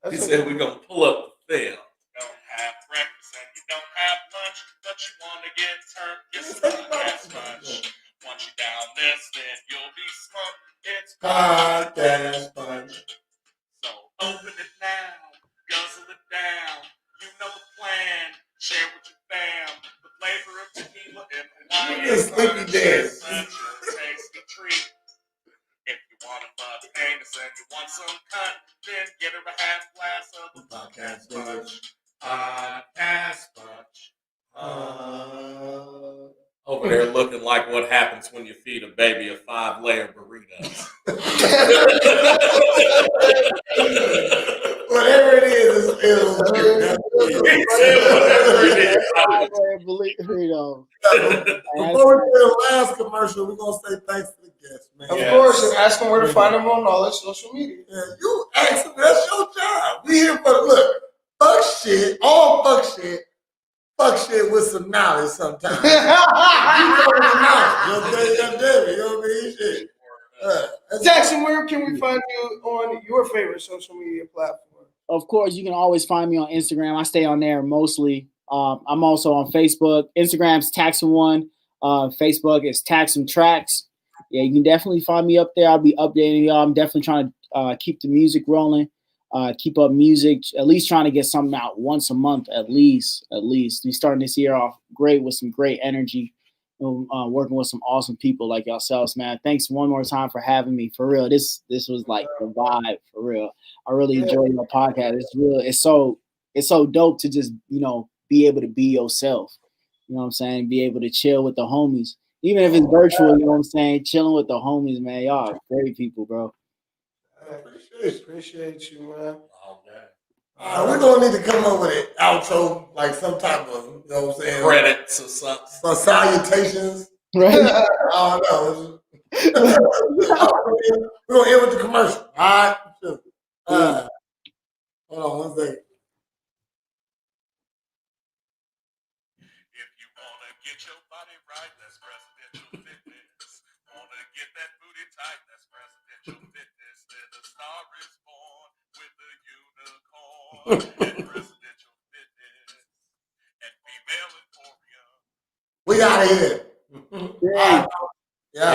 Speaker 3: He said we're going to pull up the film.
Speaker 4: Don't have breakfast and you don't have lunch, but you want to get turned. It's podcast punch. Once you down this, then you'll be slumped. It's
Speaker 6: Podcast punch.
Speaker 4: So open it now, guzzle it down. You know the plan. Share with your fam. The flavor of tequila in Hawaii.
Speaker 6: Look at this sleepy dance.
Speaker 4: Such a tasty treat. If you want a butt anus and you want some cut, then get her a half glass of the podcast punch. Podcast punch.
Speaker 3: Over there looking like what happens when you feed a baby a 5-layer burrito.
Speaker 6: Whatever it is, it'll Before we do the last commercial, we're gonna say thanks to the guests, man.
Speaker 2: Of course, and ask them where to find them on all their social media.
Speaker 6: Yeah, you ask them, that's your job. We here for look, fuck shit, all fuck shit with some knowledge sometimes. You know with the knowledge. You know what I mean? Shit.
Speaker 2: Jackson, where can we find you on your favorite social media platform?
Speaker 5: Of course, you can always find me on Instagram. I stay on there mostly. I'm also on Facebook. Instagram's Taqsem1. Facebook is Taqsem Tracks. Yeah, you can definitely find me up there. I'll be updating y'all. I'm definitely trying to keep the music rolling, keep up music, at least trying to get something out once a month at least. We're starting this year off great with some great energy. Working with some awesome people like yourselves, man. Thanks one more time for having me. For real, this was like the vibe. For real, I really enjoyed your podcast. It's real. It's so dope to just be able to be yourself. You know what I'm saying? Be able to chill with the homies, even if it's virtual. You know what I'm saying? Chilling with the homies, man. Y'all are great people, bro.
Speaker 2: Appreciate you, man.
Speaker 6: We're gonna need to come up with an outro, like some type of, you know what I'm saying?
Speaker 3: Credits or something.
Speaker 6: Some salutations.
Speaker 5: Right?
Speaker 6: I don't know. We're gonna end with the commercial. All right. Hold on one second.
Speaker 4: If you wanna get your body right, that's presidential fitness. Wanna get that booty tight, that's presidential fitness. Then the star is born with the unicorn and presidential fitness and female emporium.
Speaker 6: We out of here.
Speaker 5: Yeah.
Speaker 6: Yeah.